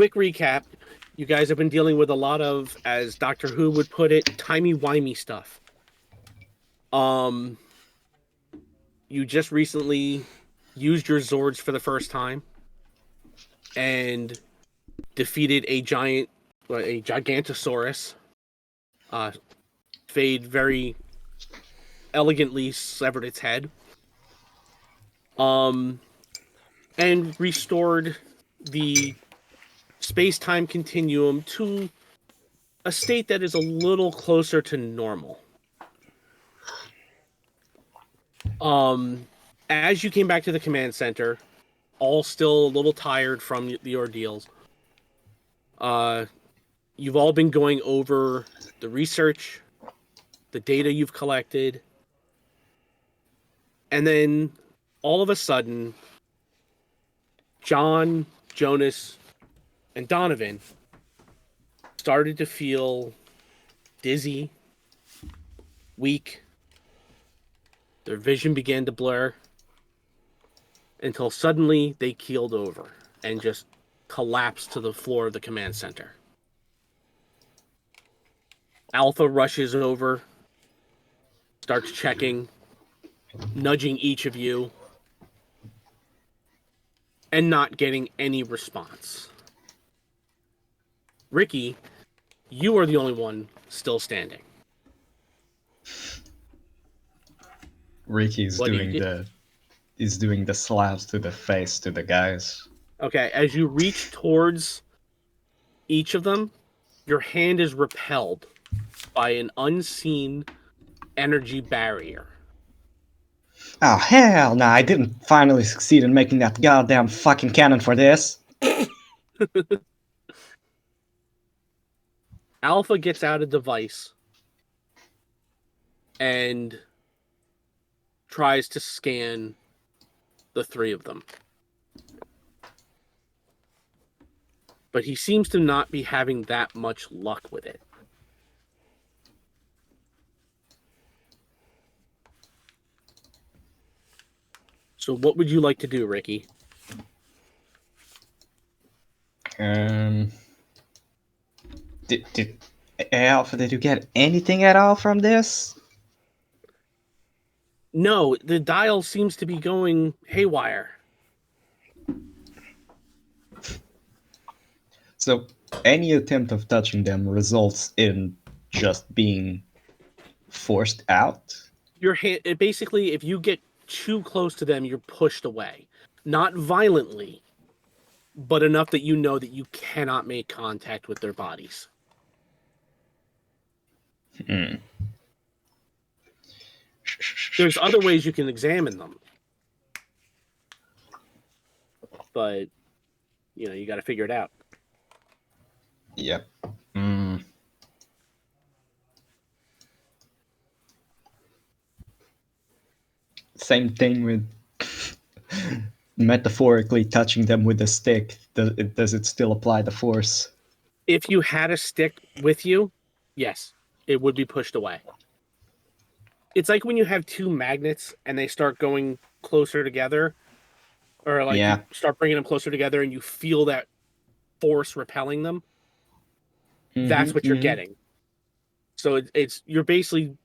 quick recap. You guys have been dealing with a lot of, as Doctor Who would put it, timey-wimey stuff. You just recently used your Zords for the first time and defeated a Gigantosaurus. Fade very elegantly severed its head. And restored the space-time continuum to a state that is a little closer to normal. As you came back to the command center, all still a little tired from the ordeals, you've all been going over the research, the data you've collected, and then all of a sudden, John, Jonas, and Donovan started to feel dizzy, weak. Their vision began to blur until suddenly they keeled over and just collapsed to the floor of the command center. Alpha rushes over, starts checking, nudging each of you, and not getting any response. Ricky, you are the only one still standing. Ricky's doing the slaps to the face to the guys. Okay, as you reach towards each of them, your hand is repelled by an unseen energy barrier. Oh, hell no, I didn't finally succeed in making that goddamn fucking cannon for this. Alpha gets out a device and tries to scan the three of them. But he seems to not be having that much luck with it. So what would you like to do, Ricky? Did Alpha, did you get anything at all from this? No, the dial seems to be going haywire. So any attempt of touching them results in just being forced out? Your hand, basically, if you get too close to them, you're pushed away. Not violently, but enough that you know that you cannot make contact with their bodies. There's other ways you can examine them. But, you got to figure it out. Yep. Same thing with metaphorically touching them with a stick. Does it still apply the force? If you had a stick with you, yes, it would be pushed away. It's like when you have two magnets and they start going closer together, or you start bringing them closer together and you feel that force repelling them. That's what you're getting. So you're basically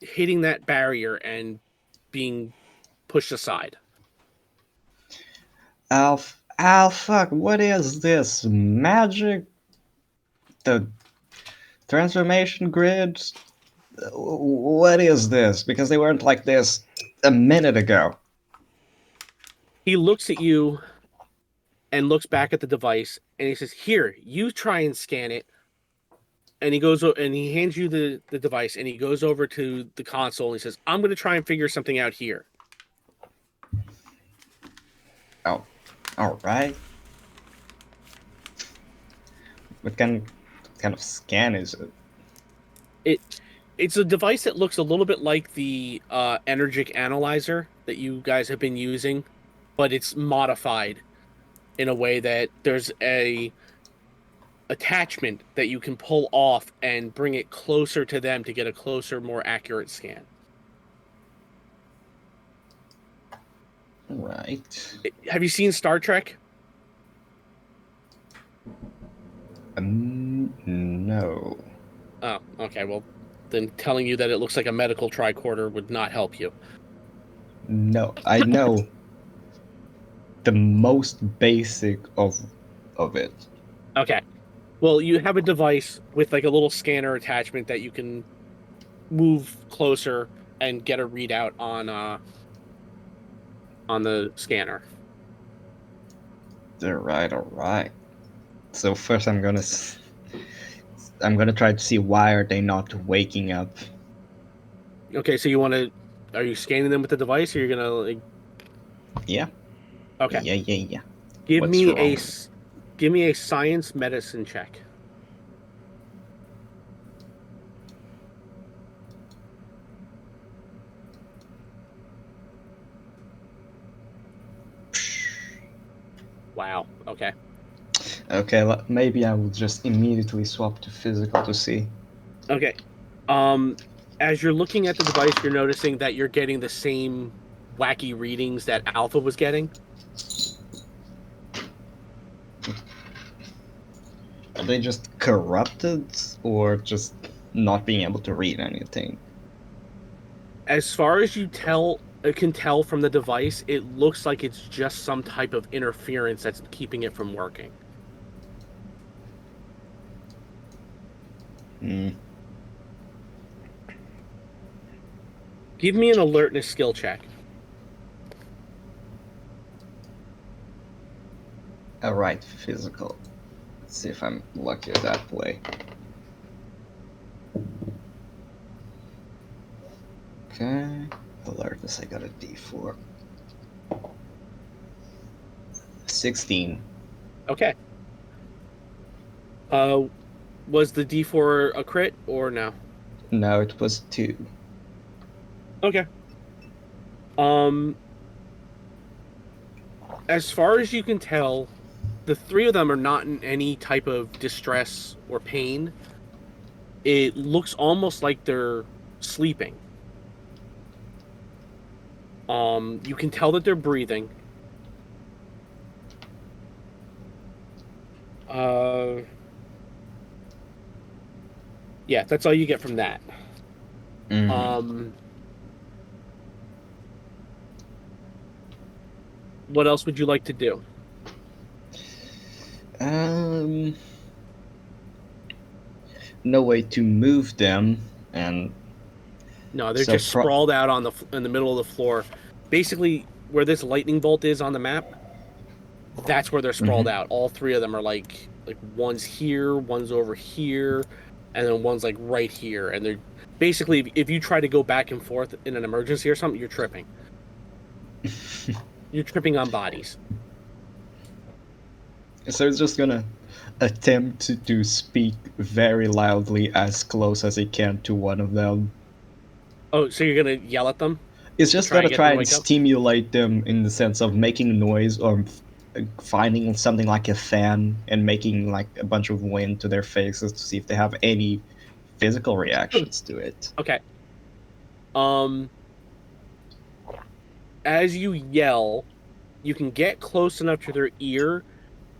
hitting that barrier and being pushed aside. Fuck, what is this? Magic? The transformation grid? What is this? Because they weren't like this a minute ago. He looks at you and looks back at the device and he says, "Here, you try and scan it." And he goes and he hands you the device and he goes over to the console and he says, "I'm going to try and figure something out here." Oh, all right. What kind of scan is it? It's a device that looks a little bit like the Energic Analyzer that you guys have been using, but it's modified in a way that there's a attachment that you can pull off and bring it closer to them to get a closer, more accurate scan. Right. Have you seen Star Trek? No. Oh, okay. Well, then telling you that it looks like a medical tricorder would not help you. No. I know the most basic of it. Okay. Well, you have a device with like a little scanner attachment that you can move closer and get a readout on the scanner. All right. So first I'm gonna try to see why are they not waking up. Okay, so you want to are you scanning them with the device or you're gonna like Yeah. okay. Yeah. Give What's me wrong? give me a science medicine check. Wow. Okay. Okay, maybe I will just immediately swap to physical to see. Okay. Um as you're looking at the device, you're noticing that you're getting the same wacky readings that Alpha was getting. Are they just corrupted or just not being able to read anything? As far as you can tell from the device, it looks like it's just some type of interference that's keeping it from working. Hmm. Give me an alertness skill check. Alright, physical. Let's see if I'm luckier that way. Okay. Alertness, I got a D4. 16. Okay. Uh, was the D4 a crit or no? No, it was 2. Okay. Um, as far as you can tell, the three of them are not in any type of distress or pain. It looks almost like they're sleeping. You can tell that they're breathing. Uh, yeah, that's all you get from that. Mm. Um, what else would you like to do? Um, no way to move them, and No, they're so just sprawled out on in the middle of the floor. Basically, where this lightning bolt is on the map, that's where they're sprawled Mhm. out. All three of them are like one's here, one's over here, and then one's like right here. And they're basically if you try to go back and forth in an emergency or something, you're tripping. You're tripping on bodies. So it's just gonna attempt to speak very loudly as close as it can to one of them. Oh, so you're gonna yell at them It's to just try and gonna get them try to and wake up? stimulate them in the sense of making noise or finding something like a fan and making like a bunch of wind to their faces to see if they have any physical reactions to it. Okay. Um, as you yell, you can get close enough to their ear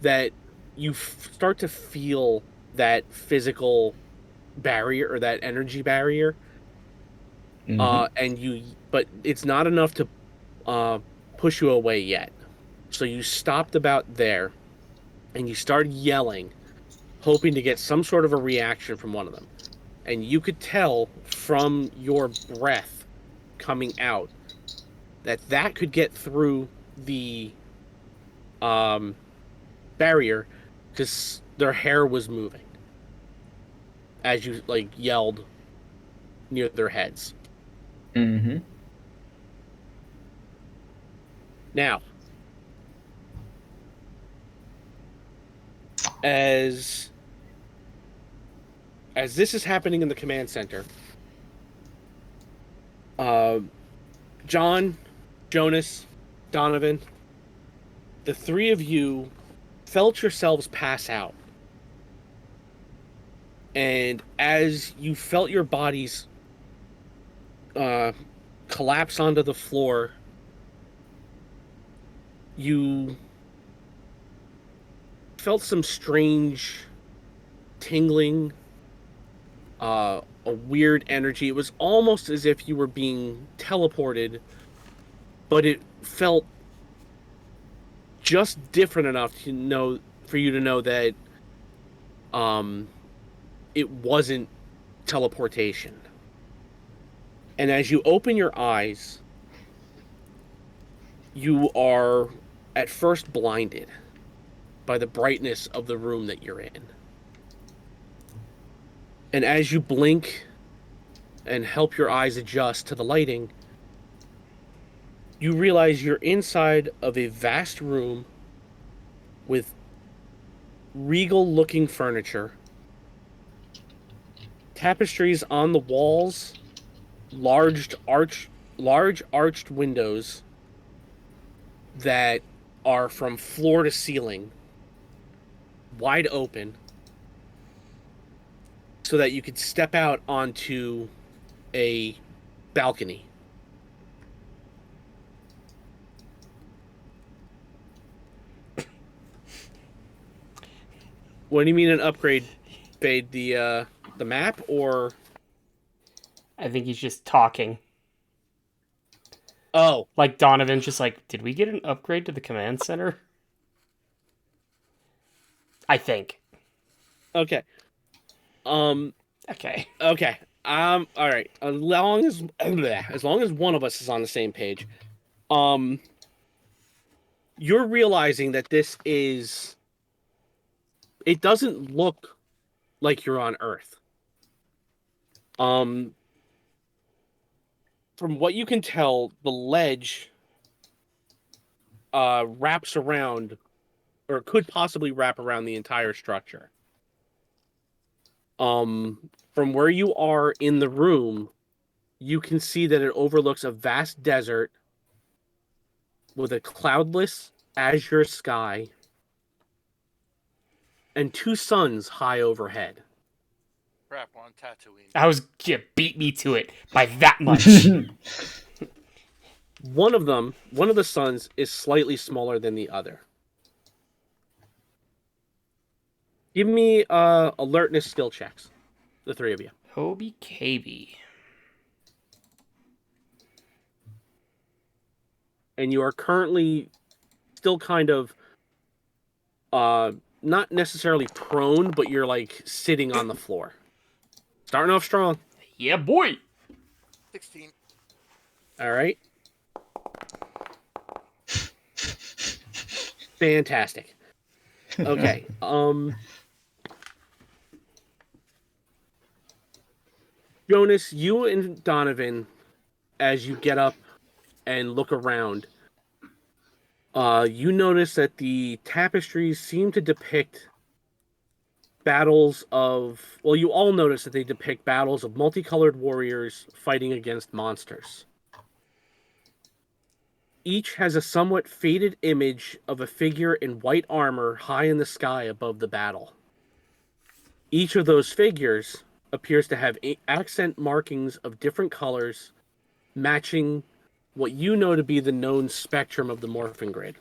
that you start to feel that physical barrier or that energy barrier Hmm. but it's not enough to uh push you away yet, so you stopped about there and you started yelling, hoping to get some sort of a reaction from one of them, and you could tell from your breath coming out that that could get through the um barrier because their hair was moving as you like yelled near their heads. Hmm. Now, as this is happening in the command center, uh, John, Jonas, Donovan, the three of you felt yourselves pass out. And as you felt your bodies uh, collapse onto the floor, you felt some strange tingling, a weird energy. It was almost as if you were being teleported, but it felt just different enough to know for you to know that um it wasn't teleportation. And as you open your eyes, you are at first blinded by the brightness of the room that you're in. And as you blink and help your eyes adjust to the lighting, you realize you're inside of a vast room with regal looking furniture, tapestries on the walls, large arched windows that are from floor to ceiling, wide open, so that you could step out onto a balcony. What do you mean an upgrade? Fade the map, or I think he's just talking. oh, Like Donovan's just like, did we get an upgrade to the command center? I think. okay. Um, Okay. okay. All right. As long as one of us is on the same page, um, you're realizing that this is. It doesn't look like you're on Earth. Um, from what you can tell, the ledge wraps around, or could possibly wrap around the entire structure. From where you are in the room, you can see that it overlooks a vast desert with a cloudless azure sky and two suns high overhead. Crap, we're on Tatooine. I was yeah, beat me to it by that much. One of the suns is slightly smaller than the other. Give me alertness skill checks, the three of you. Hobie KB. And you are currently still kind of not necessarily prone, but you're like sitting on the floor. Starting off strong. Yeah, boy. 16. All right. Fantastic. Okay. Jonas, you and Donovan, as you get up and look around, you notice that the tapestries seem to depict battles of. Well, you all notice that they depict battles of multicolored warriors fighting against monsters. Each has a somewhat faded image of a figure in white armor high in the sky above the battle. Each of those figures appears to have accent markings of different colors, matching what you know to be the known spectrum of the morphing grid,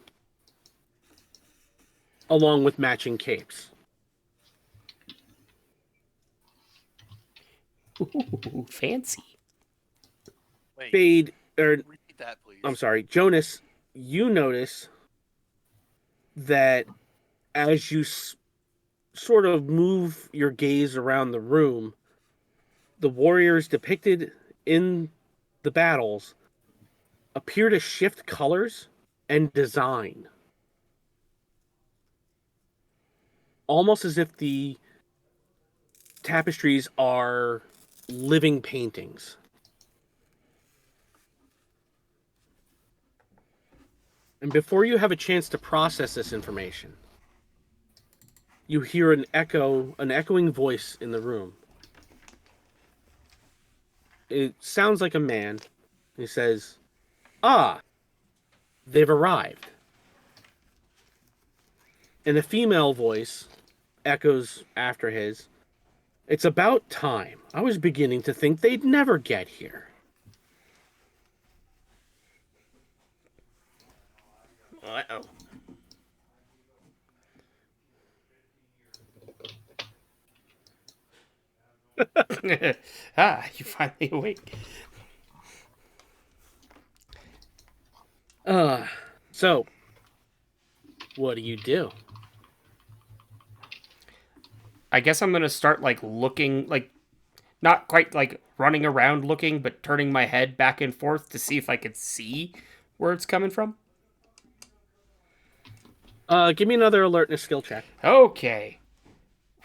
along with matching capes. Ooh, fancy. Wait, Fade, or repeat that, please. I'm sorry, Jonas, you notice that as you sort of move your gaze around the room, the warriors depicted in the battles appear to shift colors and design. Almost as if the tapestries are living paintings. And before you have a chance to process this information, you hear an echoing voice in the room. It sounds like a man. He says, "Ah, they've arrived." And a female voice echoes after his, "It's about time. I was beginning to think they'd never get here." Uh-oh. You finally awake. So, what do you do? I guess I'm gonna start like looking, like not quite like running around looking, but turning my head back and forth to see if I could see where it's coming from. Give me another alertness skill check. Okay.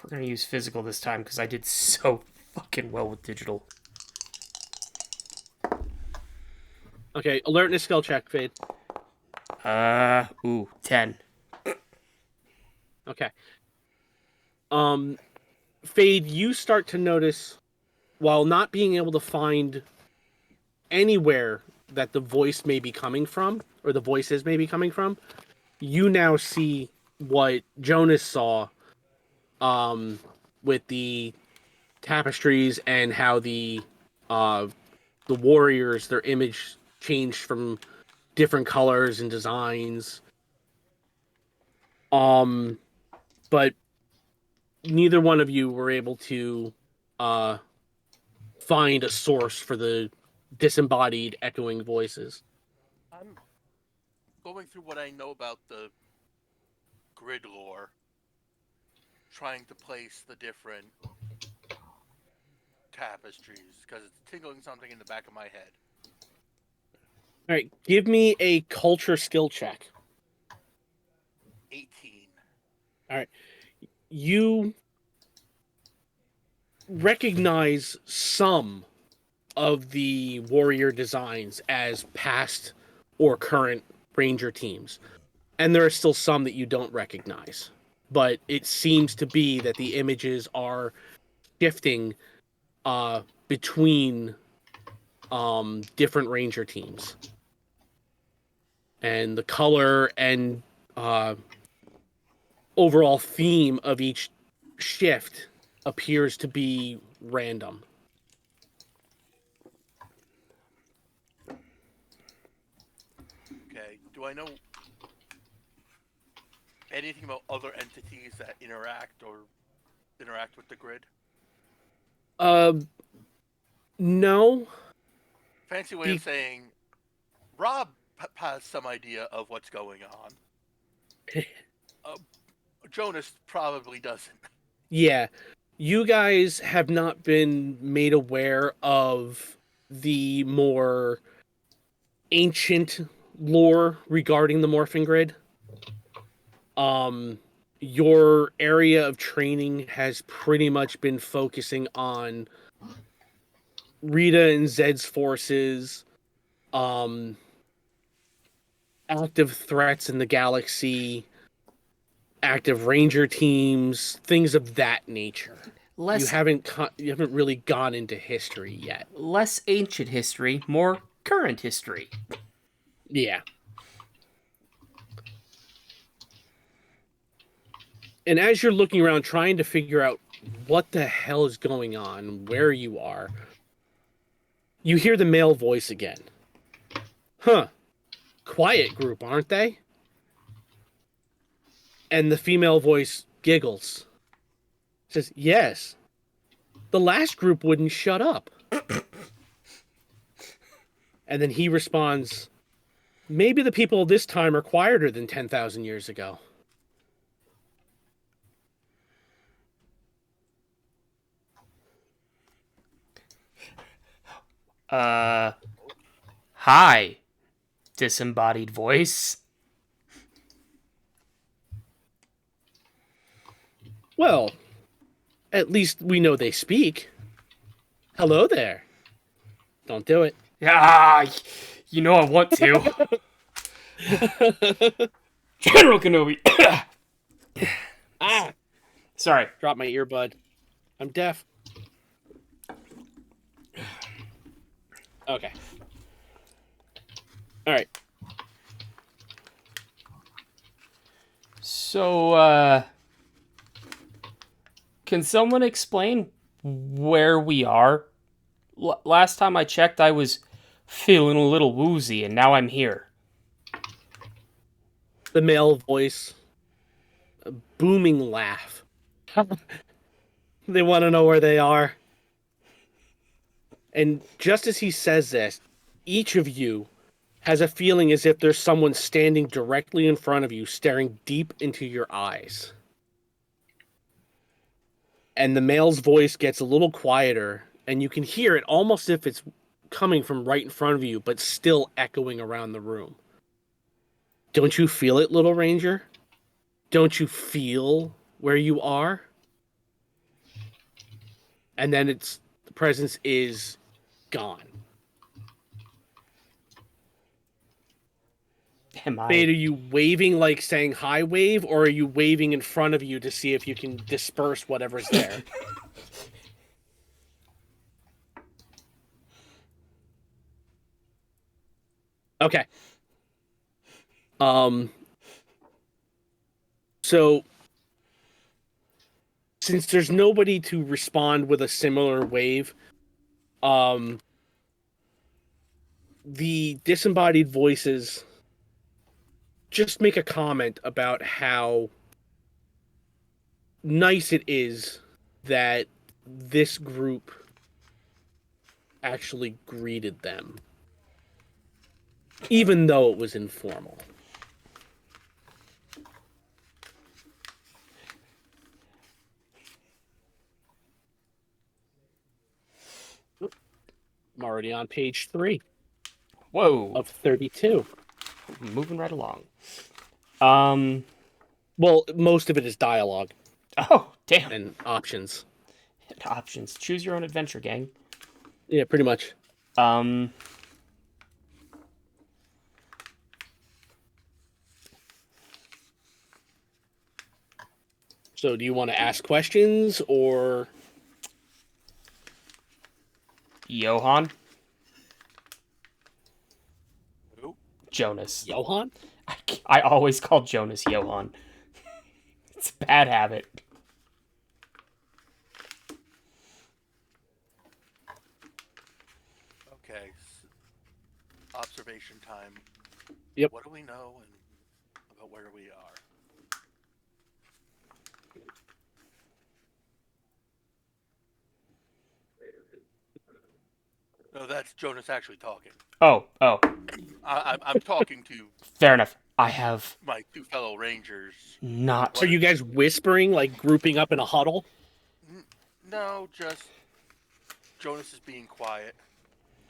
We're gonna use physical this time because I did so fucking well with digital. Okay, alertness skill check, Fade. 10. Okay. Fade, you start to notice, while not being able to find anywhere that the voice may be coming from, or the voices may be coming from, you now see what Jonas saw with the tapestries and how the warriors, their image changed from different colors and designs. But neither one of you were able to find a source for the disembodied echoing voices. I'm going through what I know about the grid lore, trying to place the different tapestries because it's tingling something in the back of my head. All right, give me a culture skill check. 18. All right. You recognize some of the warrior designs as past or current ranger teams, and there are still some that you don't recognize, but it seems to be that the images are shifting between different ranger teams, and the color and overall theme of each shift appears to be random. Okay. Do I know anything about other entities that interact with the grid? No. Fancy way of saying Rob has some idea of what's going on. Jonas probably doesn't. Yeah. You guys have not been made aware of the more ancient lore regarding the morphing grid. Your area of training has pretty much been focusing on Rita and Zed's forces, active threats in the galaxy, active ranger teams, things of that nature. Less You haven't really gone into history yet. less ancient history, more current history. Yeah. And as you're looking around trying to figure out what the hell is going on, where you are, you hear the male voice again. Huh. Quiet group, aren't they? And the female voice giggles. Says, yes. The last group wouldn't shut up. And then he responds, maybe the people this time are quieter than 10,000 years ago. Hi, disembodied voice. Well, at least we know they speak. Hello there. Don't do it. Ah, you know I want to. General Kenobi. Ah! Sorry. Drop my earbud. I'm deaf. Okay. All right. So, can someone explain where we are? Last time I checked, I was feeling a little woozy, and now I'm here. The male voice, a booming laugh. They want to know where they are. And just as he says this, each of you has a feeling as if there's someone standing directly in front of you, staring deep into your eyes. And the male's voice gets a little quieter, and you can hear it almost if it's coming from right in front of you, but still echoing around the room. Don't you feel it, Little Ranger? Don't you feel where you are? And then the presence is gone. Am I? Fade, are you waving like saying hi wave, or are you waving in front of you to see if you can disperse whatever's there? Okay. So since there's nobody to respond with a similar wave, the disembodied voices just make a comment about how nice it is that this group actually greeted them, even though it was informal. I'm already on page 3 Whoa. of 32. Moving right along. Well, most of it is dialogue Oh, damn. and options. Options. Choose your own adventure, gang. Yeah, pretty much. So do you want to ask questions or... Johan? Who? Jonas. Johan? I always call Jonas Johan. It's a bad habit. Okay. Observation time. Yep. What do we know about where we are? No, that's Jonas actually talking. Oh. I'm talking to Fair enough. I have my two fellow rangers. not. Are you guys whispering, like grouping up in a huddle? No, just Jonas is being quiet.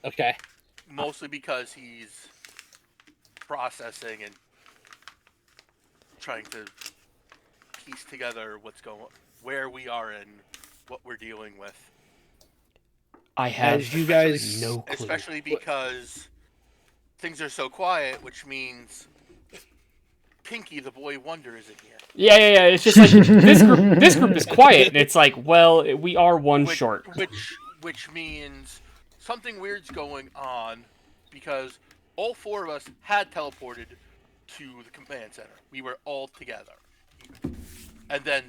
Okay. Mostly because he's processing and trying to piece together where we are and what we're dealing with. I have As you guys... no clue. Especially because things are so quiet, which means Pinky the Boy Wonder isn't here. Yeah. It's just like this group is quiet, and it's like, well, we are one short. Which means something weird's going on because all four of us had teleported to the command center. We were all together. And then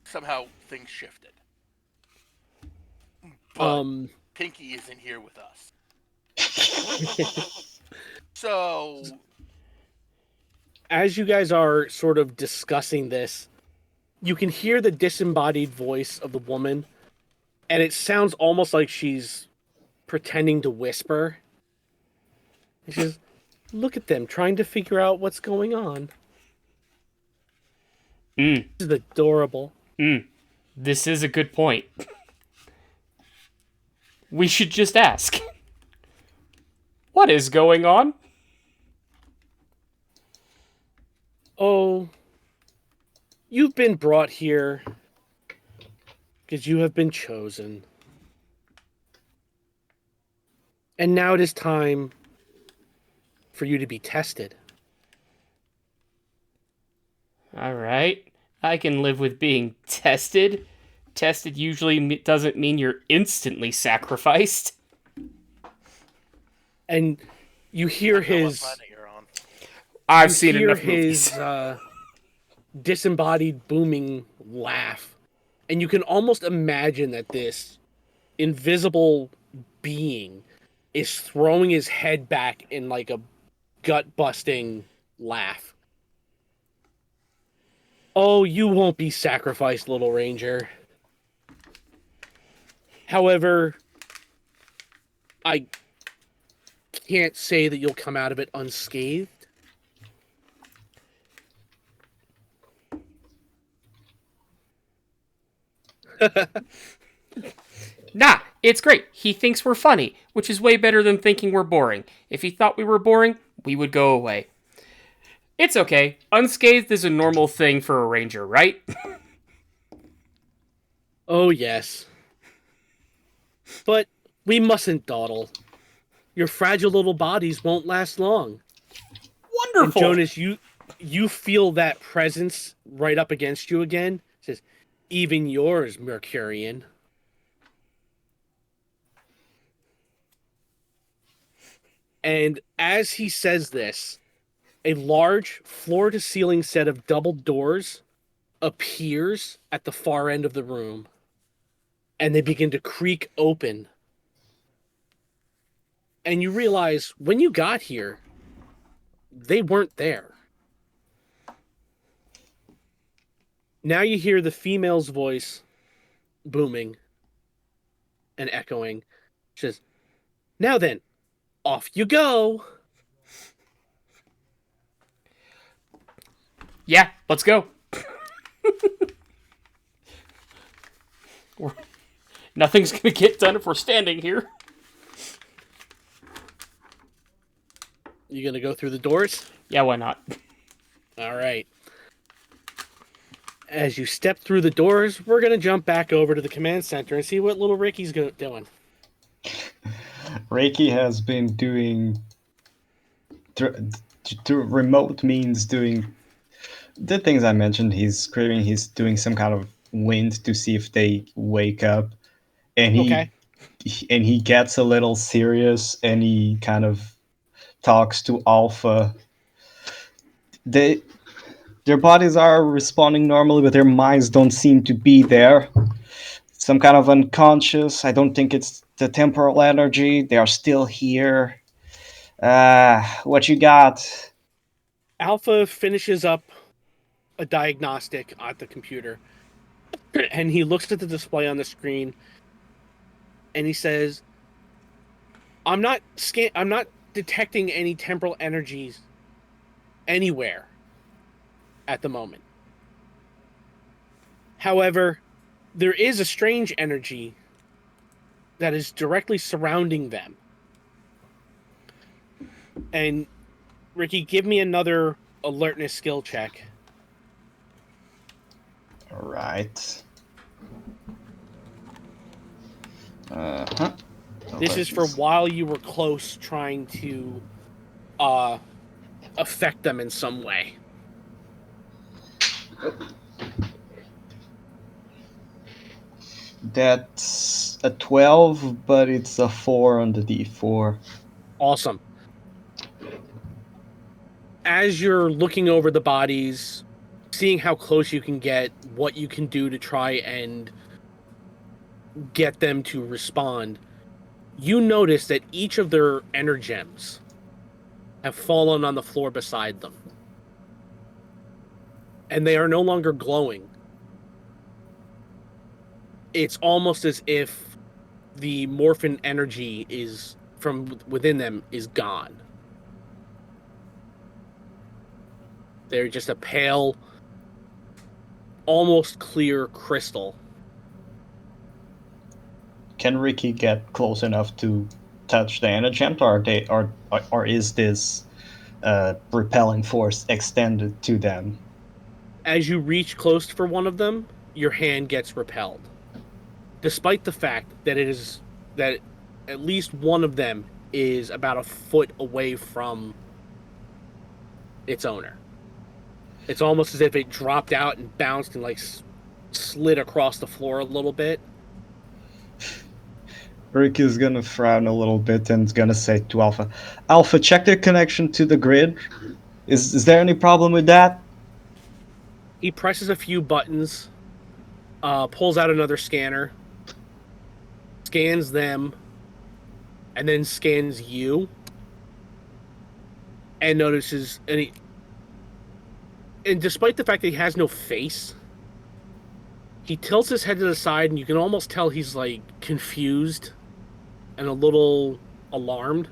somehow things shifted. But Pinky isn't here with us. So as you guys are sort of discussing this, you can hear the disembodied voice of the woman, and it sounds almost like she's pretending to whisper. And she says, "Look at them, trying to figure out what's going on." This is adorable. This is a good point. We should just ask. What is going on? Oh, you've been brought here because you have been chosen. And now it is time for you to be tested. All right. I can live with being tested. Tested usually doesn't mean you're instantly sacrificed. And you hear I don't know what his... planet you're on. I've you seen hear enough movies. his disembodied booming laugh, and you can almost imagine that this invisible being is throwing his head back in like a gut-busting laugh. Oh, you won't be sacrificed, Little Ranger. However, I can't say that you'll come out of it unscathed. Nah, it's great. He thinks we're funny, which is way better than thinking we're boring. If he thought we were boring, we would go away. It's okay. Unscathed is a normal thing for a ranger, right? Oh, yes. But we mustn't dawdle. Your fragile little bodies won't last long. And Wonderful. Jonas, you feel that presence right up against you again. It says, even yours, Mercurian. And as he says this, a large floor-to-ceiling set of double doors appears at the far end of the room. And they begin to creak open. And you realize when you got here, they weren't there. Now you hear the female's voice booming and echoing. She says, now then, off you go. Yeah, let's go. Nothing's gonna get done if we're standing here. You gonna go through the doors? Yeah, why not? All right. As you step through the doors, we're gonna jump back over to the command center and see what little Ricky's doing. Reiki has been doing through remote means doing the things I mentioned. He's screaming. He's doing some kind of wind to see if they wake up, and he gets a little serious, and he kind of talks to Alpha. Their bodies are responding normally, but their minds don't seem to be there. Some kind of unconscious. I don't think it's the temporal energy. They are still here. What you got? Alpha finishes up a diagnostic at the computer, and he looks at the display on the screen, and he says, I'm not detecting any temporal energies anywhere at the moment. However, there is a strange energy that is directly surrounding them. And Ricky, give me another alertness skill check. All right. Uh-huh. This is for while you were close, trying to affect them in some way. That's a 12, but it's a 4 on the D4. Awesome. As you're looking over the bodies, seeing how close you can get, what you can do to try and get them to respond, you notice that each of their energems have fallen on the floor beside them. And they are no longer glowing. It's almost as if the morphin energy is from within them is gone. They're just a pale, almost clear crystal. Can Ricky get close enough to touch the energem, or is this repelling force extended to them? As you reach close for one of them, your hand gets repelled. Despite the fact that that at least one of them is about a foot away from its owner. It's almost as if it dropped out and bounced and like slid across the floor a little bit. Ricky's gonna frown a little bit and is gonna say to Alpha, Alpha, check their connection to the grid. Is there any problem with that? He presses a few buttons, pulls out another scanner, scans them, and then scans you, and notices, and despite the fact that he has no face, he tilts his head to the side, and you can almost tell he's like confused and a little alarmed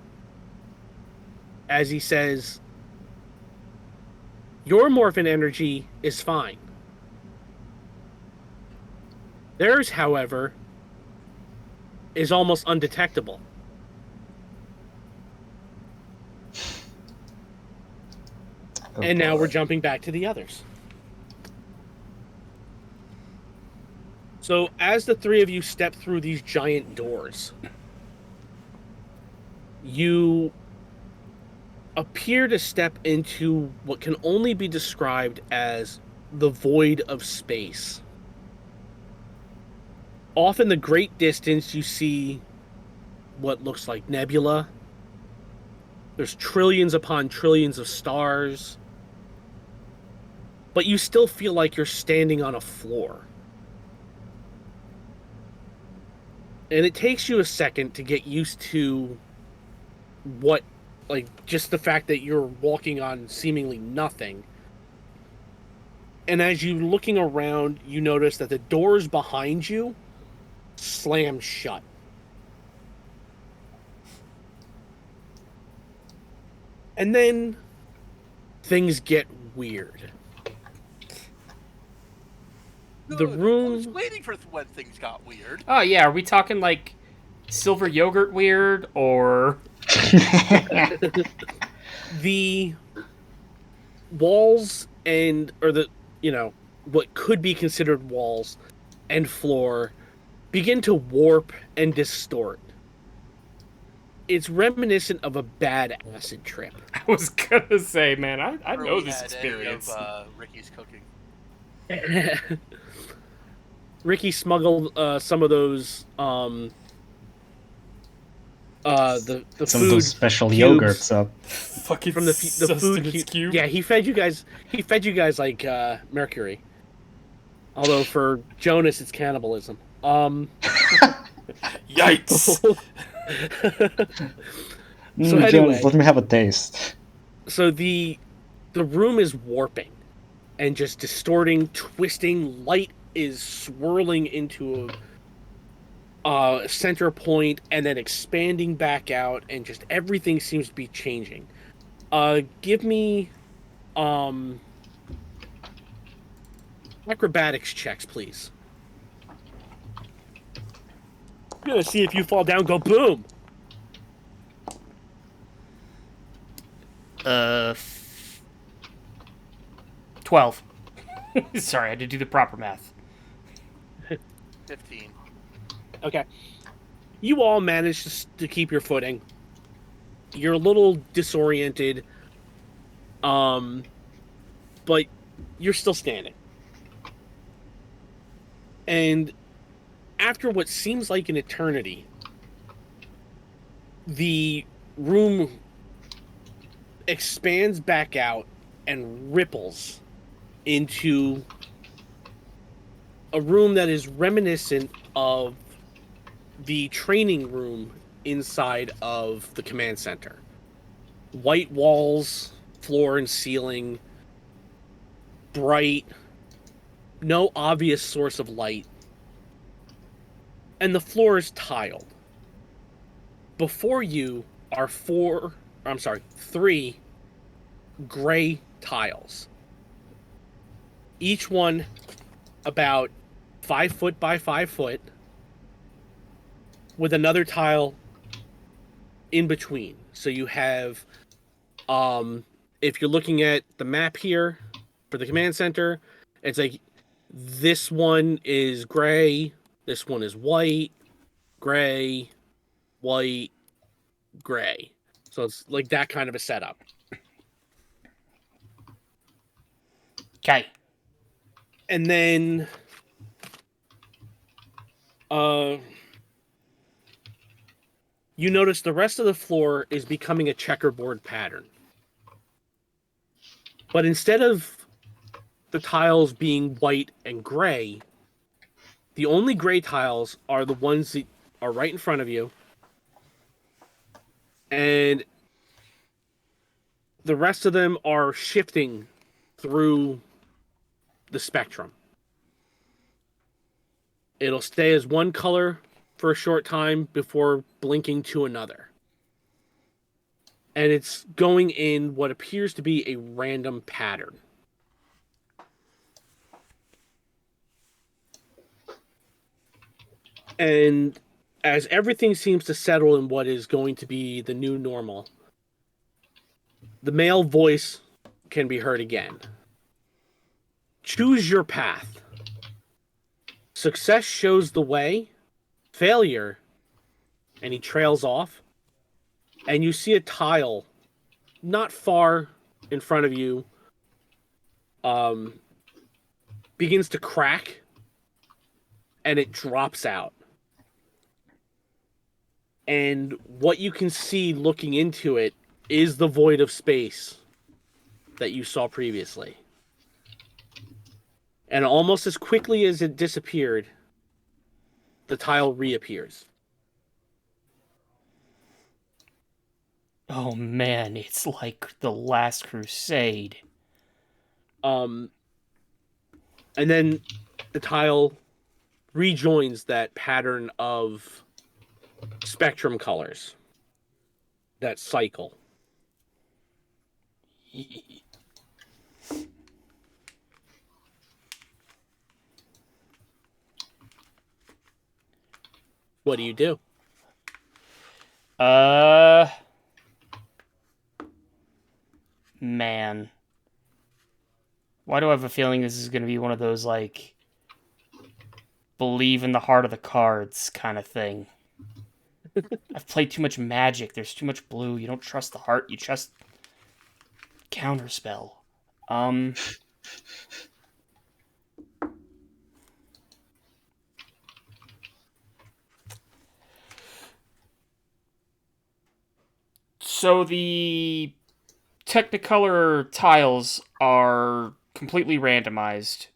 as he says, "Your morphin energy is fine. Theirs, however, is almost undetectable." Oh, And now boy. we're jumping back to the others. So as the three of you step through these giant doors, you appear to step into what can only be described as the void of space. Off in the great distance, you see what looks like nebula. There's trillions upon trillions of stars. But you still feel like you're standing on a floor. And it takes you a second to get used to what, like, just the fact that you're walking on seemingly nothing. And as you're looking around, you notice that the doors behind you slam shut. And then things get weird. The Good. I room. was waiting for when things got weird. Oh yeah, are we talking like silver yogurt weird or The walls or the, what could be considered walls and floor begin to warp and distort. It's reminiscent of a bad acid trip. I was gonna say, man, I Or know we this had any experience. of Ricky's cooking. Ricky smuggled some of those the Some of food those special cubes yogurts up. Fucking from the food sustenance cube. Yeah, he fed you guys like mercury. Although for Jonas it's cannibalism. Yikes! So Jonas, anyway. let me have a taste. So the room is warping and just distorting, twisting. Light is swirling into a center point and then expanding back out, and just everything seems to be changing. Give me acrobatics checks, please. I'm gonna see if you fall down. Go boom. 12. Sorry, I had to do the proper math. 15. Okay. You all managed to keep your footing. You're a little disoriented, but you're still standing. And after what seems like an eternity, the room expands back out and ripples into a room that is reminiscent of the training room inside of the command center. White walls, floor and ceiling, bright, no obvious source of light, and the floor is tiled. Before you are three gray tiles. Each one about 5 foot by 5 foot, with another tile in between. So you have, if you're looking at the map here for the command center, it's like this one is gray, this one is white, gray, white, gray. So it's like that kind of a setup. Okay. And then you notice the rest of the floor is becoming a checkerboard pattern. But instead of the tiles being white and gray, the only gray tiles are the ones that are right in front of you. And the rest of them are shifting through the spectrum. It'll stay as one color for a short time before blinking to another. and it's going in what appears to be a random pattern. And as everything seems to settle in what is going to be the new normal, the male voice can be heard again. Choose your path. Success shows the way. Failure, and he trails off. And you see a tile not far in front of you begins to crack, and it drops out. And what you can see looking into it is the void of space that you saw previously. And almost as quickly as it disappeared, the tile reappears. Oh man, it's like the Last Crusade. And then the tile rejoins that pattern of spectrum colors, that cycle. What do you do? Man. Why do I have a feeling this is going to be one of those, like, believe in the heart of the cards kind of thing? I've played too much Magic. There's too much blue. You don't trust the heart. You trust Counterspell. So the Technicolor tiles are completely randomized.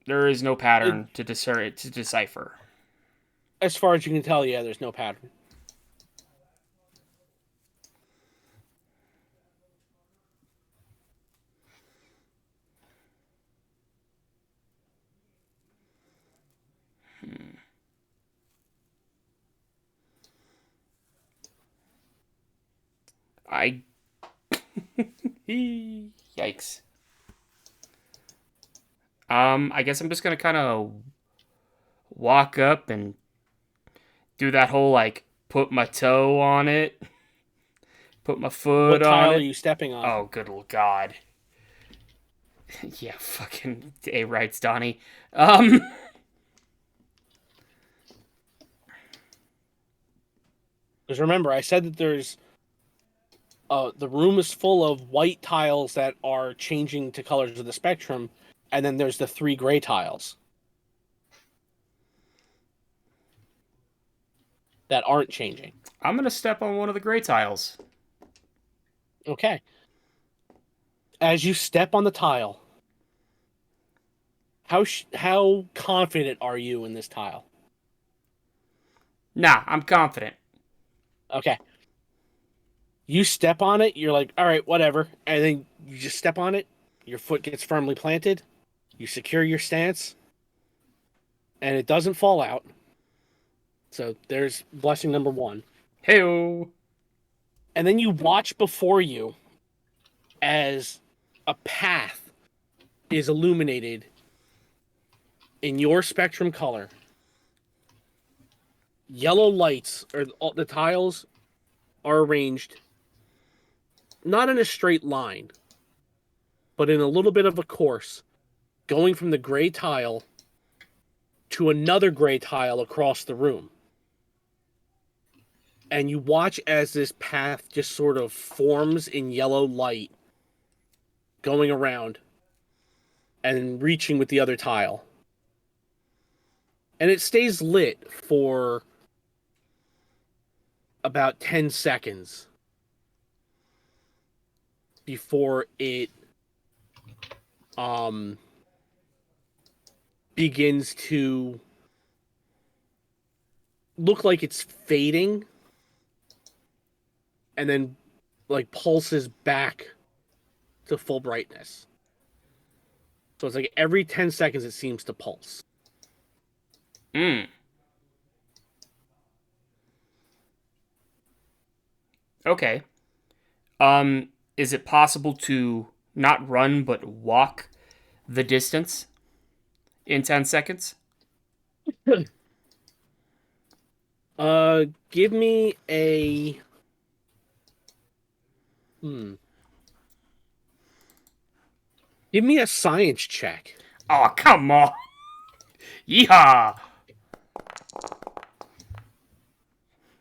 There is no pattern to decipher. As far as you can tell, yeah, there's no pattern. Yikes. I guess I'm just gonna kind of walk up and do that whole, like, put my toe on it, put my foot What on tile it. are you stepping on? Oh, good old God. Yeah, fucking A rights, Donnie. Because remember, I said that there's the room is full of white tiles that are changing to colors of the spectrum, and then there's the 3 gray tiles that aren't changing. I'm gonna step on one of the gray tiles. Okay. As you step on the tile, how confident are you in this tile? Nah, I'm confident. Okay. You step on it, you're like, all right, whatever. And then you just step on it, your foot gets firmly planted, you secure your stance, and it doesn't fall out. So there's blessing number 1. Heyo. And then you watch before you as a path is illuminated in your spectrum color. Yellow lights, or the tiles are arranged not in a straight line, but in a little bit of a course, going from the gray tile to another gray tile across the room. And you watch as this path just sort of forms in yellow light, going around and reaching with the other tile. And it stays lit for about 10 seconds before it begins to look like it's fading, and then like pulses back to full brightness. So it's like every 10 seconds it seems to pulse. Okay. Is it possible to not run but walk the distance in 10 seconds? Give me a. Hmm. Give me a science check. Oh, come on. Yeehaw.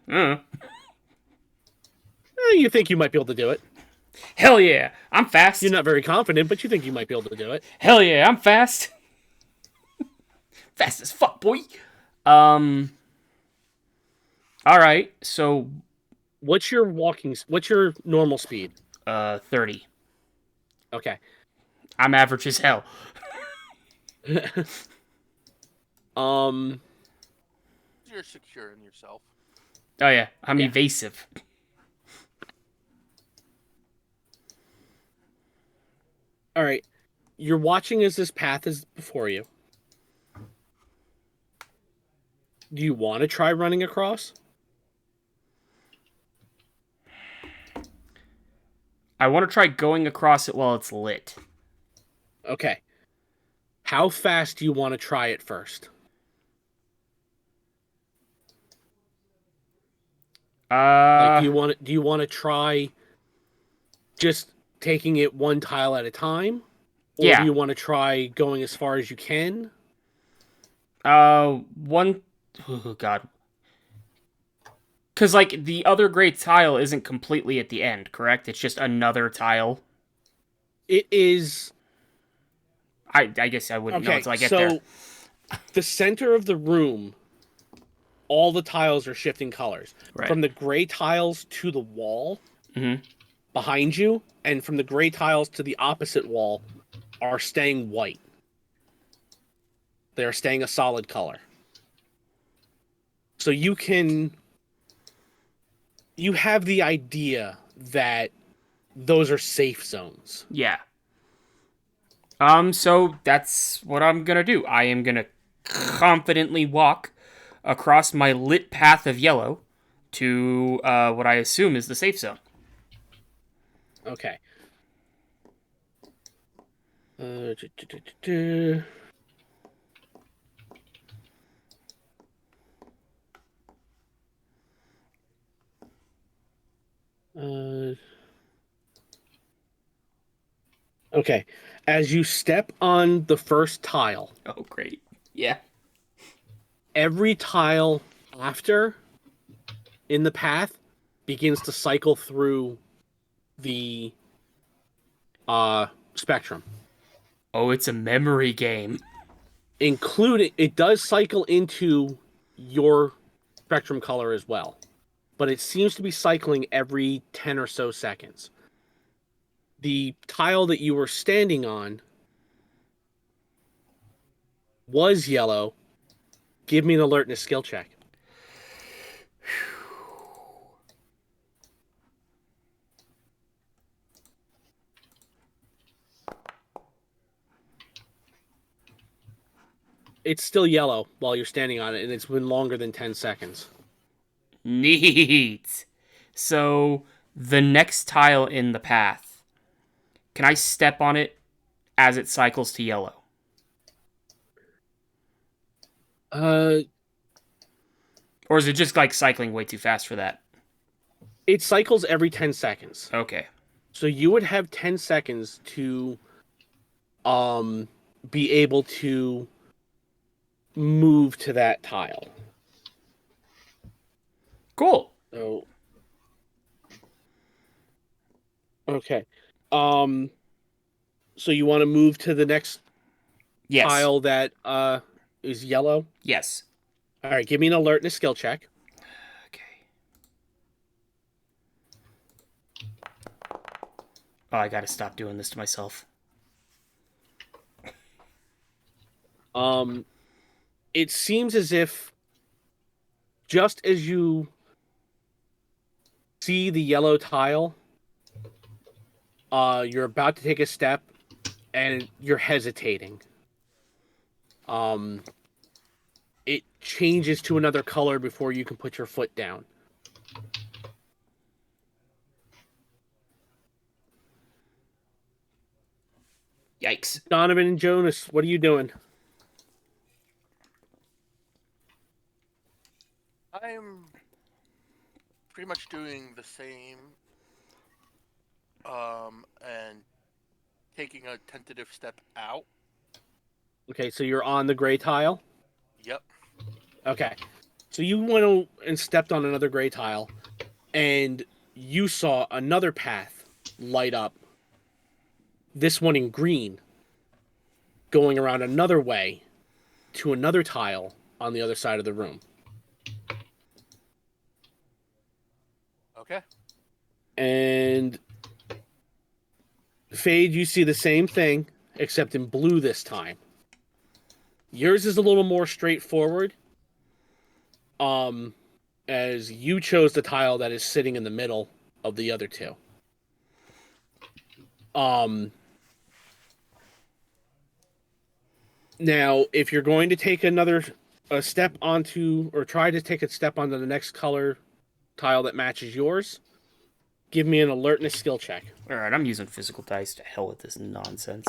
Mm. You think you might be able to do it. Hell yeah. I'm fast. You're not very confident, but you think you might be able to do it. Hell yeah, I'm fast. Fast as fuck, boy. Alright, so What's your normal speed? 30. Okay. I'm average as hell. Um. You're secure in yourself. Oh yeah, I'm Yeah. evasive. All right. You're watching as this path is before you. Do you want to try running across? I want to try going across it while it's lit. Okay. How fast do you want to try it first? Like, do you want to try just taking it one tile at a time, or Yeah. do you want to try going as far as you can? One. Oh god. Because like the other gray tile isn't completely at the end, correct? It's just another tile. It is. I guess I wouldn't know Okay, until I get so there. the center of the room, all the tiles are shifting colors. Right. From the gray tiles to the wall Mhm. behind you, and from the gray tiles to the opposite wall are staying white. They are staying a solid color. So you have the idea that those are safe zones. Yeah. So that's what I'm gonna do. I am gonna confidently walk across my lit path of yellow to what I assume is the safe zone. Okay. Okay. As you step on the first tile, Oh, great. Yeah. every tile after in the path begins to cycle through the spectrum. Oh, it's a memory game. Including, it does cycle into your spectrum color as well, but it seems to be cycling every 10 or so seconds. The tile that you were standing on was yellow. Give me an alertness skill check. It's still yellow while you're standing on it, and it's been longer than 10 seconds. Neat. So the next tile in the path, can I step on it as it cycles to yellow? Or is it just like cycling way too fast for that? It cycles every 10 seconds. Okay. So you would have 10 seconds to be able to move to that tile. Cool. So okay. So you want to move to the next Yes. tile that is yellow? Yes. All right, give me an alertness skill check. Okay. Oh, I gotta stop doing this to myself. It seems as if just as you see the yellow tile, you're about to take a step and you're hesitating. It changes to another color before you can put your foot down. Yikes. Donovan and Jonas, what are you doing? I'm pretty much doing the same, and taking a tentative step out. Okay, so you're on the gray tile. Yep. Okay, so you went and stepped on another gray tile, and you saw another path light up. This one in green, going around another way to another tile on the other side of the room. Okay. And Fade, you see the same thing, except in blue this time. Yours is a little more straightforward. As you chose the tile that is sitting in the middle of the other two. Now, if you're going to take a step onto, or try to take a step onto the next color tile that matches yours, give me an alertness skill check. All right, I'm using physical dice. To hell with this nonsense.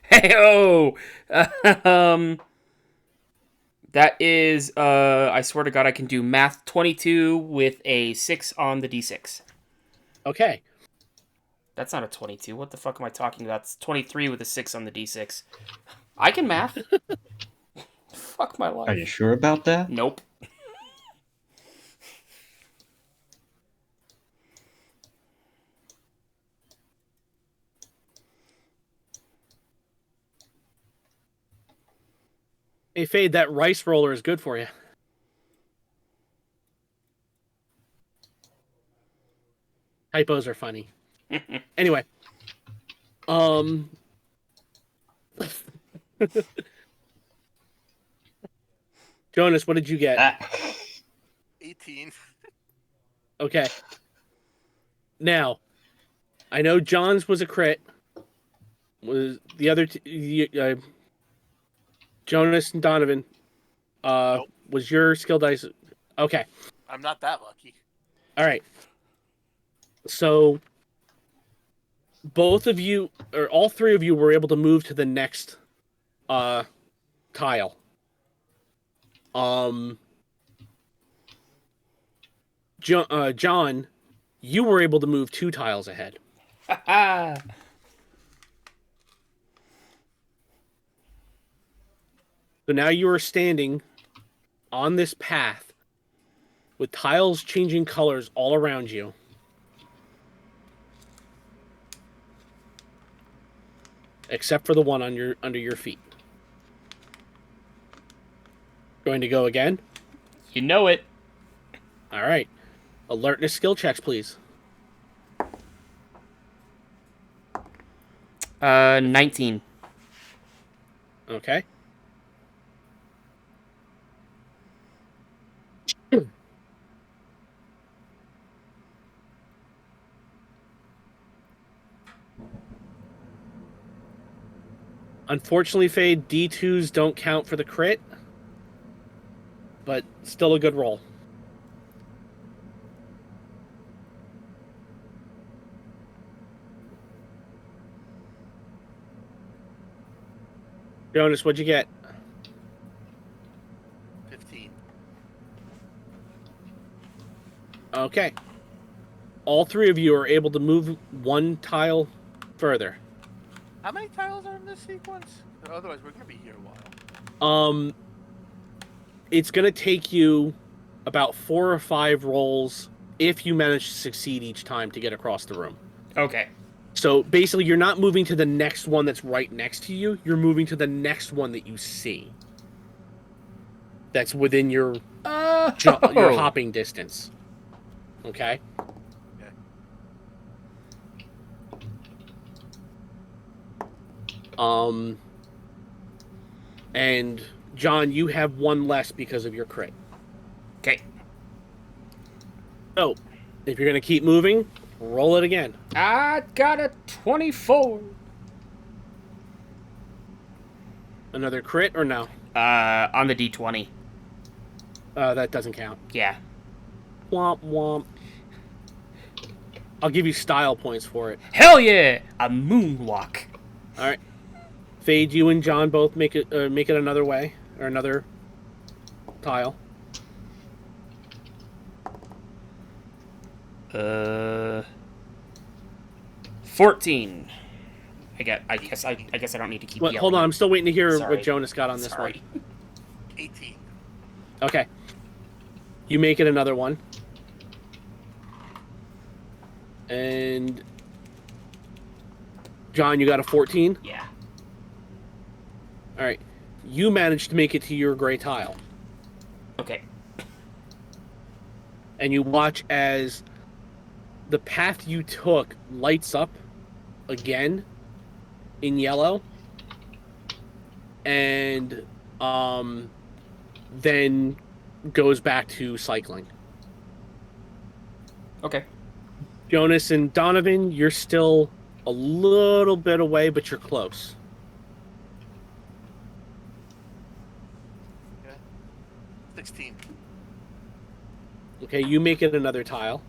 Hey-oh! That is, I swear to God, I can do math 22 with a 6 on the d6. Okay. That's not a 22. What the fuck am I talking about? It's 23 with a 6 on the d6. I can math. Fuck my life. Are you sure about that? Nope. Hey, Fade, that rice roller is good for you. Typos are funny. Anyway. Jonas, what did you get? 18. Okay. Now, I know John's was a crit. Was the other Jonas and Donovan? Nope. Was your skill dice? Okay. I'm not that lucky. All right. So, both of you, or all three of you, were able to move to the next tile. John, you were able to move 2 tiles ahead. So now you are standing on this path with tiles changing colors all around you. Except for the one on under your feet. Going to go again? You know it. All right. Alertness skill checks, please. 19. Okay. Unfortunately, Fade, D2s don't count for the crit, but still a good roll. Jonas, what'd you get? 15. Okay. All three of you are able to move 1 tile further. How many tiles are in this sequence? Otherwise, we're gonna be here a while. It's gonna take you about 4 or 5 rolls if you manage to succeed each time to get across the room. Okay. So basically, you're not moving to the next one that's right next to you. You're moving to the next one that you see. That's within your your hopping distance. Okay. And John, you have 1 less because of your crit. Okay. So, if you're gonna keep moving, roll it again. I got a 24. Another crit or no? On the d20. That doesn't count. Yeah. Womp womp. I'll give you style points for it. Hell yeah! A moonwalk. All right. Fade, you and John both make it another way or another tile. 14. I guess I don't need to keep What, yelling. hold on, I'm still waiting to hear Sorry. what Jonas got on this Sorry. 18. one. Okay. You make it another one. And John, you got a 14? Yeah. All right. You managed to make it to your gray tile. Okay. And you watch as the path you took lights up again in yellow, and then goes back to cycling. Okay. Jonas and Donovan, you're still a little bit away, but you're close. Okay. 16. Okay, you make it another tile.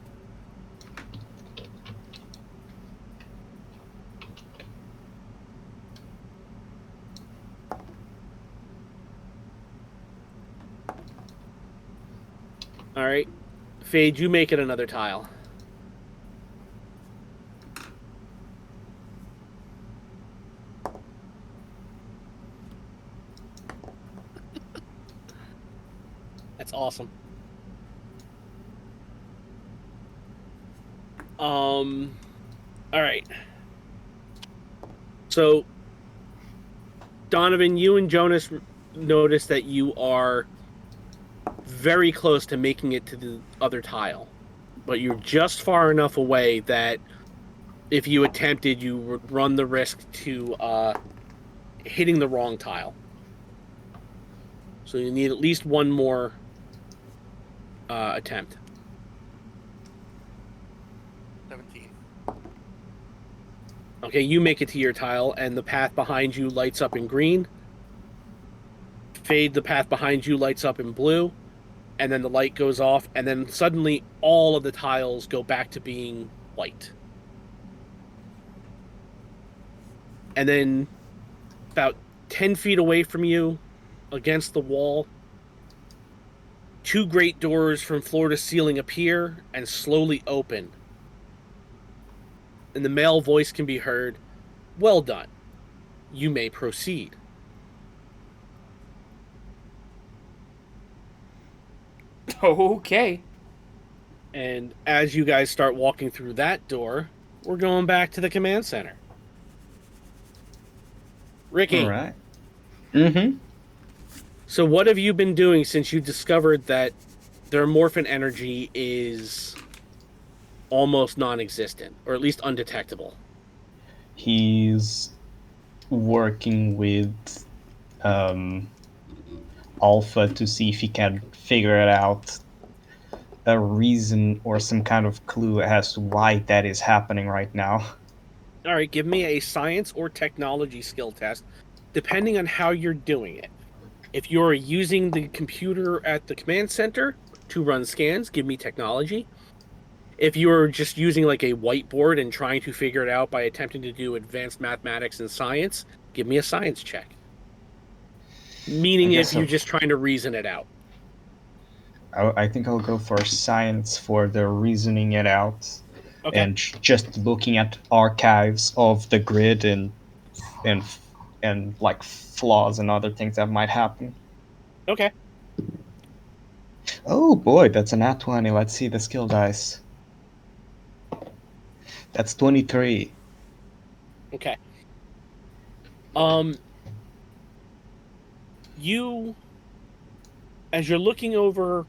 All right. Fade, you make it another tile. That's awesome. All right. So, Donovan, you and Jonas notice that you are very close to making it to the other tile, but you're just far enough away that if you attempted, you would run the risk to hitting the wrong tile. So you need at least one more attempt. 17. Okay, you make it to your tile, and the path behind you lights up in green. Fade, the path behind you lights up in blue, and then the light goes off, and then suddenly all of the tiles go back to being white. And then about 10 feet away from you, against the wall, two great doors from floor to ceiling appear and slowly open. And the male voice can be heard. Well done. You may proceed. Okay. And as you guys start walking through that door, we're going back to the command center. Ricky, All right. Mm-hmm. so what have you been doing since you discovered that their morphin energy is almost non-existent, or at least undetectable? He's working with Alpha to see if he can figure it out a reason or some kind of clue as to why that is happening right now. All right, give me a science or technology skill test, depending on how you're doing it. If you're using the computer at the command center to run scans, give me technology. If you're just using like a whiteboard and trying to figure it out by attempting to do advanced mathematics and science, give me a science check. Meaning I if guess you're so. just trying to reason it out. I think I'll go for science for the reasoning it out. Okay. And just looking at archives of the grid and like flaws and other things that might happen. Okay. Oh boy, that's a nat 20. Let's see the skill dice. That's 23. Okay. You, as you're looking over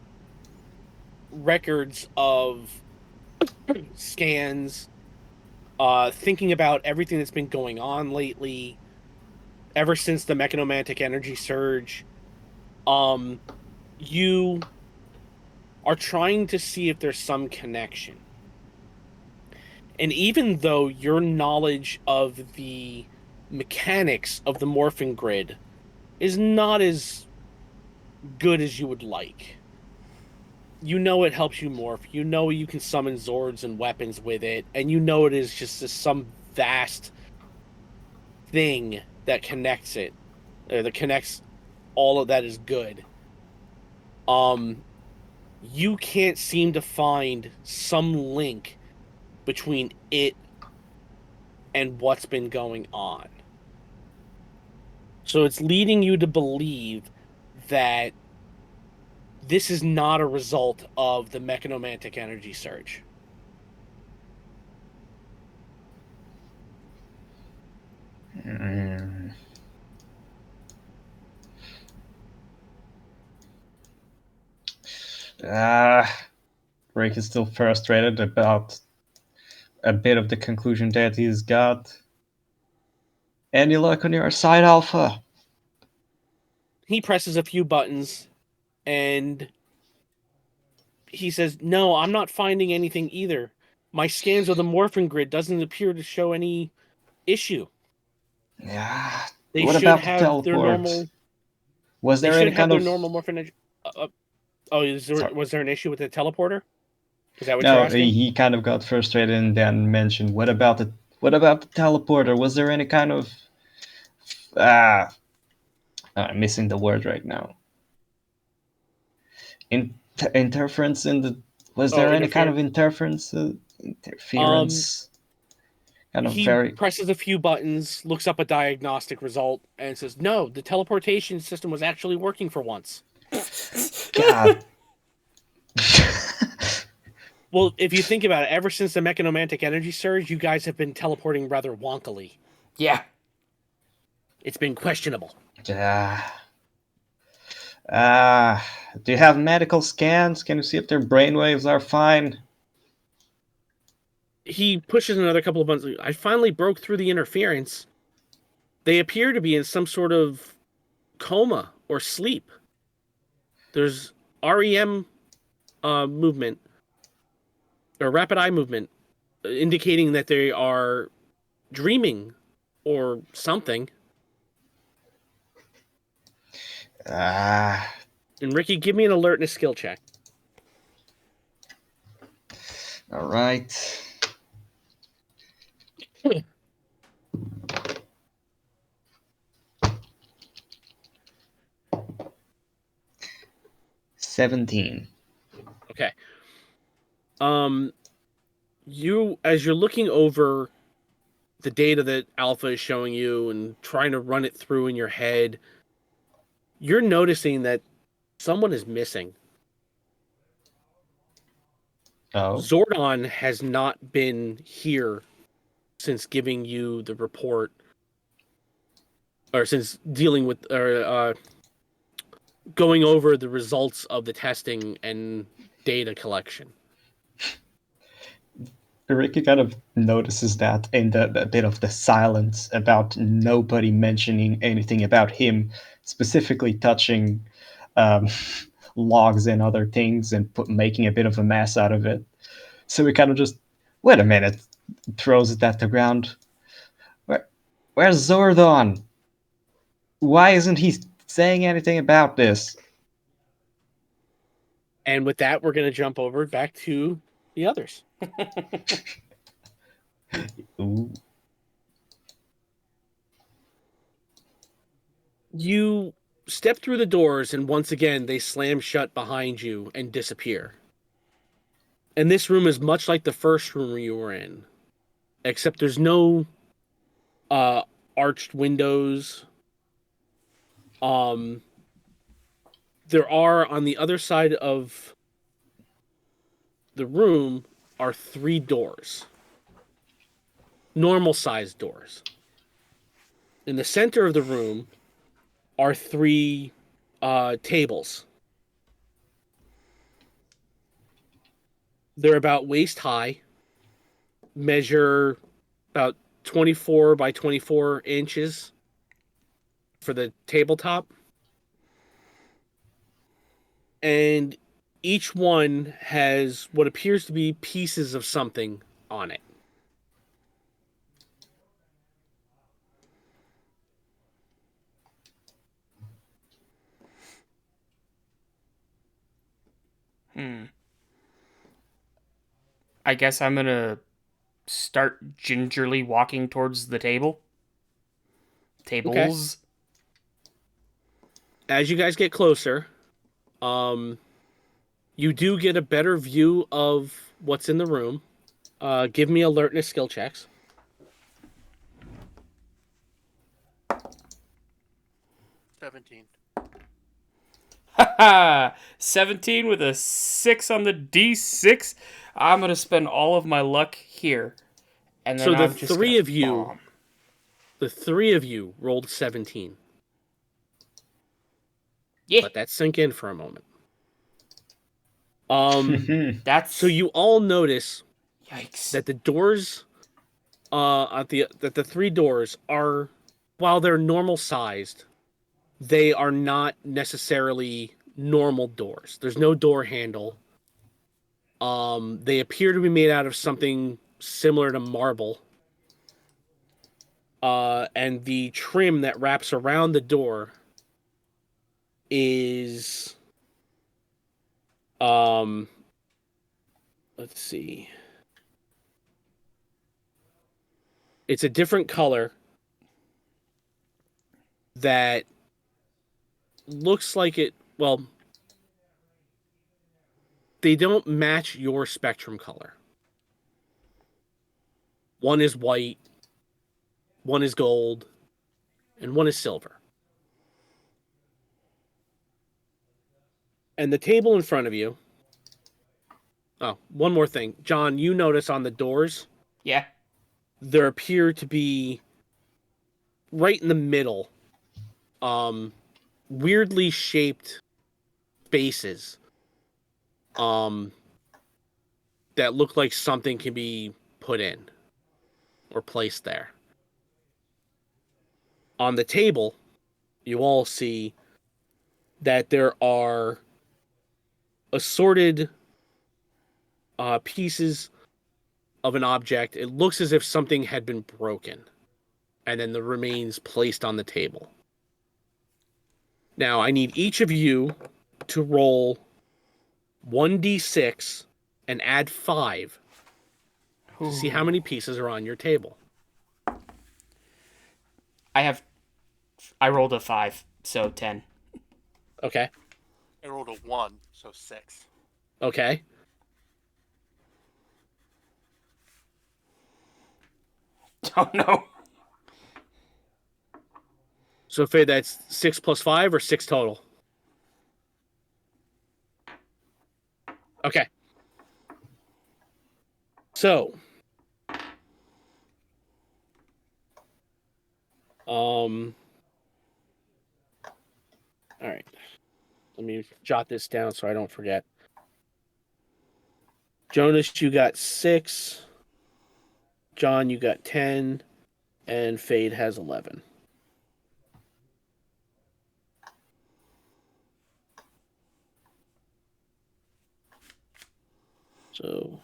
records of scans, thinking about everything that's been going on lately, ever since the mechanomantic energy surge, you are trying to see if there's some connection. And even though your knowledge of the mechanics of the morphin grid is not as good as you would like, you know it helps you morph. You know you can summon Zords and weapons with it, and you know it is just some vast thing that connects it, that connects all of that is good. You can't seem to find some link between it and what's been going on. So it's leading you to believe that this is not a result of the mechanomantic energy surge. Mm. Rick is still frustrated about a bit of the conclusion that he's got. Any luck on your side, Alpha? He presses a few buttons and he says, "No, I'm not finding anything either. My scans of the morphing grid doesn't appear to show any issue. Yeah. They What should about the have their teleport? normal. Was They there should any have kind their of normal morphing. Sorry. Was there an issue with the teleporter? Is that what you're No, asking? he kind of got frustrated and then mentioned, what about the teleporter? Was there any kind of I'm missing the word right now. Interference in the was Oh, there any kind of interference. interference? Kind of He very presses a few buttons, looks up a diagnostic result, and says, "No, the teleportation system was actually working for once." God. Well, if you think about it, ever since the mechanomantic energy surge, you guys have been teleporting rather wonkily. Yeah. It's been questionable. Do you have medical scans? Can you see if their brainwaves are fine? He pushes another couple of buttons. I finally broke through the interference. They appear to be in some sort of coma or sleep. There's REM movement or rapid eye movement indicating that they are dreaming or something. Ah, And Ricky, give me an alertness skill check. all right. $17. Okay. You, as you're looking over the data that Alpha is showing you and trying to run it through in your head, you're noticing that someone is missing. Oh, Zordon has not been here since giving you the report, or since dealing with, or going over the results of the testing and data collection. Ricky kind of notices that in the bit of the silence about nobody mentioning anything about him specifically touching um, logs and other things and making a bit of a mess out of it. So he kind of just, wait a minute, throws it at the ground. Where's Zordon? Why isn't he saying anything about this? And with that, we're going to jump over back to the others. Ooh. You step through the doors, and once again, they slam shut behind you and disappear. And this room is much like the first room you were in, except there's no arched windows. There are, on the other side of the room are 3 doors, normal sized doors. In the center of the room are 3 tables. They're about waist high, measure about 24 by 24 inches for the tabletop. And each one has what appears to be pieces of something on it. I guess I'm gonna start gingerly walking towards the table. Tables. As you guys get closer, you do get a better view of what's in the room. Give me alertness skill checks. 17. Haha! 17 with a 6 on the D6. I'm gonna spend all of my luck here. And then So the I'm just three gonna of you- bomb. The 3 of you rolled 17. Yeah, Let that sink in for a moment. that's So you all notice yikes. that the doors, that the 3 doors are, while they're normal sized, they are not necessarily normal doors. There's no door handle. They appear to be made out of something similar to marble. And the trim that wraps around the door is, let's see. It's a different color that looks like it, well, they don't match your spectrum color. One is white, one is gold, and one is silver. And the table in front of you. Oh, one more thing. John, you notice on the doors, Yeah. there appear to be right in the middle, weirdly shaped spaces, that look like something can be put in or placed there. On the table, you all see that there are assorted pieces of an object. It looks as if something had been broken, and then the remains placed on the table. Now, I need each of you to roll 1d6 and add 5 to see how many pieces are on your table. I rolled a 5, so 10. Okay. I rolled a 1, so 6. Okay. Oh no. So, Faye, that's 6 plus 5 or 6 total? Okay. So, all right. Let me jot this down so I don't forget. Jonas, you got 6. John, you got 10. And Fade has 11. So,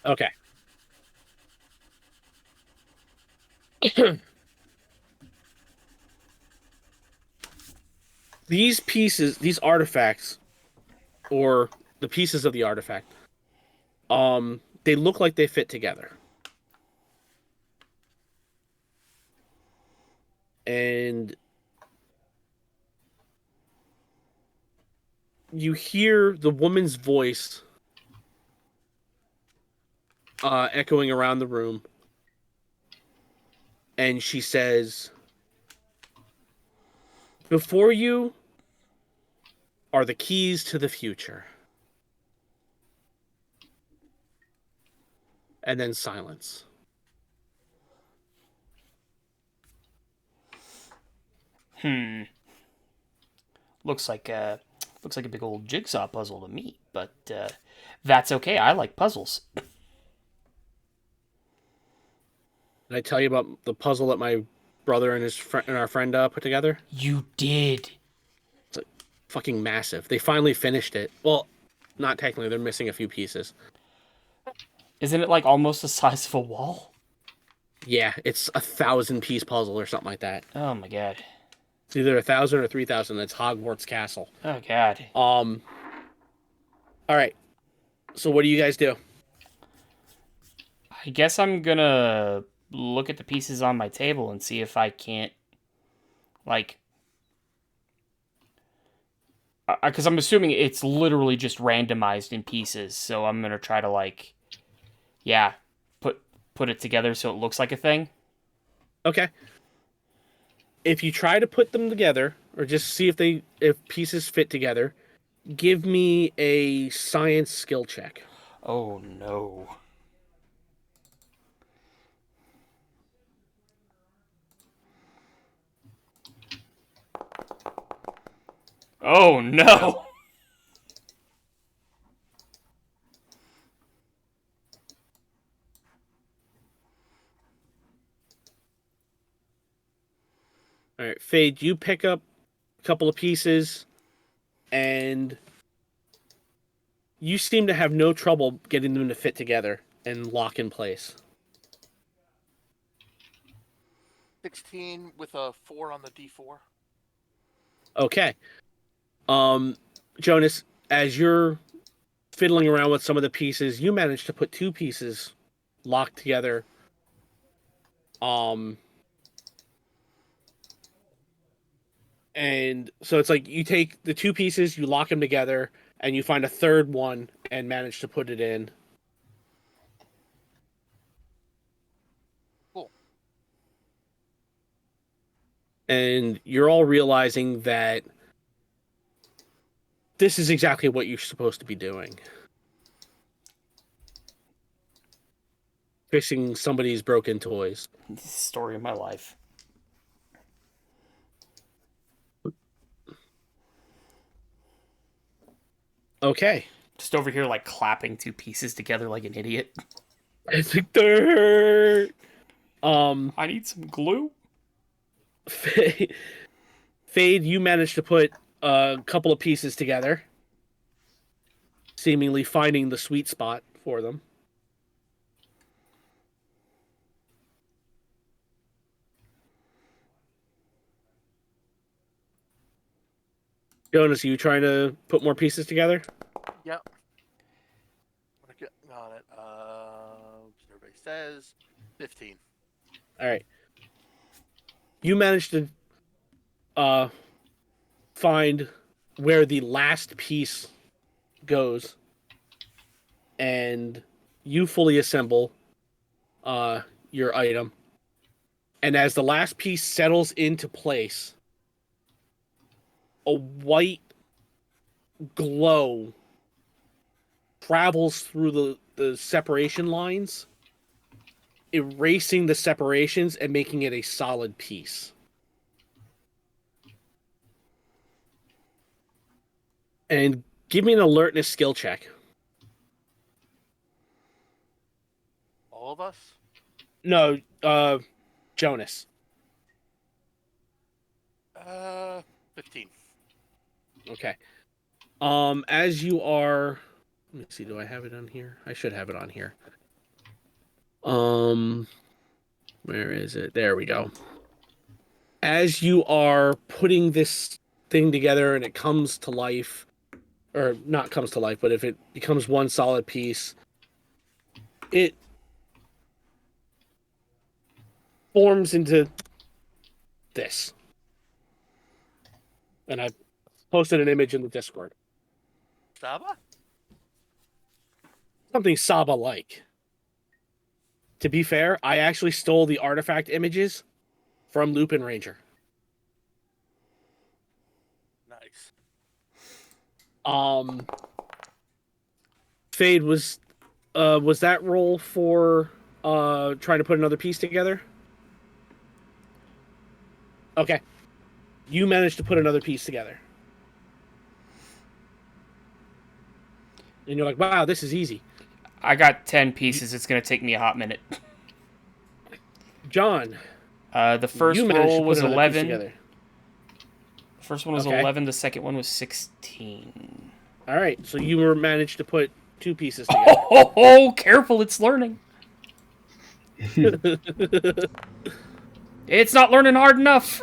okay. These pieces, these artifacts, or the pieces of the artifact, they look like they fit together. And you hear the woman's voice echoing around the room. And she says, "Before you are the keys to the future." And then silence. Looks like a big old jigsaw puzzle to me, but that's okay. I like puzzles. Did I tell you about the puzzle that my brother and his friend and our friend put together? You did. It's like fucking massive. They finally finished it. Well, not technically. They're missing a few pieces. Isn't it like almost the size of a wall? Yeah, it's a 1,000-piece puzzle or something like that. Oh my god. It's either 1,000 or 3,000. That's Hogwarts Castle. Oh god. All right. So what do you guys do? I guess I'm gonna look at the pieces on my table and see if I can't, like, because I'm assuming it's literally just randomized in pieces. So I'm gonna try to like, yeah, put it together so it looks like a thing. Okay. If you try to put them together, or just see if pieces fit together, give me a science skill check. Oh no. Oh no. All right, Fade, you pick up a couple of pieces, and you seem to have no trouble getting them to fit together and lock in place. 16 with a 4 on the D4. Okay. Jonas, as you're fiddling around with some of the pieces, you manage to put two pieces locked together. And so it's like you take the two pieces, you lock them together, and you find a third one and manage to put it in. Cool. And you're all realizing that this is exactly what you're supposed to be doing. Fixing somebody's broken toys. This is the story of my life. Okay. Just over here, like, clapping two pieces together like an idiot. It's a third. I need some glue. Fade, you managed to put a couple of pieces together, seemingly finding the sweet spot for them. Jonas, are you trying to put more pieces together? Yep. Got it. Everybody says 15. All right. You managed to find where the last piece goes, and you fully assemble your item. And as the last piece settles into place, a white glow travels through the separation lines, erasing the separations and making it a solid piece. And give me an alertness skill check. All of us? No, Jonas. 15. Okay. As you are, let me see, do I have it on here? I should have it on here. Where is it? There we go. As you are putting this thing together and it comes to life, or not comes to life, but if it becomes one solid piece, it forms into this. And I posted an image in the Discord. Saba? Something Saba-like. To be fair, I actually stole the artifact images from Lupin Ranger. Nice. Fade, was that roll for trying to put another piece together? Okay. You managed to put another piece together. And you're like, wow, this is easy. I got 10 pieces. It's going to take me a hot minute. John, The first you managed to roll put was another piece 11. together. The first one was Okay. 11. The second one was 16. All right, so you managed to put two pieces together. Oh, careful. It's learning. It's not learning hard enough.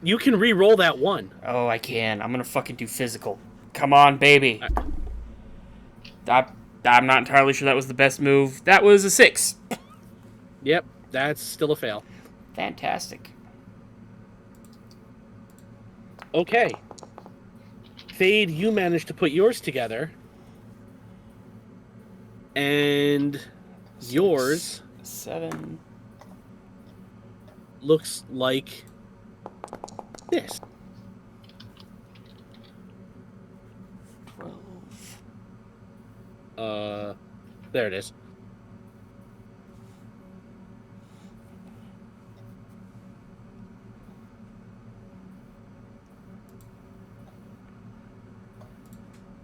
You can re-roll that one. Oh, I can. I'm gonna fucking do physical. Come on, baby. I'm not entirely sure that was the best move. That was a 6. Yep, that's still a fail. Fantastic. Okay. Fade, you managed to put yours together. And yours 7. looks like this. 12. There it is.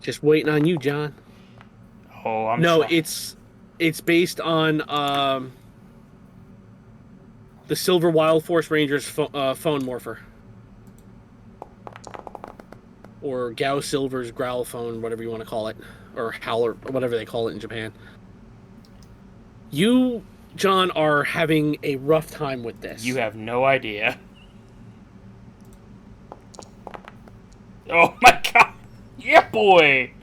Just waiting on you, John. Oh, I'm No, try- it's based on the Silver Wild Force Ranger's phone morpher. Or Gao Silver's growl phone, whatever you want to call it. Or howler, or whatever they call it in Japan. You, John, are having a rough time with this. You have no idea. Oh my god. Yeah, boy.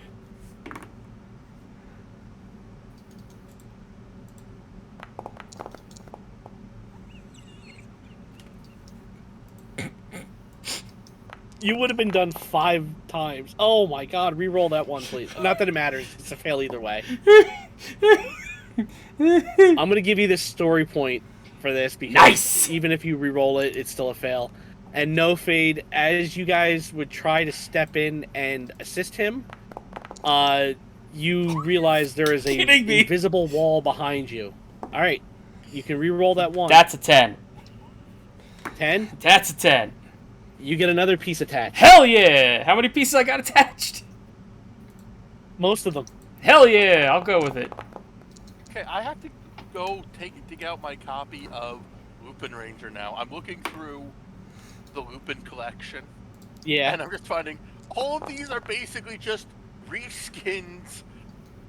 You would have been done 5 times. Oh my god, re-roll that one, please. Not that it matters. It's a fail either way. I'm going to give you this story point for this because Nice! even if you re-roll it, it's still a fail. And no Fade, as you guys would try to step in and assist him, you realize there is a Kidding me. invisible wall behind you. All right, you can re-roll that one. That's a 10. 10. That's a 10. You get another piece attached. Hell yeah! How many pieces I got attached? Most of them. Hell yeah! I'll go with it. Okay, I have to go dig out my copy of Lupin Ranger now. I'm looking through the Lupin collection, Yeah. and I'm just finding all of these are basically just reskins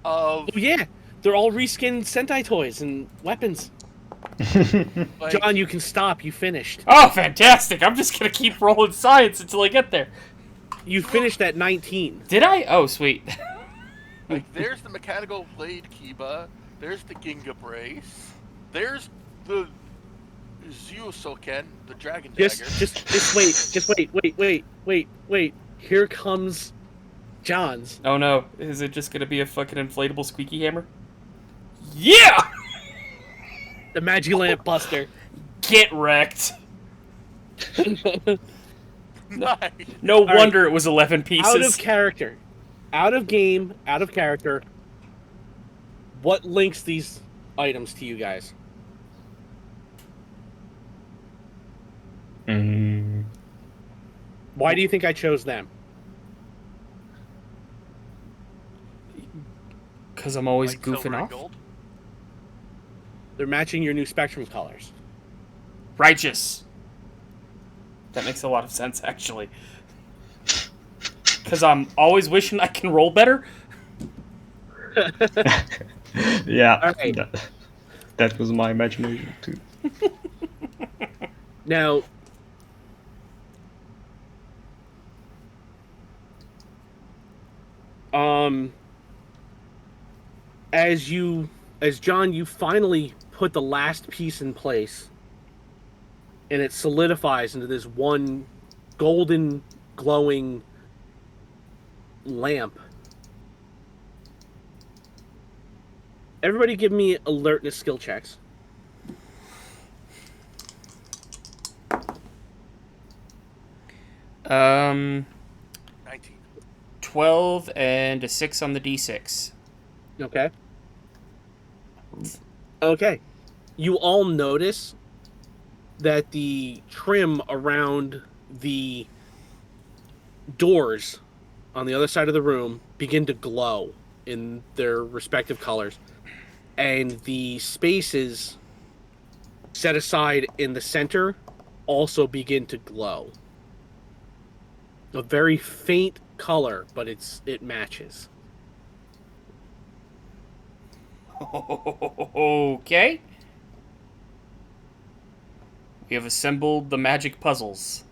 of Oh yeah, they're all reskinned Sentai toys and weapons. like, John, you can stop. You finished. Oh, fantastic! I'm just gonna keep rolling science until I get there. You finished at 19. Did I? Oh, sweet. like there's the mechanical blade Kiba, there's the Ginga brace, there's the Zuosoken, the dragon dagger. Just wait. Here comes John's. Oh no, is it just gonna be a fucking inflatable squeaky hammer? Yeah! The Magilamp Buster. Get wrecked. Nice. No right. wonder it was 11 pieces. Out of character. Out of game, out of character. What links these items to you guys? Mm, Why do you think I chose them? Because I'm always Like silver goofing and off. gold. They're matching your new Spectrum colors. Righteous. That makes a lot of sense, actually. Because I'm always wishing I can roll better. yeah, Alright. that was my imagination too. Now, as John, you finally put the last piece in place, and it solidifies into this one golden, glowing lamp. Everybody give me alertness skill checks. Um, 19. 12 and a 6 on the d6. Okay. Okay. You all notice that the trim around the doors on the other side of the room begin to glow in their respective colors. And the spaces set aside in the center also begin to glow. A very faint color, but it matches. Okay. We have assembled the magic puzzles.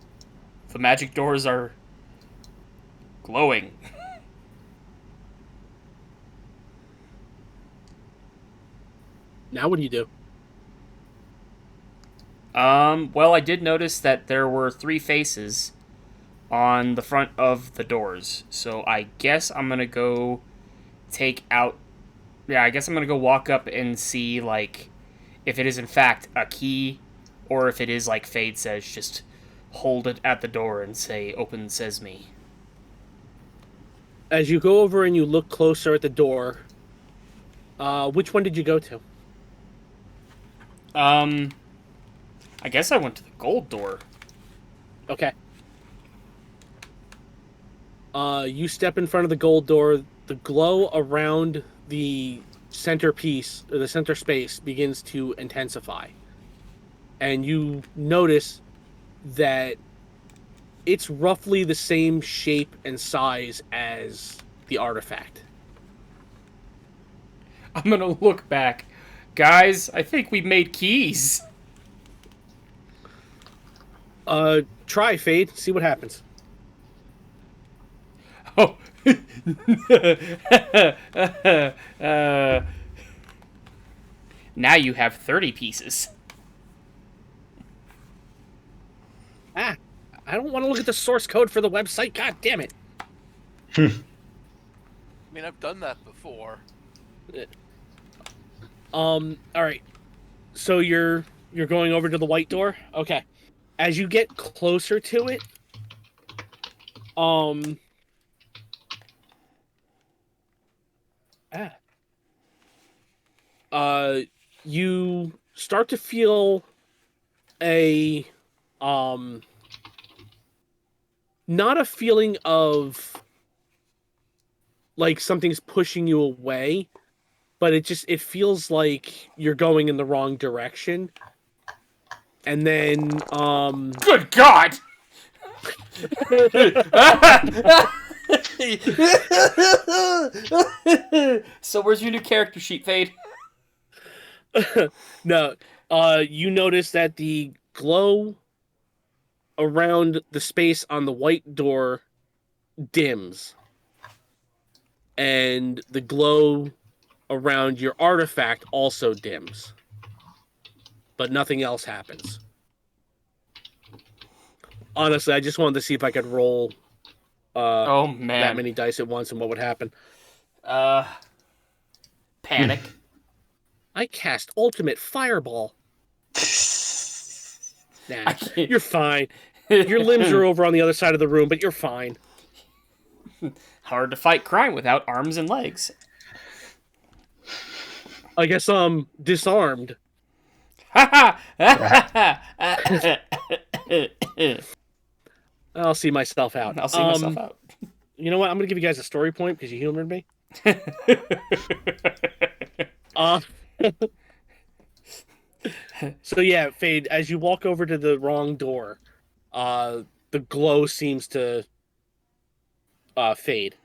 The magic doors are glowing. Now what do you do? Well, I did notice that there were 3 faces on the front of the doors. So I guess I'm gonna go take out. Yeah, I guess I'm gonna go walk up and see, like, if it is in fact a key, or if it is like Fade says, just hold it at the door and say, open sesame. As you go over and you look closer at the door, which one did you go to? I guess I went to the gold door. Okay. You step in front of the gold door. The glow around the centerpiece, or the center space, begins to intensify. And you notice that it's roughly the same shape and size as the artifact. I'm gonna look back. Guys, I think we made keys. Try Fade, see what happens. Oh. Now you have 30 pieces. I don't want to look at the source code for the website. God damn it. I mean, I've done that before. All right. So you're going over to the white door? Okay. As you get closer to it, you start to feel a not a feeling of like something's pushing you away, but it feels like you're going in the wrong direction. And then Good God! So where's your new character sheet, Fade? no, you notice that the glow around the space on the white door dims, and the glow around your artifact also dims, but nothing else happens. Honestly, I just wanted to see if I could roll Oh, that man. many dice at once and what would happen. Panic. I cast Ultimate Fireball. Nah, I can't- you're fine. Your limbs are over on the other side of the room, but you're fine. Hard to fight crime without arms and legs. I guess I'm disarmed. Ha I'll see myself out. I'll see myself out. You know what? I'm gonna give you guys a story point because you humored me. So yeah, Fade, as you walk over to the wrong door, the glow seems to fade.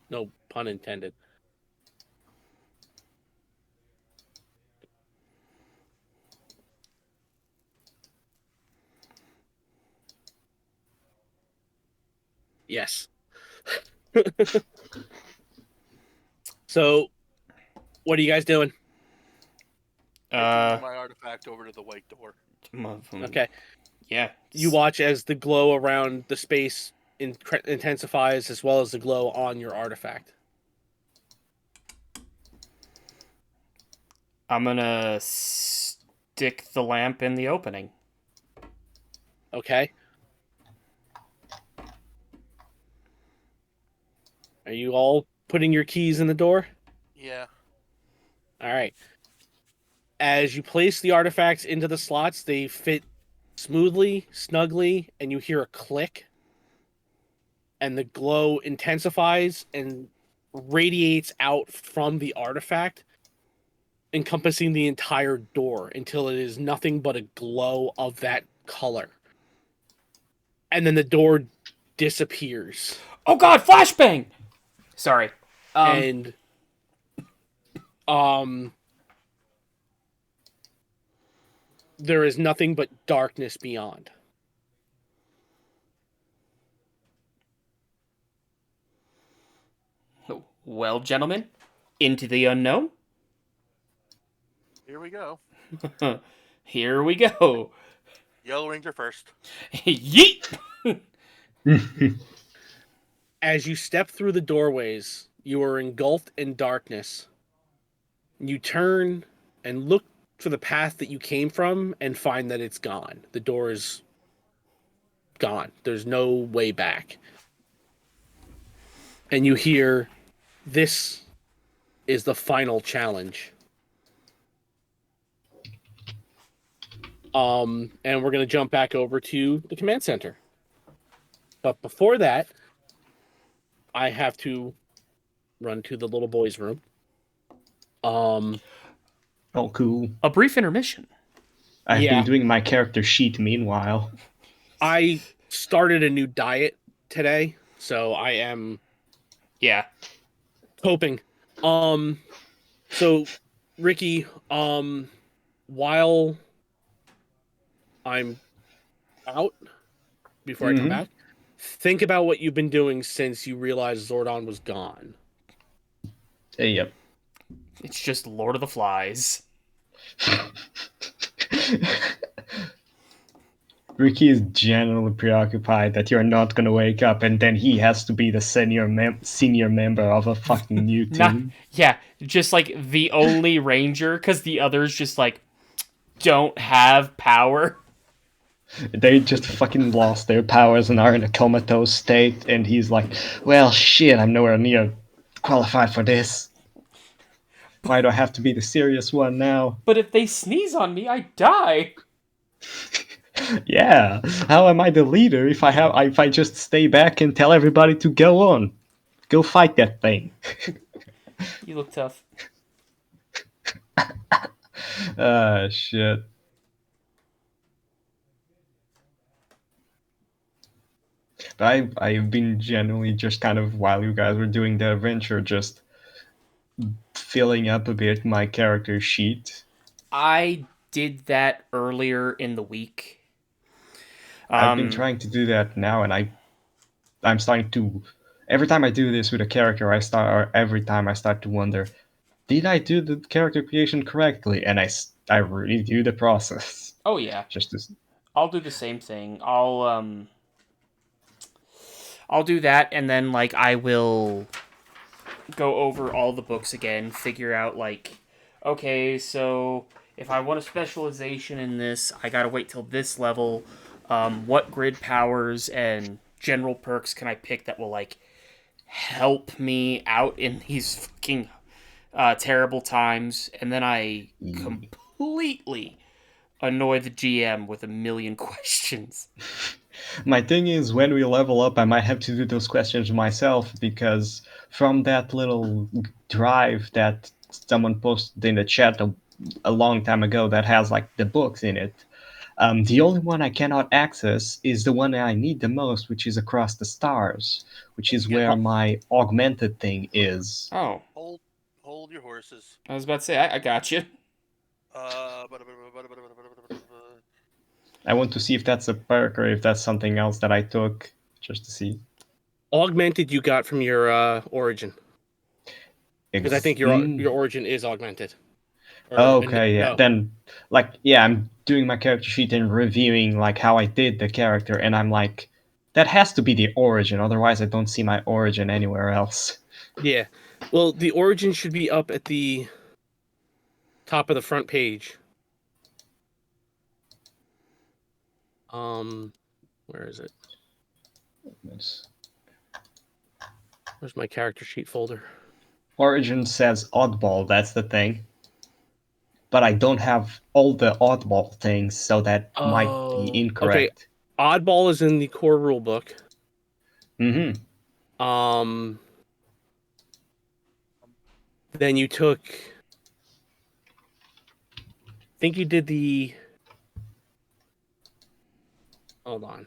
No pun intended. Yes. So, what are you guys doing? I took my artifact over to the white door. Okay. Yeah. You watch as the glow around the space intensifies, as well as the glow on your artifact. I'm gonna stick the lamp in the opening. Okay. Are you all putting your keys in the door? Yeah. All right. As you place the artifacts into the slots, they fit smoothly, snugly, and you hear a click. And the glow intensifies and radiates out from the artifact, encompassing the entire door until it is nothing but a glow of that color. And then the door disappears. Oh God! Flashbang. Sorry. And there is nothing but darkness beyond. Well, gentlemen, into the unknown. Here we go. Here we go. Yellow Ranger first. Yeet! As you step through the doorways, you are engulfed in darkness. You turn and look for the path that you came from and find that it's gone. The door is gone. There's no way back. And you hear, "This is the final challenge." And we're gonna jump back over to the command center. But before that, I have to run to the little boy's room. Oh, cool. A brief intermission. I've Yeah. been doing my character sheet meanwhile. I started a new diet today, so I am Yeah. hoping. So Ricky, while I'm out before I come Mhm. back, think about what you've been doing since you realized Zordon was gone. Yep. It's just Lord of the Flies. Ricky is genuinely preoccupied that you're not gonna wake up, and then he has to be the senior member of a fucking new Not, team. yeah, just like the only ranger, because the others just like don't have power. They just fucking lost their powers and are in a comatose state, and he's like, well, shit, I'm nowhere near qualified for this. Why do I have to be the serious one now? But if they sneeze on me, I die. Yeah, how am I the leader if I just stay back and tell everybody to go on, go fight that thing? You look tough. Shit. But I've been genuinely just kind of, while you guys were doing the adventure, just filling up a bit my character sheet. I did that earlier in the week. I've been trying to do that now, and I'm starting to. Every time I do this with a character, every time I start to wonder, did I do the character creation correctly? And I really do the process. Oh yeah, Just to, I'll do the same thing. I'll do that, and then like I will go over all the books again, figure out like, okay, so if I want a specialization in this, I gotta wait till this level. What grid powers and general perks can I pick that will like help me out in these fucking terrible times? And then I completely annoy the GM with a million questions. my thing is, when we level up, I might have to do those questions myself, because from that little drive that someone posted in the chat a long time ago that has like the books in it, the only one I cannot access is the one that I need the most, which is Across the Stars, which is Yeah. where my augmented thing is. Oh, Hold your horses. I was about to say, I got you. Uh, I want to see if that's a perk or if that's something else that I took, just to see. Augmented you got from your origin, because I think your origin is augmented. Okay, yeah. No. Then, like, yeah, I'm doing my character sheet and reviewing like how I did the character, and I'm like, that has to be the origin. Otherwise, I don't see my origin anywhere else. Yeah. Well, the origin should be up at the top of the front page. Where is it? Where's my character sheet folder? Origin says oddball. That's the thing. But I don't have all the oddball things, so that might be incorrect. Okay. Oddball is in the core rule book. Mm-hmm. Then you took. I think you did the. Hold on.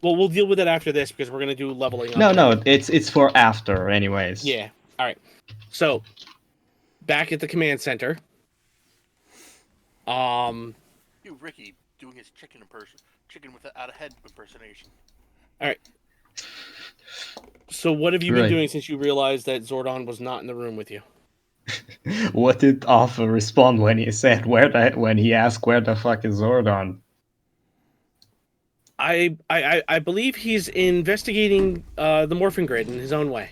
Well, we'll deal with it after this because we're gonna do leveling up. No, it's for after, anyways. Yeah. All right. So, back at the command center. You, Ricky, doing his chicken with out of head impersonation. All right. So what have you been Right. doing since you realized that Zordon was not in the room with you? What did Alpha respond when he said when he asked where the fuck is Zordon? I believe he's investigating the morphing grid in his own way.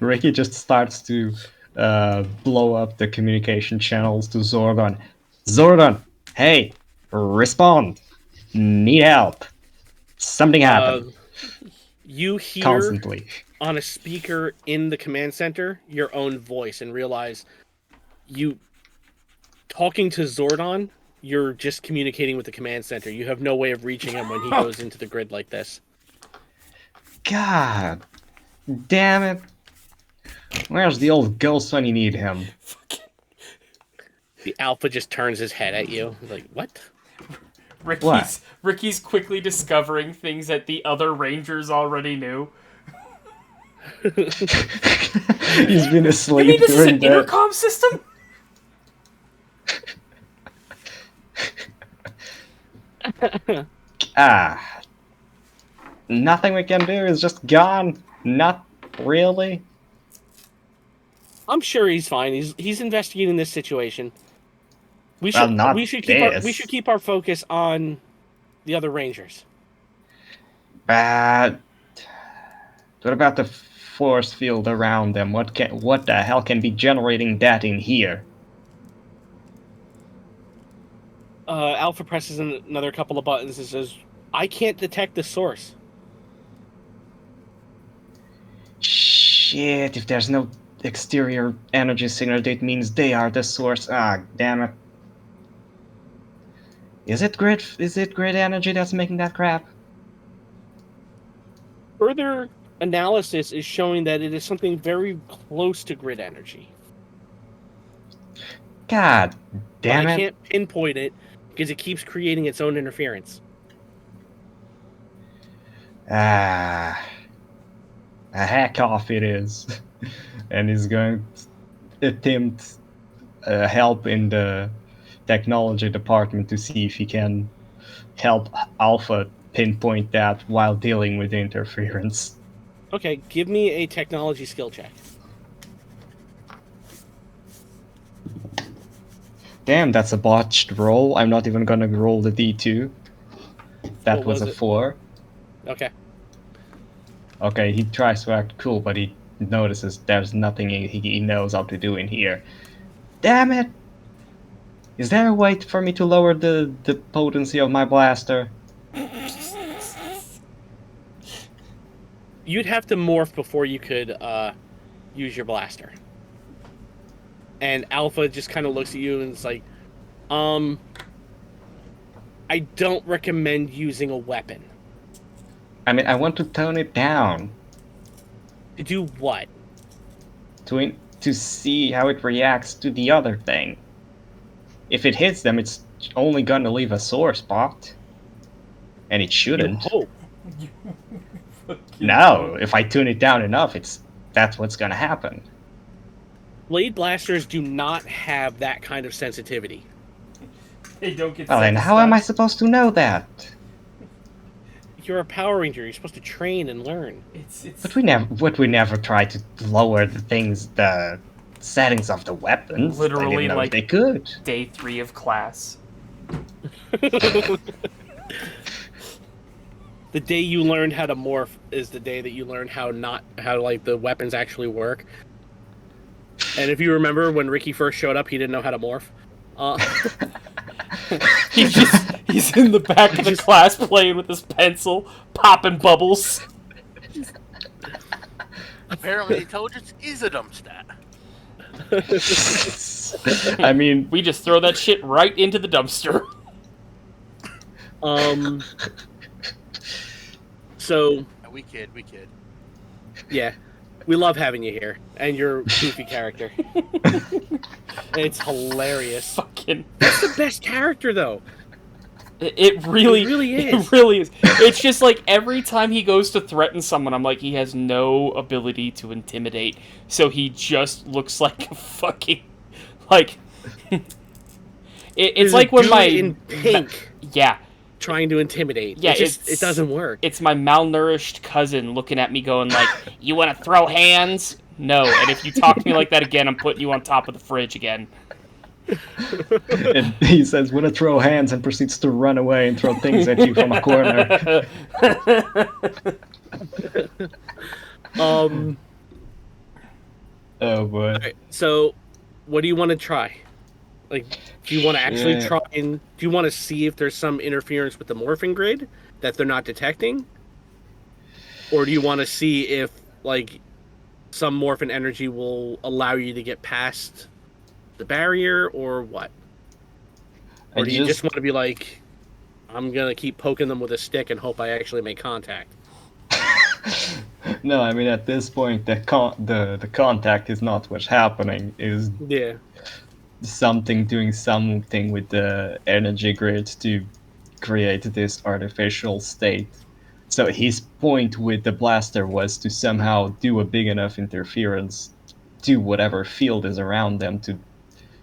Ricky just starts to blow up the communication channels to Zordon. Zordon, hey, respond. Need help. Something happened. You hear Constantly. on a speaker in the command center your own voice and realize you talking to Zordon, you're just communicating with the command center. You have no way of reaching him when he goes into the grid like this. God damn it. Where's the old ghost when you need him? The Alpha just turns his head at you. He's like, what? Ricky's quickly discovering things that the other Rangers already knew. He's been You asleep mean this is during an the... intercom system? Ah. Nothing we can do is just gone. Not really. I'm sure he's fine. He's investigating this situation. We Well, should not we should this. keep our focus on the other Rangers. But what about the force field around them? What the hell can be generating that in here? Alpha presses another couple of buttons and says, "I can't detect the source." Shit, if there's no exterior energy signal, that means they are the source. Ah, damn it. Is it grid energy that's making that crap? Further analysis is showing that it is something very close to grid energy. God damn But I it. can't pinpoint it because it keeps creating its own interference. Ah, a hack off it is. And he's going to attempt help in the technology department to see if he can help Alpha pinpoint that while dealing with the interference. Okay, give me a technology skill check. Damn, that's a botched roll. I'm not even gonna roll the D2. That What was was a it? 4. Okay. Okay, he tries to act cool, but he notices there's nothing he knows how to do in here. Damn it! Is there a way for me to lower the potency of my blaster? You'd have to morph before you could use your blaster. And Alpha just kind of looks at you and it's like, I don't recommend using a weapon. I mean, I want to tone it down To do what? to see how it reacts to the other thing. If it hits them, it's only gonna leave a sore spot. And it You shouldn't. hope. No, if I tune it down enough, that's what's gonna happen. Blade blasters do not have that kind of sensitivity. They don't get Well, set and to how am I stuff. supposed to know that? You're a Power Ranger. You're supposed to train and learn. It's But we never tried to lower the settings of the weapons. I Literally, didn't know like- they could. day 3 of class. The day you learned how to morph is the day that you learned how like the weapons actually work. And if you remember when Ricky first showed up, he didn't know how to morph. He's in the back of the class playing with his pencil, popping bubbles. Apparently, intelligence is a dumb stat. I mean, We just throw that shit right into the dumpster. So We kid. yeah, we love having you here and your goofy character. It's hilarious. Fucking. That's the best character though. It really It really is. It really is. It's just like every time he goes to threaten someone, I'm like, he has no ability to intimidate. So he just looks like a fucking. Like. It's There's like a when dude my. in pink. Yeah. trying to intimidate. Yeah, it doesn't work. It's my malnourished cousin looking at me going like, "You want to throw hands?" No, and if you talk to me like that again, I'm putting you on top of the fridge again. And he says, "Wanna throw hands," and proceeds to run away and throw things at you from a corner. Oh boy. Alright, so what do you want to try? Like, do you want to actually Shit. try and do you want to see if there's some interference with the morphing grid that they're not detecting? Or do you want to see if, like, some morphin energy will allow you to get past the barrier, or what? Or do you just want to be like, I'm going to keep poking them with a stick and hope I actually make contact? No, I mean at this point the contact is not what's happening. Is Yeah. something doing something with the energy grid to create this artificial state. So his point with the blaster was to somehow do a big enough interference to whatever field is around them to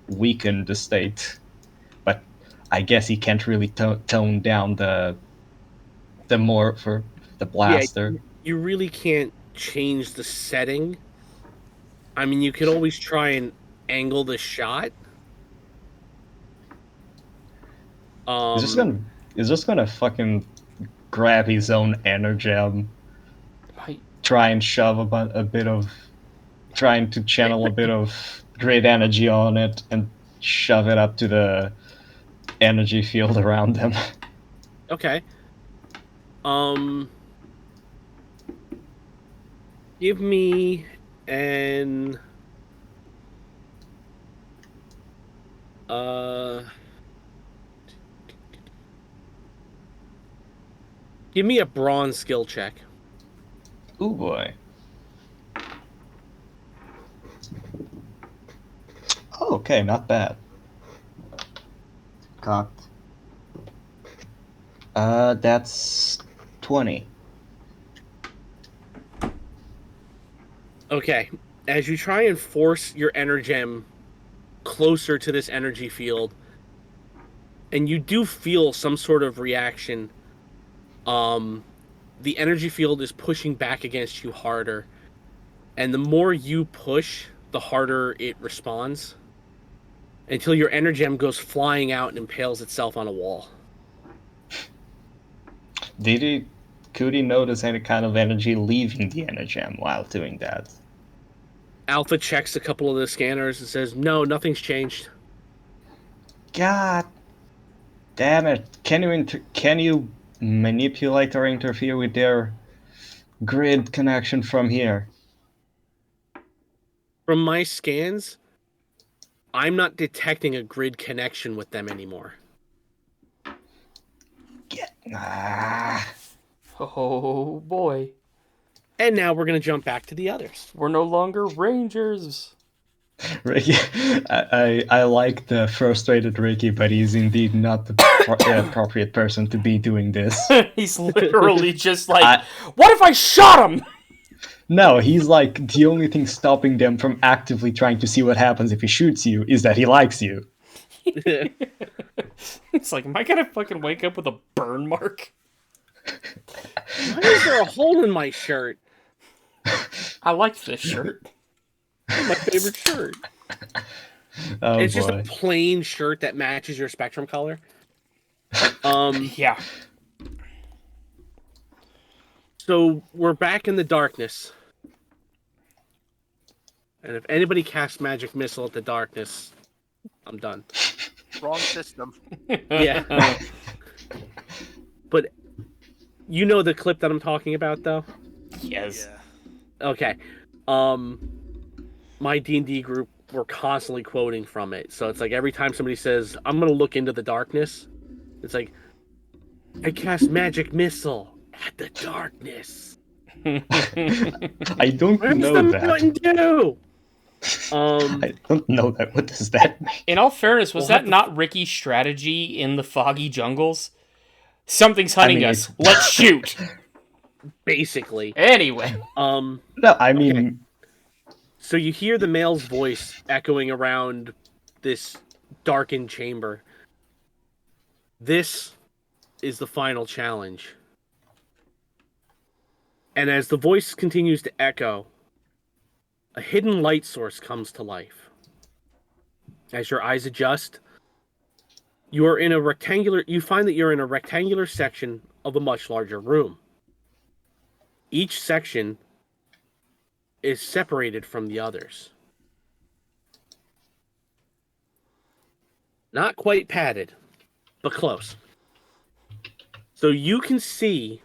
weaken the state. But I guess he can't really tone down the morpher, the blaster. You really can't change the setting. I mean, you could always try and angle the shot. He's just gonna fucking grab his own energem, I- try and shove a bit of, trying to channel a bit of great energy on it and shove it up to the energy field around them. Okay. Give me an give me a bronze skill check. Ooh boy. Oh, okay, not bad. Cocked. That's 20. Okay. As you try and force your energem closer to this energy field, and you do feel some sort of reaction, the energy field is pushing back against you harder. And the more you push, the harder it responds. Until your energem goes flying out and impales itself on a wall. Could he notice any kind of energy leaving the energem while doing that? Alpha checks a couple of the scanners and says, "No, nothing's changed." God damn it! Can you manipulate or interfere with their grid connection from here? From my scans, I'm not detecting a grid connection with them anymore. Ah. Oh boy. And now we're going to jump back to the others. We're no longer rangers. Ricky, I like the frustrated Ricky, but he's indeed not the appropriate person to be doing this. He's literally just like, what if I shot him? No, he's like, the only thing stopping them from actively trying to see what happens if he shoots you is that he likes you. It's like, am I gonna fucking wake up with a burn mark? Why is there a hole in my shirt? I like this shirt. My favorite shirt. Oh It's boy. just a plain shirt that matches your spectrum color. Yeah. So we're back in the darkness. And if anybody casts magic missile at the darkness, I'm done. Wrong system. Yeah. But you know the clip that I'm talking about, though? Yes. Yeah. Okay. My D&D group, we're constantly quoting from it. So it's like every time somebody says, "I'm going to look into the darkness," it's like, "I cast magic missile at the darkness." I don't What does know the that. button do? I don't know that. What does that mean? In all fairness, was We'll that have to- not Ricky's strategy in the foggy jungles? Something's hunting mean, us. Let's shoot. Basically. Anyway. No, I mean, So you hear the male's voice echoing around this darkened chamber. This is the final challenge. And as the voice continues to echo, a hidden light source comes to life. As your eyes adjust, you find that you're in a rectangular section of a much larger room. Each section is separated from the others. Not quite padded, but close. So you can see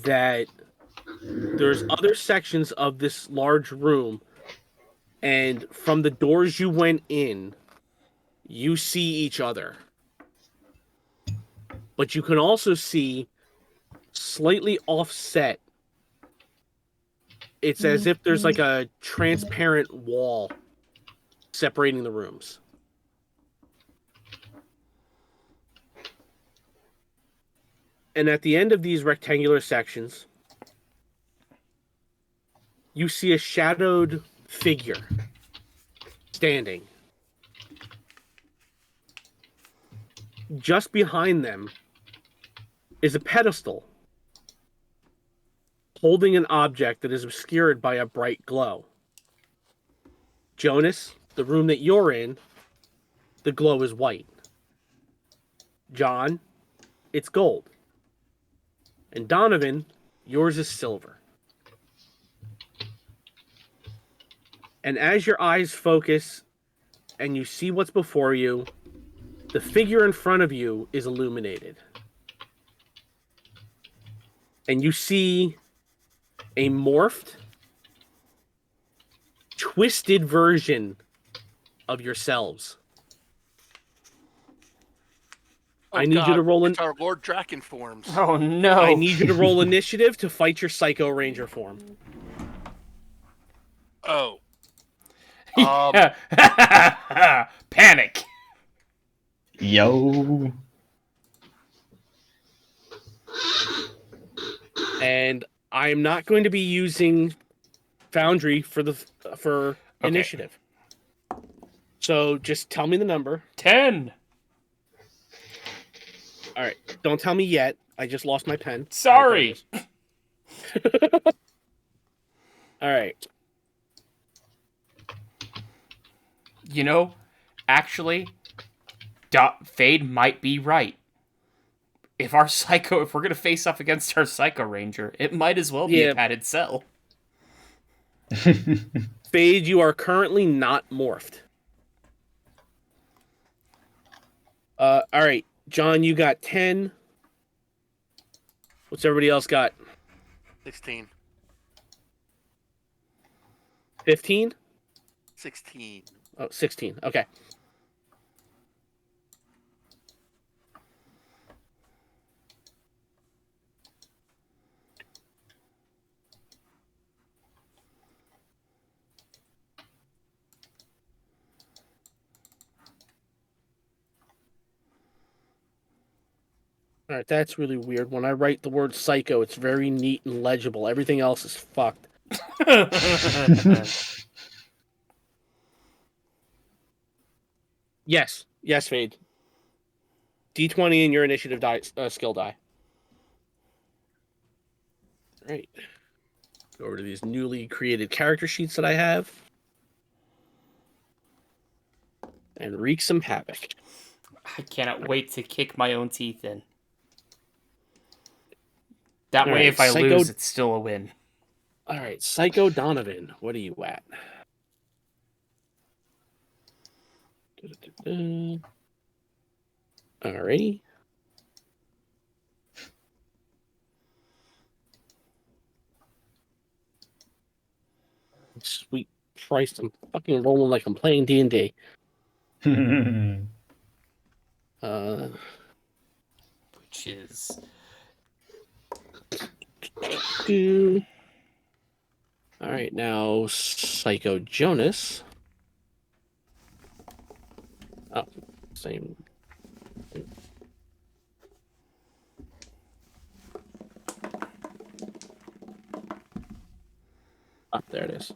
that there's other sections of this large room, and from the doors you went in, you see each other. But you can also see slightly offset. It's as if there's like a transparent wall separating the rooms. And at the end of these rectangular sections, you see a shadowed figure standing. Just behind them is a pedestal holding an object that is obscured by a bright glow. Jonas, the room that you're in, the glow is white. John, it's gold. And Donovan, yours is silver. And as your eyes focus and you see what's before you, the figure in front of you is illuminated. And you see a morphed, twisted version of yourselves. Oh, I need you to roll in. It's our Lord Draken forms. Oh no! I need you to roll initiative to fight your Psycho Ranger form. Oh. Panic. Yo. And I am not going to be using Foundry for Okay. initiative. So just tell me the number. 10. All right. Don't tell me yet. I just lost my pen. Sorry. All right, there it is. All right. You know, actually, Fade might be right. If we're gonna face off against our Psycho Ranger, it might as well be Yeah. a padded cell. Fade, you are currently not morphed. All right. John, you got 10. What's everybody else got? 16. 15? 16. Oh, 16. Okay. All right, that's really weird. When I write the word psycho, it's very neat and legible. Everything else is fucked. Yes. Yes, Fade. D20 and your initiative skill die. All right. Go over to these newly created character sheets that I have. And wreak some havoc. I cannot wait to kick my own teeth in. That All way, right, if I Psycho- lose, it's still a win. All right, Psycho Donovan, what are you at? Alrighty. Sweet Christ, I'm fucking rolling like I'm playing D&D. Which is... All right, now Psycho Jonas. Oh, same. Ah, there it is.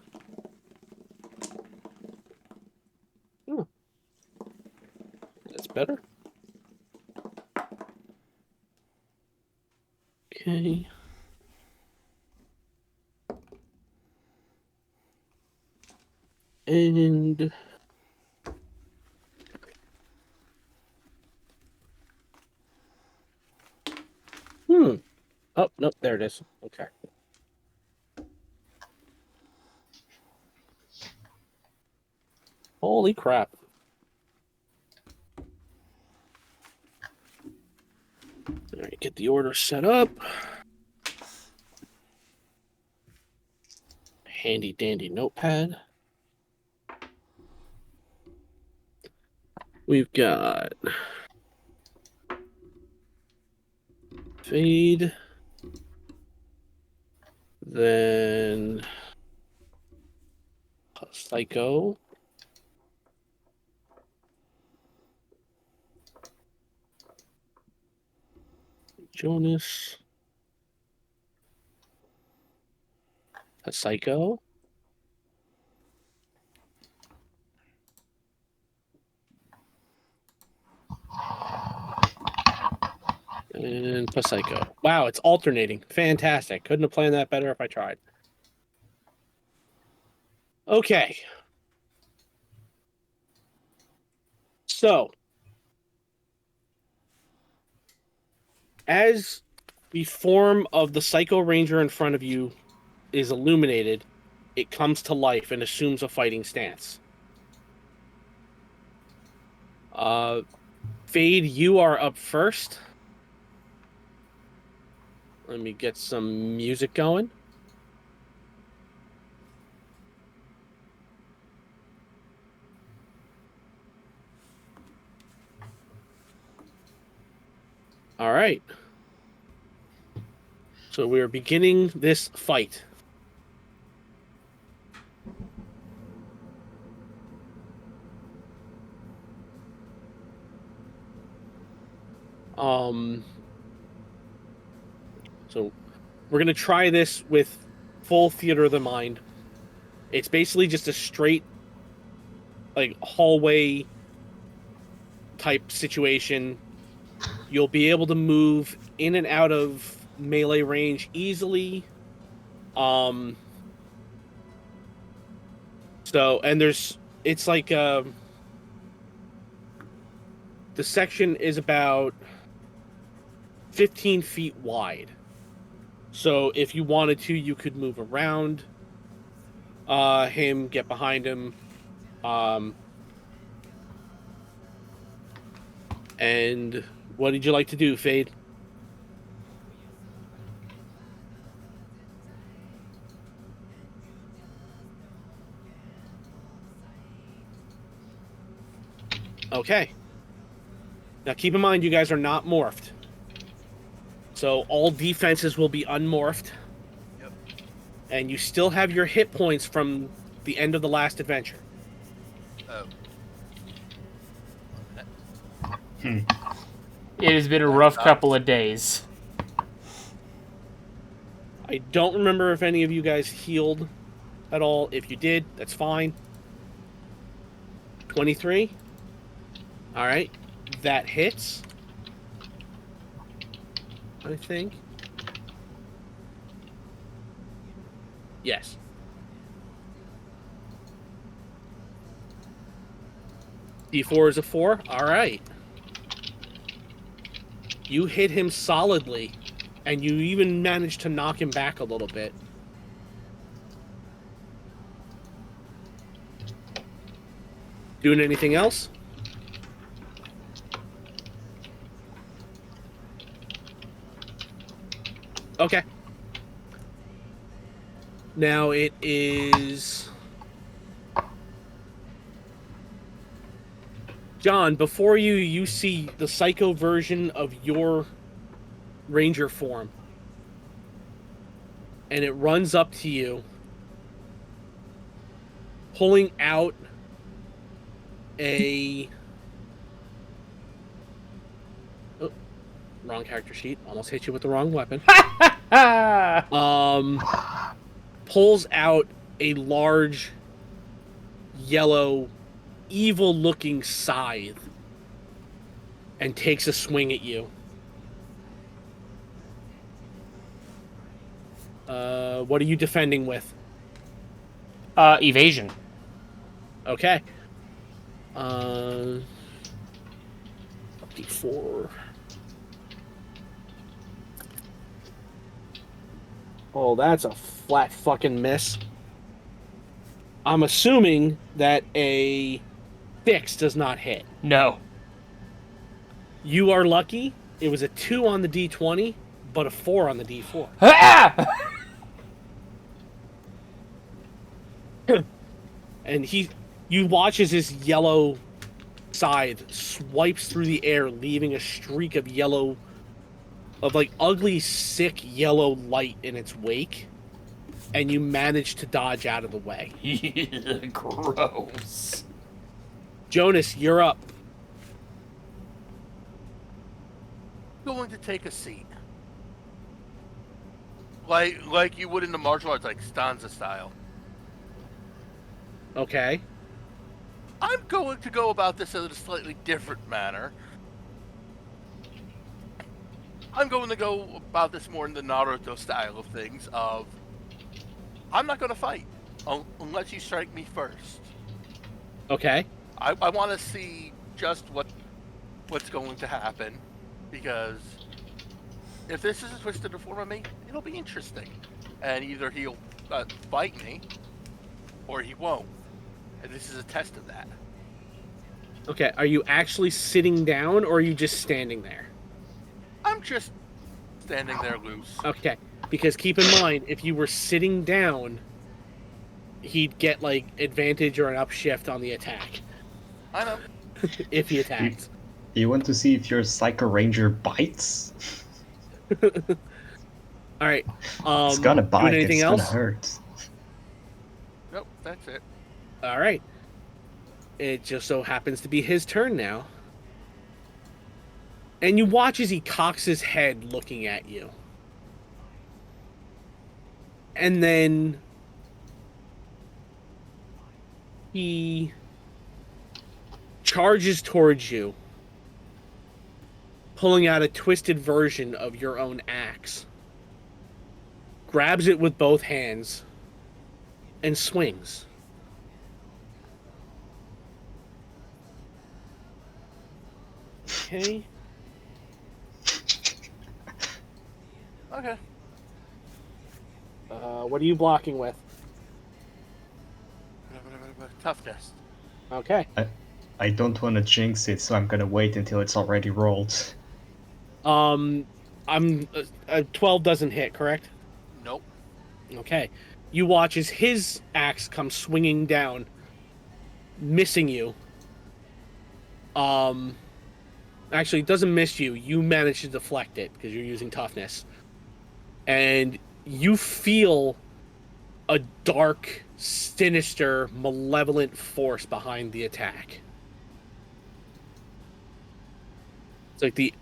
Oh. That's better. Okay. And oh nope, there it is. Okay. Holy crap. All right, get the order set up. Handy dandy notepad. We've got Fade, then Psycho, Jonas, a Psycho, and Psycho. Wow, it's alternating. Fantastic. Couldn't have planned that better if I tried. Okay. So, as the form of the Psycho Ranger in front of you is illuminated, it comes to life and assumes a fighting stance. Fade, you are up first. Let me get some music going. All right. So we are beginning this fight. So we're gonna try this with full theater of the mind. It's basically just a straight, like, hallway type situation. You'll be able to move in and out of melee range easily. So, and it's like, the section is about 15 feet wide. So if you wanted to, you could move around him, get behind him. And what did you like to do, Fade? Okay. Now keep in mind, you guys are not morphed. So all defenses will be unmorphed. Yep. And you still have your hit points from the end of the last adventure. Oh. It has been a rough couple of days. I don't remember if any of you guys healed at all. If you did, that's fine. 23. All right. That hits, I think. Yes. D4 is a 4. All right. You hit him solidly, and you even managed to knock him back a little bit. Doing anything else? Okay. Now it is John. Before you see the Psycho version of your Ranger form, and it runs up to you, pulling out a wrong character sheet. Almost hit you with the wrong weapon. Pulls out a large, yellow, evil-looking scythe and takes a swing at you. What are you defending with? Evasion. Okay. D4. Oh, that's a flat fucking miss. I'm assuming that a 6 does not hit. No. You are lucky. It was a 2 on the D20, but a 4 on the D4. Ah! And you watch as his yellow scythe swipes through the air, leaving a streak of yellow, of like ugly, sick yellow light in its wake, and you manage to dodge out of the way. Gross. Jonas, you're up. Going to take a seat. Like you would in the martial arts, like stanza style. Okay. I'm going to go about this in a slightly different manner. I'm going to go about this more in the Naruto style of things. I'm not going to fight unless you strike me first. Okay. I want to see just what's going to happen, because if this is a twisted form of me, it'll be interesting. And either he'll fight me, or he won't. And this is a test of that. Okay. Are you actually sitting down, or are you just standing there? I'm just standing there loose. Okay. Because keep in mind, if you were sitting down, he'd get like advantage or an upshift on the attack I know. if he attacked. You want to see if your Psycho Ranger bites? All right. It's gonna bite. Doing anything It's else? gonna hurt. Nope, that's it. All right. It just so happens to be his turn now. And you watch as he cocks his head looking at you. And then he charges towards you, pulling out a twisted version of your own axe, grabs it with both hands, and swings. Okay. Okay. What are you blocking with? Toughness. Okay. I don't want to jinx it, so I'm gonna wait until it's already rolled. I'm 12 doesn't hit, correct? Nope. Okay. You watch as his axe comes swinging down, missing you. Actually, it doesn't miss you. You manage to deflect it because you're using toughness. And you feel a dark, sinister, malevolent force behind the attack. It's like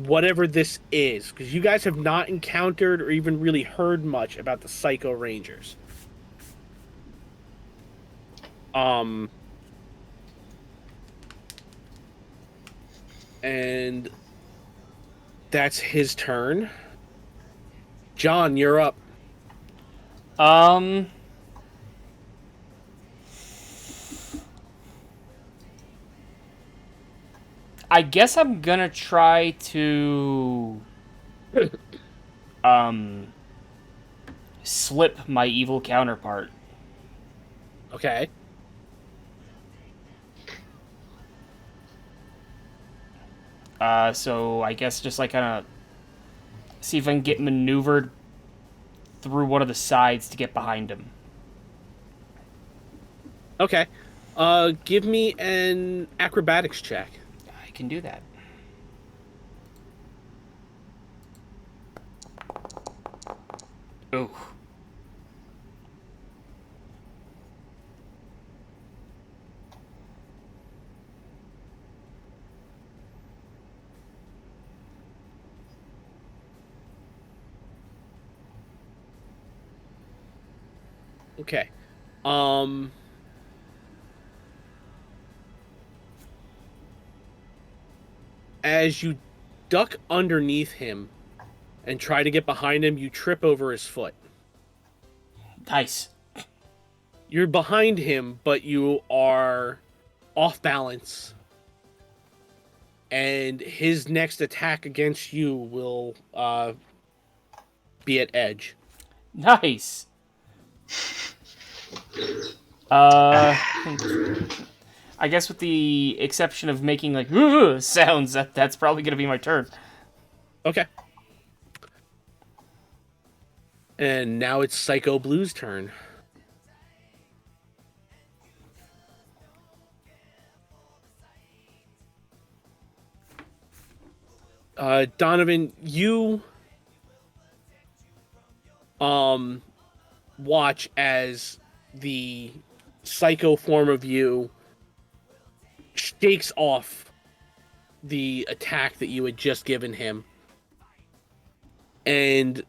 whatever this is, because you guys have not encountered or even really heard much about the Psycho Rangers. And that's his turn. John, you're up. I guess I'm gonna try to slip my evil counterpart. Okay. So I guess just like kind of see if I can get maneuvered through one of the sides to get behind him. Okay. Give me an acrobatics check. I can do that. Ooh. Okay. As you duck underneath him, and try to get behind him. You trip over his foot. Nice. You're behind him, but you are off balance. And his next attack against you will be at edge. Nice. I guess with the exception of making like sounds, that's probably gonna be my turn. Okay. And now it's Psycho Blue's turn. Donovan, you watch as the psycho form of you shakes off the attack that you had just given him, and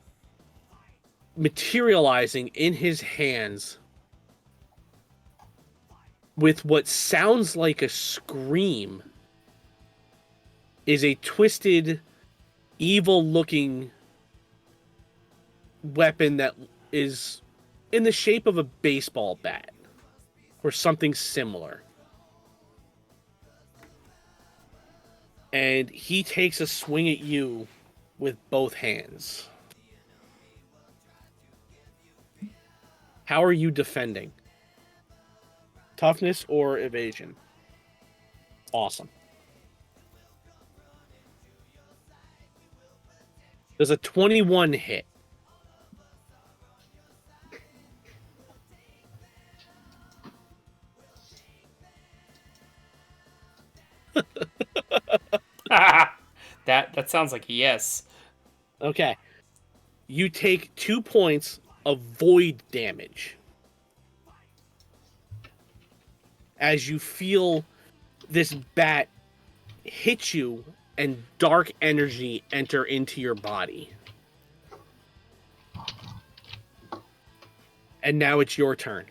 materializing in his hands with what sounds like a scream is a twisted, evil-looking weapon that is in the shape of a baseball bat or something similar. And he takes a swing at you with both hands. How are you defending? Toughness or evasion? Awesome. Does a 21 hit? That sounds like a yes. Okay. You take 2 points of void damage as you feel this bat hit you and dark energy enter into your body. And now it's your turn.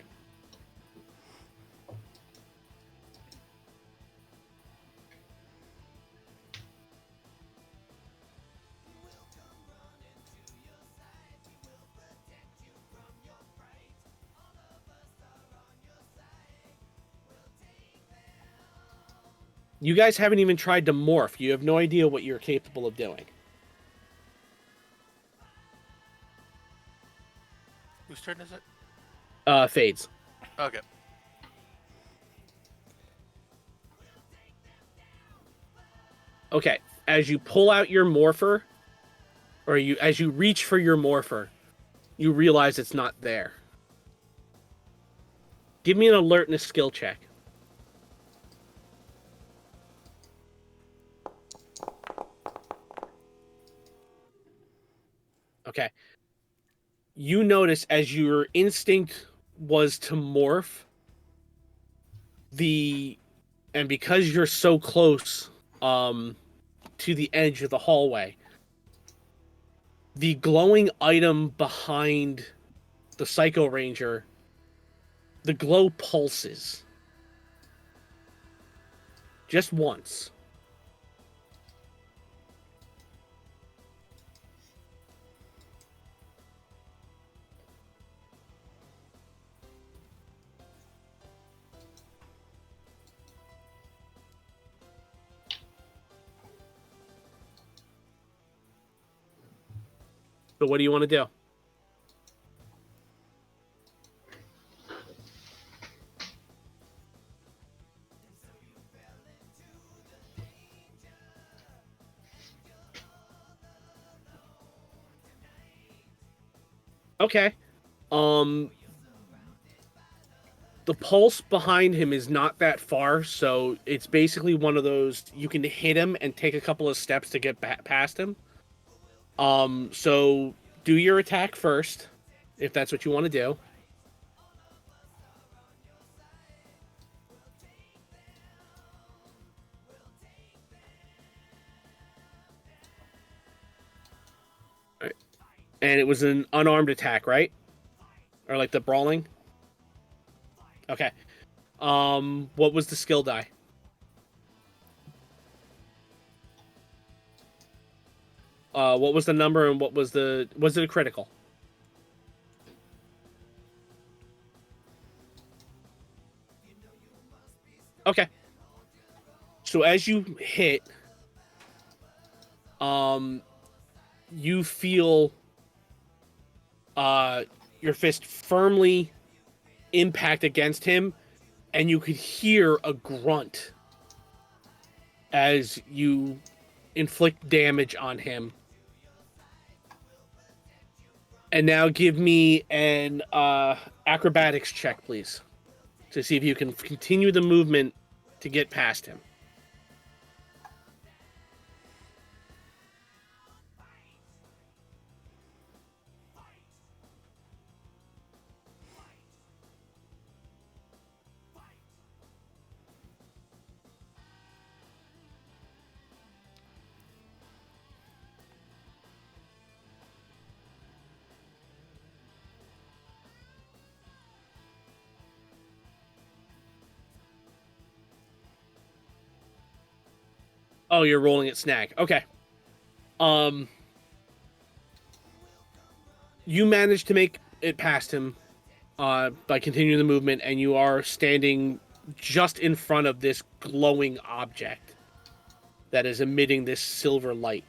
You guys haven't even tried to morph. You have no idea what you're capable of doing. Whose turn is it? Fades. Okay. Okay, as you pull out your morpher, or as you reach for your morpher, you realize it's not there. Give me an alertness skill check. Okay. You notice as your instinct was to morph, and because you're so close to the edge of the hallway, the glowing item behind the Psycho Ranger, the glow pulses. Just once. So what do you want to do? Okay. The pulse behind him is not that far, so it's basically one of those you can hit him and take a couple of steps to get past him. So do your attack first, if that's what you want to do. All right. And it was an unarmed attack, right? Or like the brawling? Okay. What was the skill die? What was the number and what was the... Was it a critical? Okay. So as you hit, you feel your fist firmly impact against him, and you could hear a grunt as you inflict damage on him. And now give me an acrobatics check, please, to see if you can continue the movement to get past him. Oh, you're rolling at snag. Okay. You managed to make it past him by continuing the movement, and you are standing just in front of this glowing object that is emitting this silver light.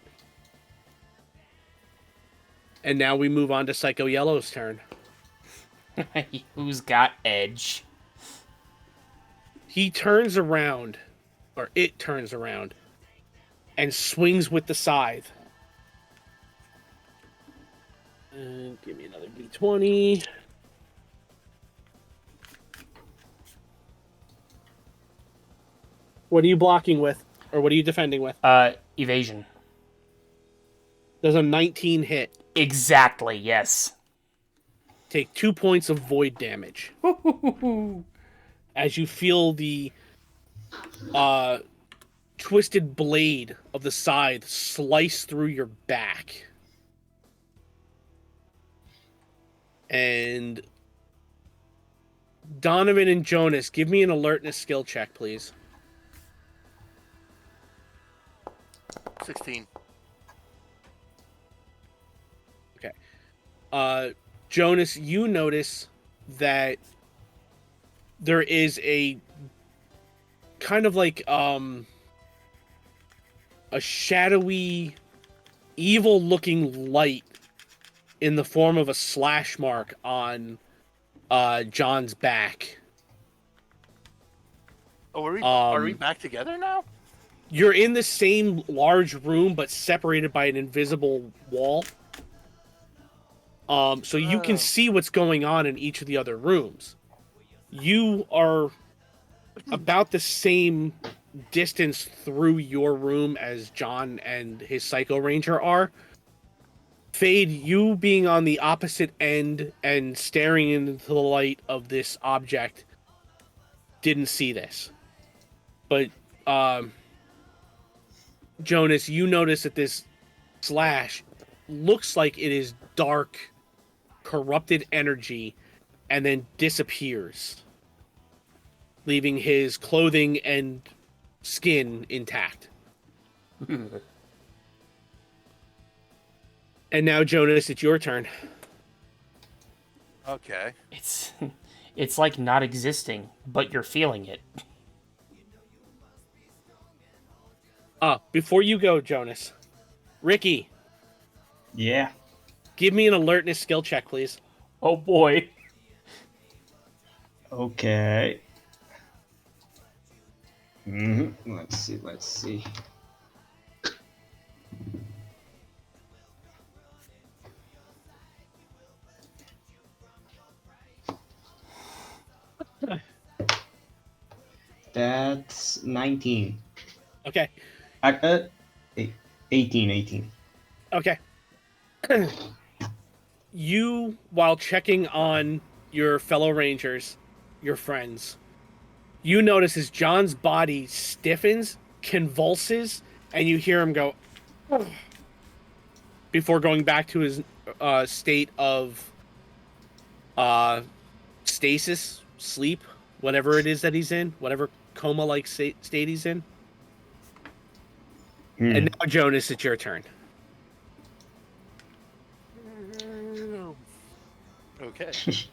And now we move on to Psycho Yellow's turn. Who's got edge? He turns around, or it turns around, and swings with the scythe. And give me another d20. What are you blocking with? Or what are you defending with? Evasion. Does a 19 hit. Exactly, yes. Take 2 points of void damage. As you feel the twisted blade of the scythe slice through your back. And Donovan and Jonas, give me an alertness skill check, please. 16. Okay. Jonas, you notice that there is a kind of like a shadowy, evil-looking light in the form of a slash mark on John's back. Oh, are we back together now? You're in the same large room, but separated by an invisible wall. So you can see what's going on in each of the other rooms. You are about the same distance through your room as John and his Psycho Ranger are. Fade, you being on the opposite end and staring into the light of this object, didn't see this. But, Jonas, you notice that this slash looks like it is dark, corrupted energy, and then disappears, leaving his clothing and skin intact. And now, Jonas, it's your turn. Okay. It's like not existing, but you're feeling it. Before you go, Jonas, Ricky, Yeah. give me an alertness skill check, please. Oh boy. Okay. Let's see. That's 19. Okay. 18. Okay. You, while checking on your fellow Rangers, your friends, you notice as John's body stiffens, convulses, and you hear him go before going back to his state of stasis, sleep, whatever it is that he's in, whatever coma-like state he's in. And now, Jonas, it's your turn. Okay. Is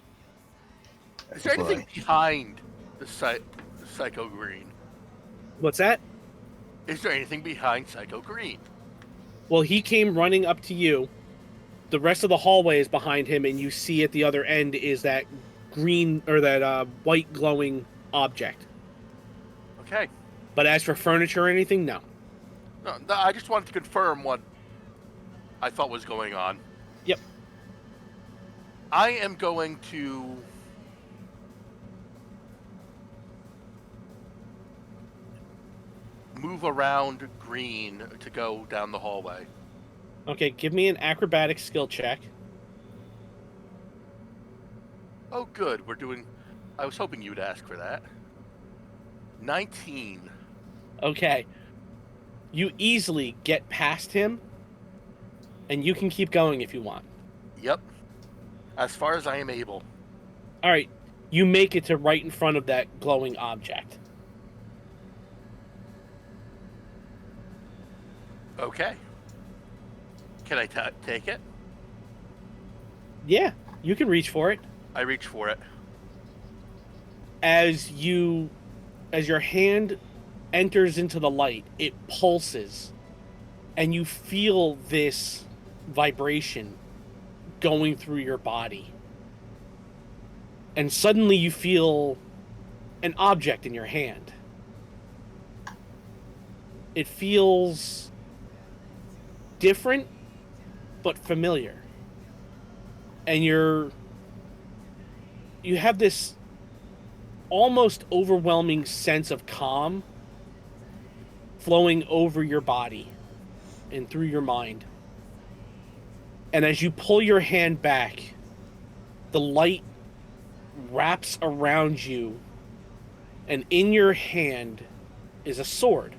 there anything behind the Psycho Green? What's that? Is there anything behind Psycho Green? Well, he came running up to you. The rest of the hallway is behind him, and you see at the other end is that green or that white glowing object. Okay. But as for furniture or anything, no. No, I just wanted to confirm what I thought was going on. Yep. I am going to move around Green to go down the hallway. Okay, give me an acrobatics skill check. Oh, good. We're doing. I was hoping you'd ask for that. 19. Okay. You easily get past him, and you can keep going if you want. Yep. As far as I am able. All right. You make it to right in front of that glowing object. Okay. Can I take it? Yeah, you can reach for it. I reach for it. As your hand enters into the light, it pulses, and you feel this vibration going through your body. And suddenly you feel an object in your hand. It feels different, but familiar. And you have this almost overwhelming sense of calm flowing over your body and through your mind. And as you pull your hand back, the light wraps around you, and in your hand is a sword.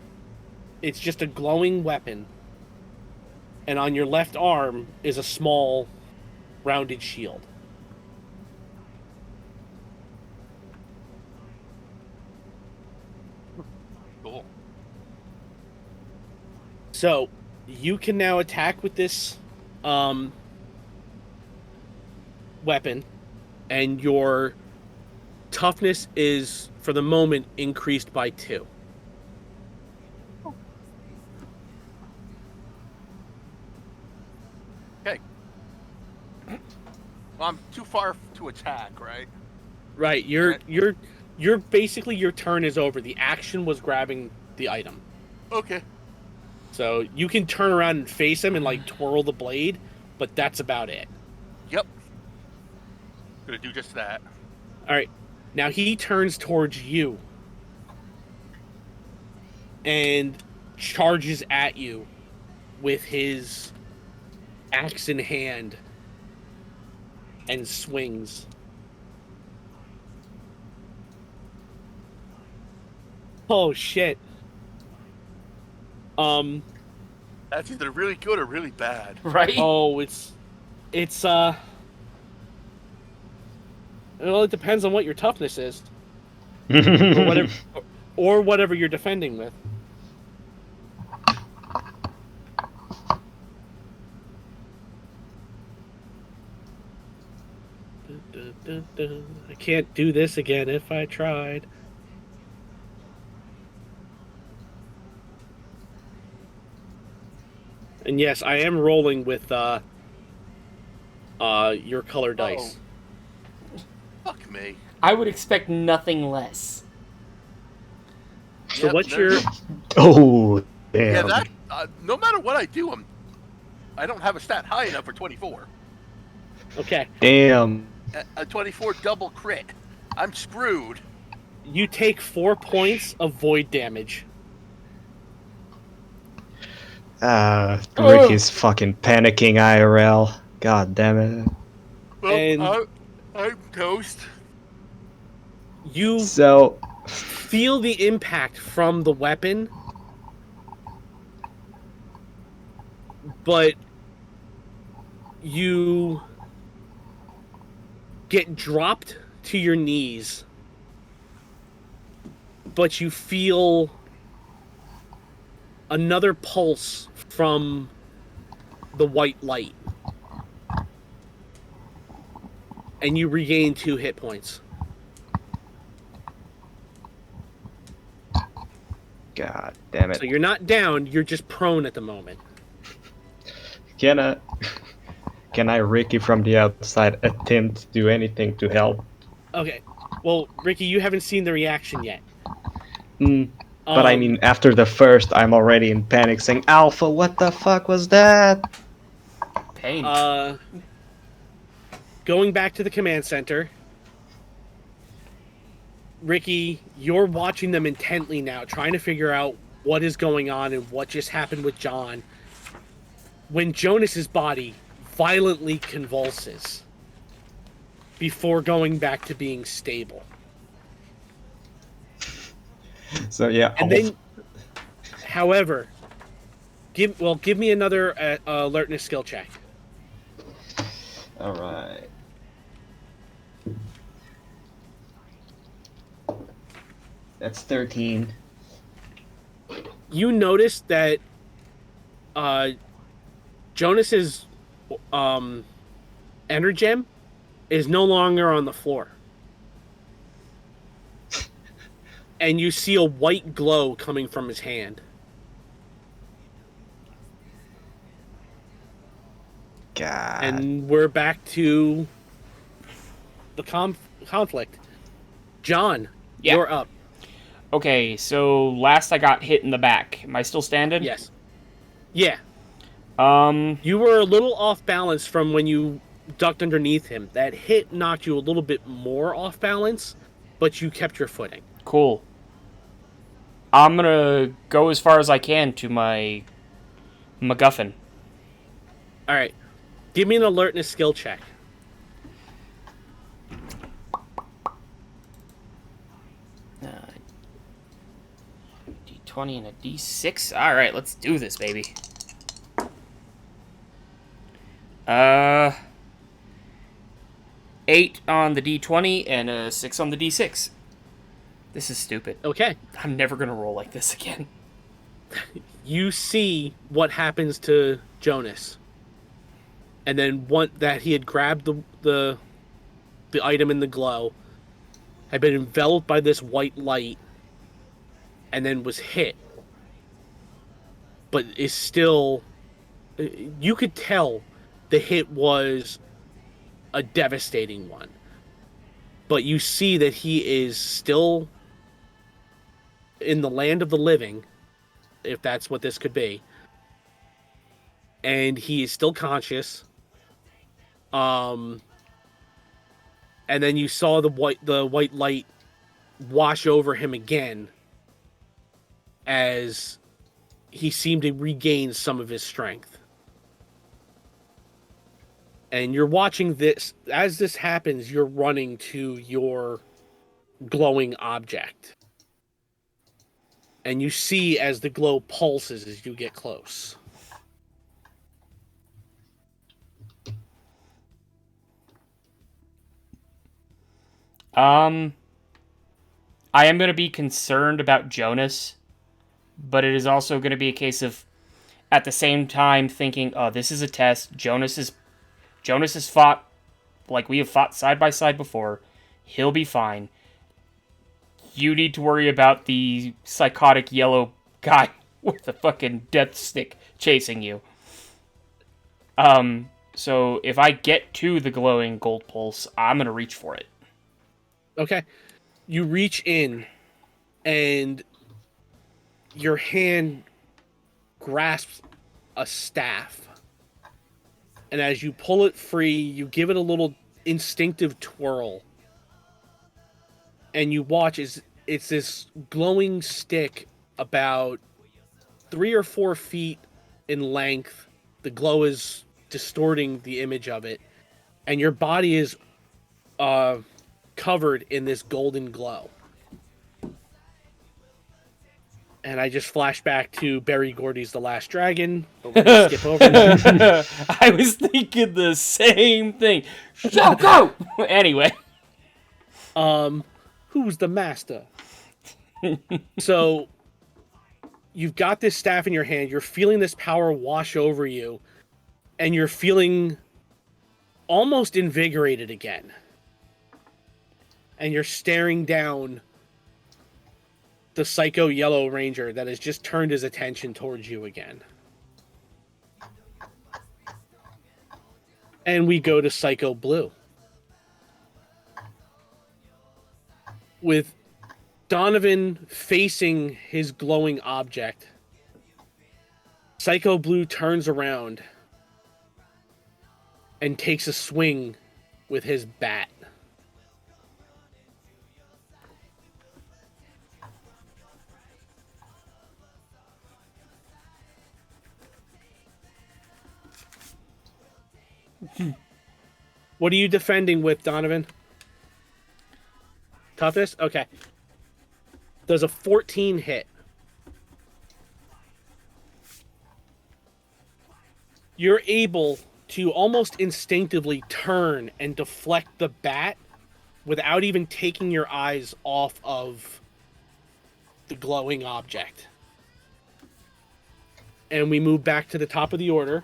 It's just a glowing weapon. And on your left arm is a small, rounded shield. Cool. So, you can now attack with this weapon, and your toughness is, for the moment, increased by 2. Okay. Well, I'm too far to attack, right? Right, you're basically, your turn is over. The action was grabbing the item. Okay. So you can turn around and face him and like twirl the blade, but that's about it. Yep. Gonna do just that. All right. Now he turns towards you and charges at you with his axe in hand and swings. Oh shit. That's either really good or really bad. Right? Oh, it's well, it depends on what your toughness is, or whatever you're defending with. I can't do this again if I tried. And yes, I am rolling with your color dice. Fuck me. I would expect nothing less. So Yep, what's there's- your Oh, Yeah, damn. that. No matter what I do, I don't have a stat high enough for 24. okay? Damn. A 24 double crit. I'm screwed. You take 4 points of void damage. Ricky's fucking panicking IRL. God damn it. Well, And- I'm toast. You So, feel the impact from the weapon, but you get dropped to your knees, but you feel another pulse from the white light. and you regain 2 hit points. God damn it. So you're not down, you're just prone at the moment. Can I, Ricky from the outside, attempt to do anything to help? Okay. Well, Ricky, you haven't seen the reaction yet. But I mean, after the first, I'm already in panic saying, Alpha, what the fuck was that? Pain. Going back to the command center, Ricky, you're watching them intently now, trying to figure out what is going on and what just happened with John. When Jonas's body violently convulses before going back to being stable. So yeah, And then, however, give me another alertness skill check. Alright. That's 13. You notice that Jonas's energem is no longer on the floor. And you see a white glow coming from his hand. God. And we're back to the conflict. John, Yeah. you're up. Okay, so last I got hit in the back. Am I still standing? Yes. Yeah. Um, You were a little off balance from when you ducked underneath him. That hit knocked you a little bit more off balance, but you kept your footing. cool. I'm gonna go as far as I can to my MacGuffin. All right. Give me an alertness skill check. D20 and a D6. All right, let's do this, baby. 8 on the D20 and a 6 on the D6. This is stupid. Okay. I'm never gonna roll like this again. You see what happens to Jonas. And then that he had grabbed the item in the glow, had been enveloped by this white light, and then was hit. But is still... You could tell the hit was a devastating one. But you see that he is still in the land of the living, if that's what this could be. And he is still conscious. And then you saw the white light wash over him again as he seemed to regain some of his strength. And you're watching this. As this happens, you're running to your glowing object. And you see as the glow pulses as you get close. I am going to be concerned about Jonas, but it is also going to be a case of, at the same time, thinking, oh, this is a test. Jonas has fought like we have fought side by side before. He'll be fine. You need to worry about the psychotic yellow guy with the fucking death stick chasing you. So if I get to the glowing gold pulse, I'm going to reach for it. Okay. You reach in, and your hand grasps a staff. And as you pull it free, you give it a little instinctive twirl. And you watch as it's this glowing stick about 3 or 4 feet in length. The glow is distorting the image of it. And your body is covered in this golden glow. And I just flash back to Barry Gordy's The Last Dragon. But we're gonna skip over that. I was thinking the same thing. Go! Anyway. Who's the master? So, you've got this staff in your hand. You're feeling this power wash over you. And you're feeling almost invigorated again. and you're staring down the Psycho Yellow Ranger that has just turned his attention towards you again. And we go to Psycho Blue. With Donovan facing his glowing object, Psycho Blue turns around and takes a swing with his bat. What are you defending with, Donovan? Toughest? Okay. Does a 14 hit. You're able to almost instinctively turn and deflect the bat without even taking your eyes off of the glowing object. And we move back to the top of the order.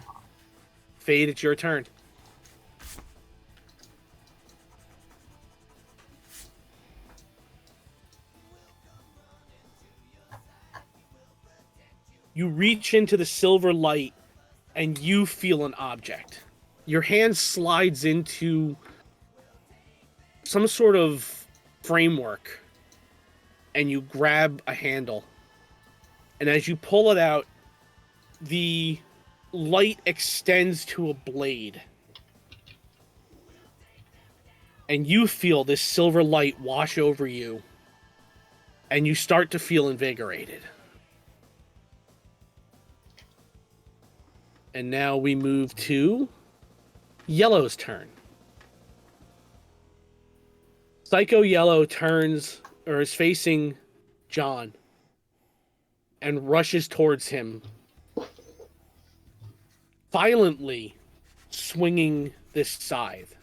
Fade, it's your turn. You reach into the silver light and you feel an object. Your hand slides into some sort of framework and you grab a handle. And as you pull it out, the light extends to a blade. And you feel this silver light wash over you. And you start to feel invigorated. And now we move to Yellow's turn. Psycho Yellow turns, or is facing John, and rushes towards him, violently swinging this scythe.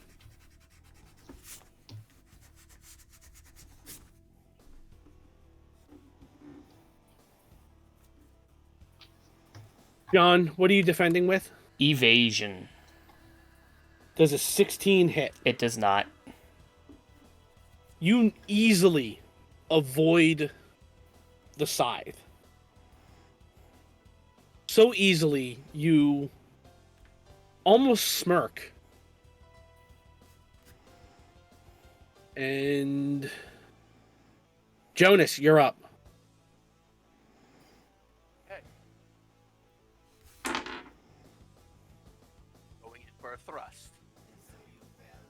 John, what are you defending with? Evasion. Does a 16 hit? It does not. You easily avoid the scythe. So easily, you almost smirk. And Jonas, you're up. Going in for a thrust.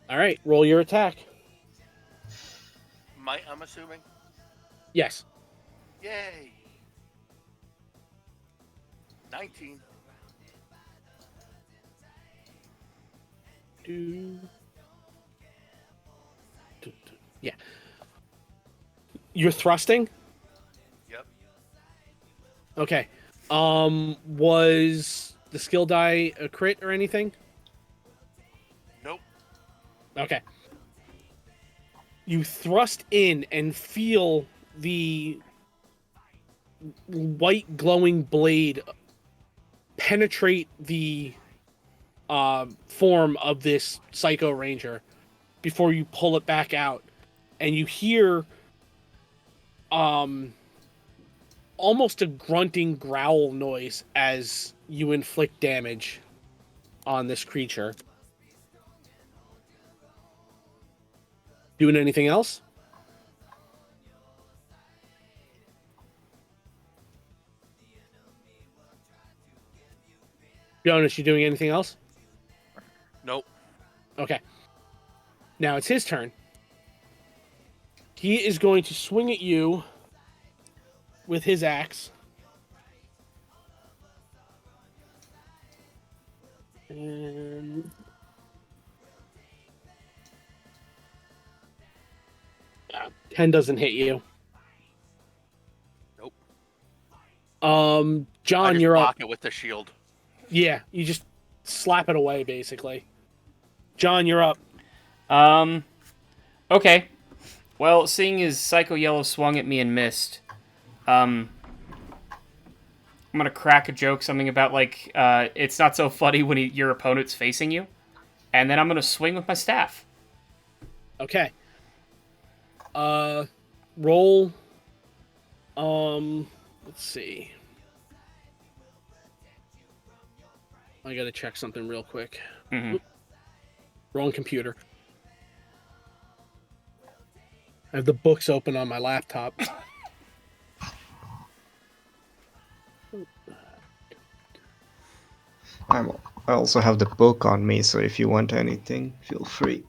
All right, roll your attack. I'm assuming. Yes. Yay! 19. Yeah. You're thrusting? Yep. Okay. Was the skill die a crit or anything? Nope. Okay. You thrust in and feel the white glowing blade penetrate the form of this Psycho Ranger before you pull it back out. And you hear almost a grunting growl noise as you inflict damage on this creature. Doing anything else? Jonas, you doing anything else? Nope. Okay. Now it's his turn. He is going to swing at you with his axe. And 10 doesn't hit you. Nope. I John, just you're block up. it with the shield. Yeah, you just slap it away, basically. John, you're up. Okay. Well, seeing as Psycho Yellow swung at me and missed, I'm gonna crack a joke, something about, like, it's not so funny when your opponent's facing you. And then I'm gonna swing with my staff. Okay. Roll. Let's see. I gotta check something real quick. Mhm. Oop. Wrong computer. I have the books open on my laptop. I also have the book on me, so if you want anything, feel free.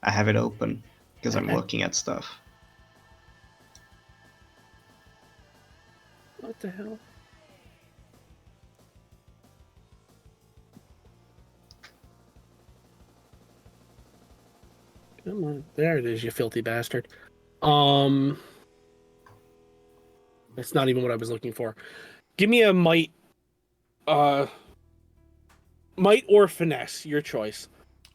I have it open because I'm looking at stuff. What the hell? Come on. There it is, you filthy bastard. That's not even what I was looking for. Give me a might or finesse, your choice.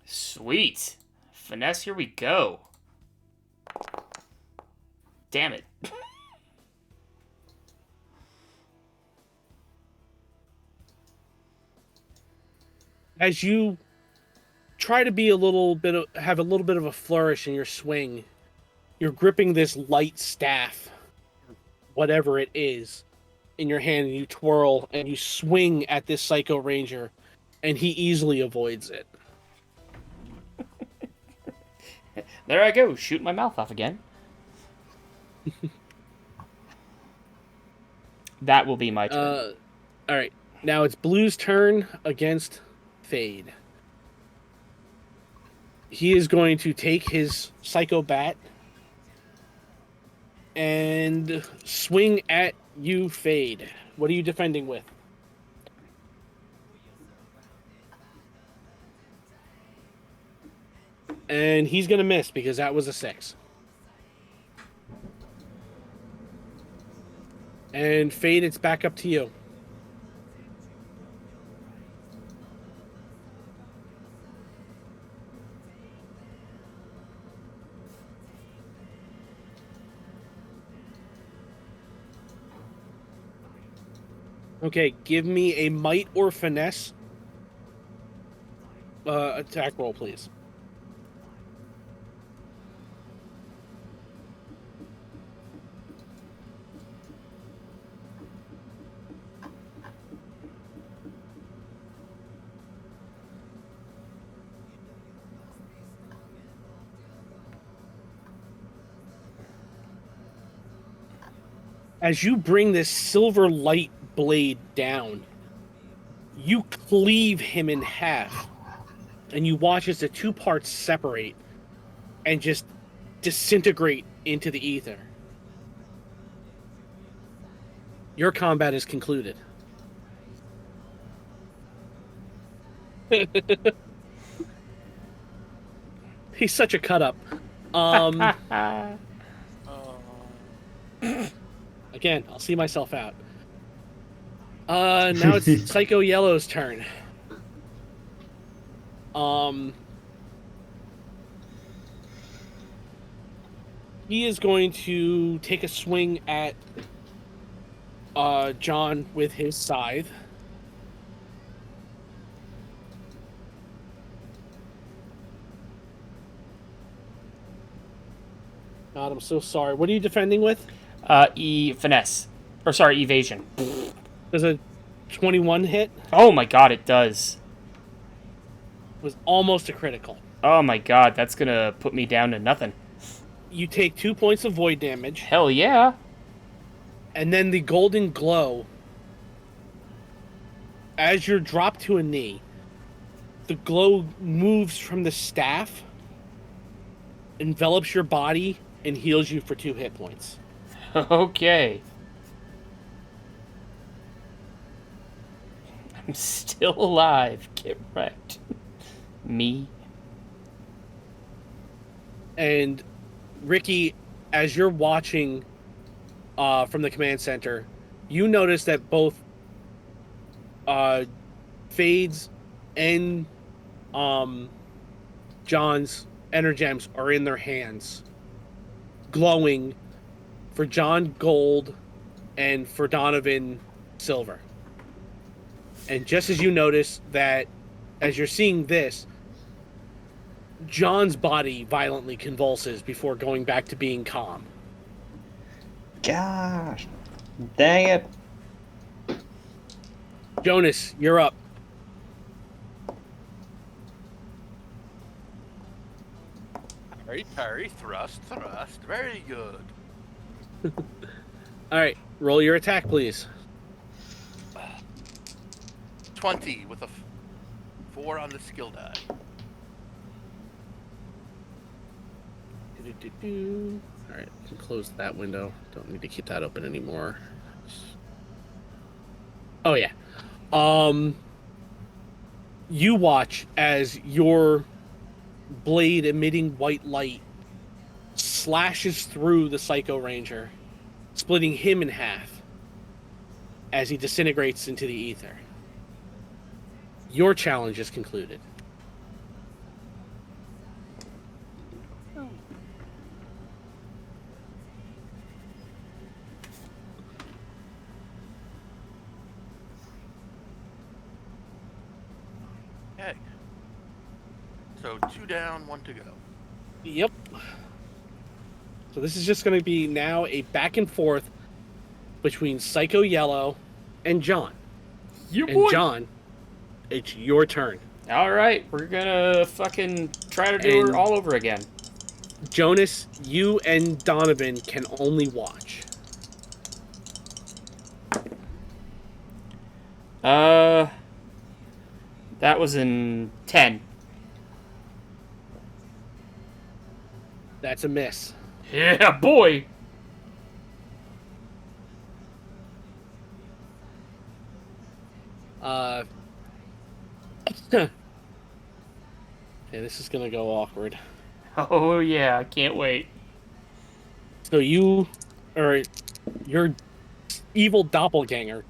Sweet. Finesse, here we go. Damn it. As you try to be a little bit of, have a little bit of a flourish in your swing, you're gripping this light staff, whatever it is, in your hand, and you twirl and you swing at this Psycho Ranger, and he easily avoids it. There I go, shooting my mouth off again. That will be my turn. All right, now it's Blue's turn against Fade. He is going to take his Psycho Bat and swing at you, Fade. What are you defending with? And he's going to miss because that was a 6. And Fade, it's back up to you. Okay, give me a might or finesse attack roll, please. As you bring this silver light blade down, you cleave him in half, and you watch as the two parts separate and just disintegrate into the ether. Your combat is concluded. He's such a cut up. Again, I'll see myself out. Now it's Psycho Yellow's turn. He is going to take a swing at John with his scythe. God, I'm so sorry. What are you defending with? Finesse. Or sorry, evasion. Does a 21 hit? Oh my god, it does. Was almost a critical. Oh my god, that's gonna put me down to nothing. You take 2 points of void damage, Hell yeah. and then the golden glow. As you're dropped to a knee, the glow moves from the staff, envelops your body, and heals you for 2 hit points. Okay. I'm still alive. Get wrecked. Me. And Ricky, as you're watching from the command center, you notice that both Fade's and John's energems are in their hands, glowing for John gold and for Donovan silver. And just as you notice that, as you're seeing this, John's body violently convulses before going back to being calm. Gosh, dang it. Jonas, you're up. Parry, thrust. Very good. All right, roll your attack, please. 20 with a 4 on the skill die. All right, I can close that window. Don't need to keep that open anymore. Oh yeah. You watch as your blade emitting white light slashes through the Psycho Ranger, splitting him in half as he disintegrates into the ether. Your challenge is concluded. Okay. So 2 down, 1 to go. Yep. So this is just going to be now a back and forth between Psycho Yellow and John. You And John, it's your turn. All right, we're gonna fucking try to do And- her all over again. Jonas, you and Donovan can only watch. That was in 10. That's a miss. Yeah, boy. Okay, this is gonna go awkward. Oh yeah, I can't wait. So your evil doppelganger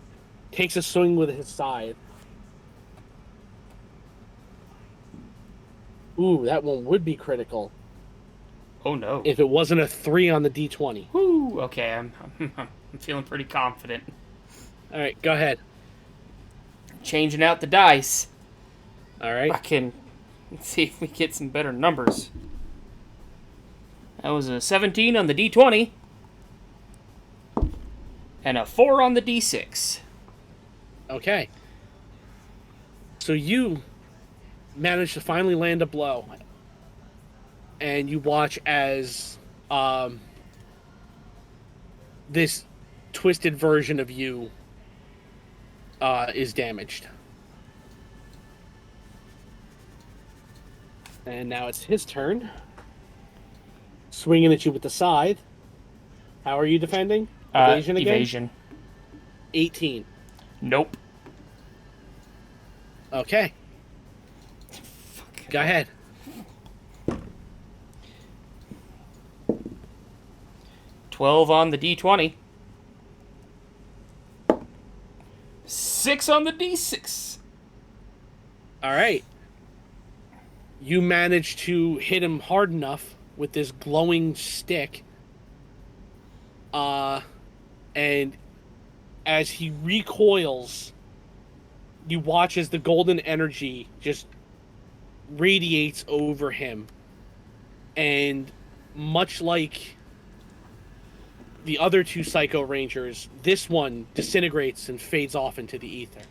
takes a swing with his scythe. Ooh, that one would be critical Oh no. if it wasn't a 3 on the d20. Woo. Okay, I'm feeling pretty confident. All right, go ahead. Changing out the dice. All right. Fucking. Let's see if we get some better numbers. That was a 17 on the d20. And a 4 on the d6. Okay. So you manage to finally land a blow. And you watch as this twisted version of you is damaged. And now it's his turn. Swinging at you with the scythe. How are you defending? Evasion again? Evasion. 18. Nope. Okay. Go ahead. $12 on the d20. 6 on the d6. All right. You manage to hit him hard enough with this glowing stick. And as he recoils, you watch as the golden energy just radiates over him. And much like the other 2 Psycho Rangers, this one disintegrates and fades off into the ether.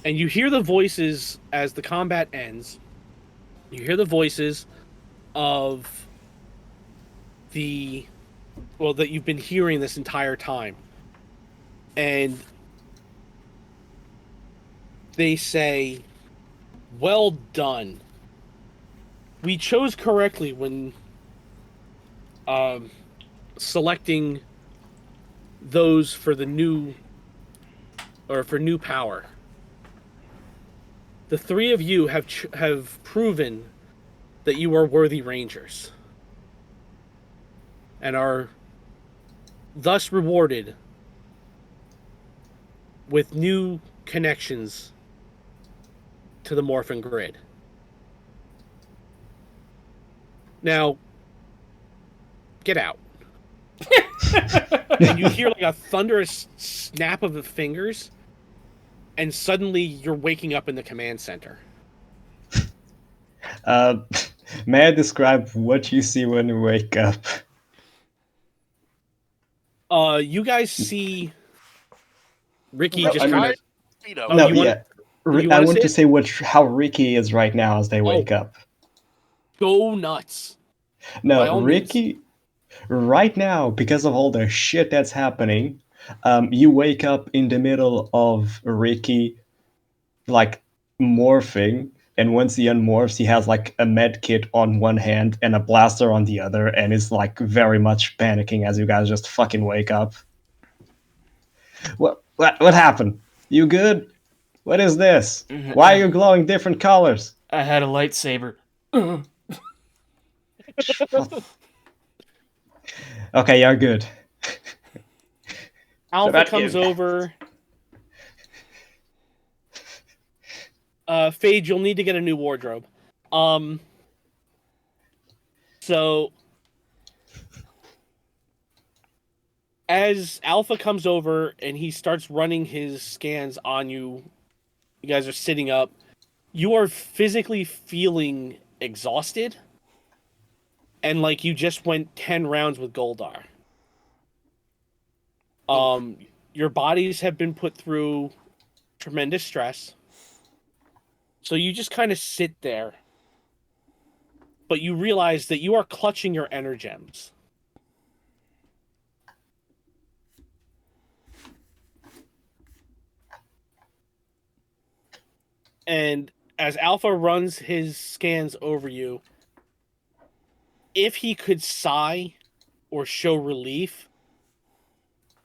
And you hear the voices as the combat ends. You hear the voices of that you've been hearing this entire time. And they say, "Well done. We chose correctly when selecting those for the new power. The 3 of you have proven that you are worthy Rangers, and are thus rewarded with new connections to the Morphin Grid. Now, get out." And you hear like a thunderous snap of the fingers, and suddenly you're waking up in the command center. Uh, may I describe what you see when you wake up? You guys see Ricky No, just I mean- kind of. Speedo. Oh, No, you want- yeah. you I wanna want say to it? say how Ricky is right now as they wake up. Go nuts. No, by all means. Ricky, right now, because of all the shit that's happening, you wake up in the middle of Ricky, like, morphing, and once he unmorphs, he has, like, a med kit on one hand and a blaster on the other, and is, like, very much panicking as you guys just fucking wake up. What happened? You good? What is this? Why are you glowing different colors? I had a lightsaber. Okay, you're good. Alpha that comes you- over. Phage, you'll need to get a new wardrobe. So as Alpha comes over and he starts running his scans on you, you guys are sitting up. You are physically feeling exhausted, and like you just went 10 rounds with Goldar. Your bodies have been put through tremendous stress. So you just kind of sit there. But you realize that you are clutching your energems. And as Alpha runs his scans over you, if he could sigh or show relief,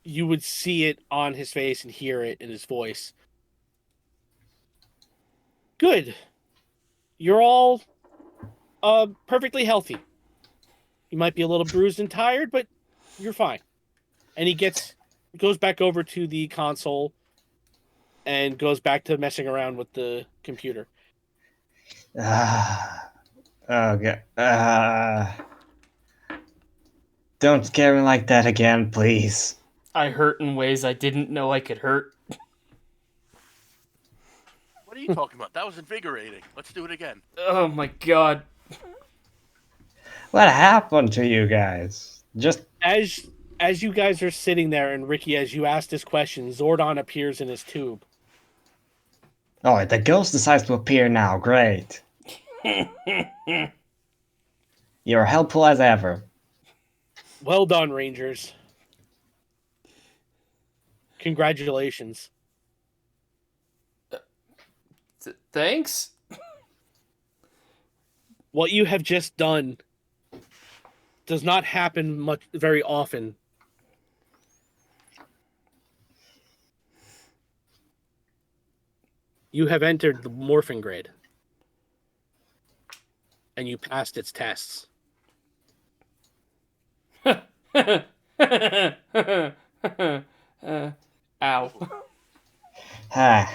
you would see it on his face and hear it in his voice. Good. You're all perfectly healthy. You might be a little bruised and tired, but you're fine. And he goes back over to the console and goes back to messing around with the computer. Okay. Don't scare me like that again, please. I hurt in ways I didn't know I could hurt. What are you talking about? That was invigorating. Let's do it again. Oh my god. What happened to you guys? Just As you guys are sitting there, and Ricky, as you ask this question, Zordon appears in his tube. oh, the ghost decides to appear now. Great. You're helpful as ever. Well done, Rangers. Congratulations. Thanks? What you have just done does not happen very often. You have entered the morphing grid. And you passed its tests. Ow. Ah,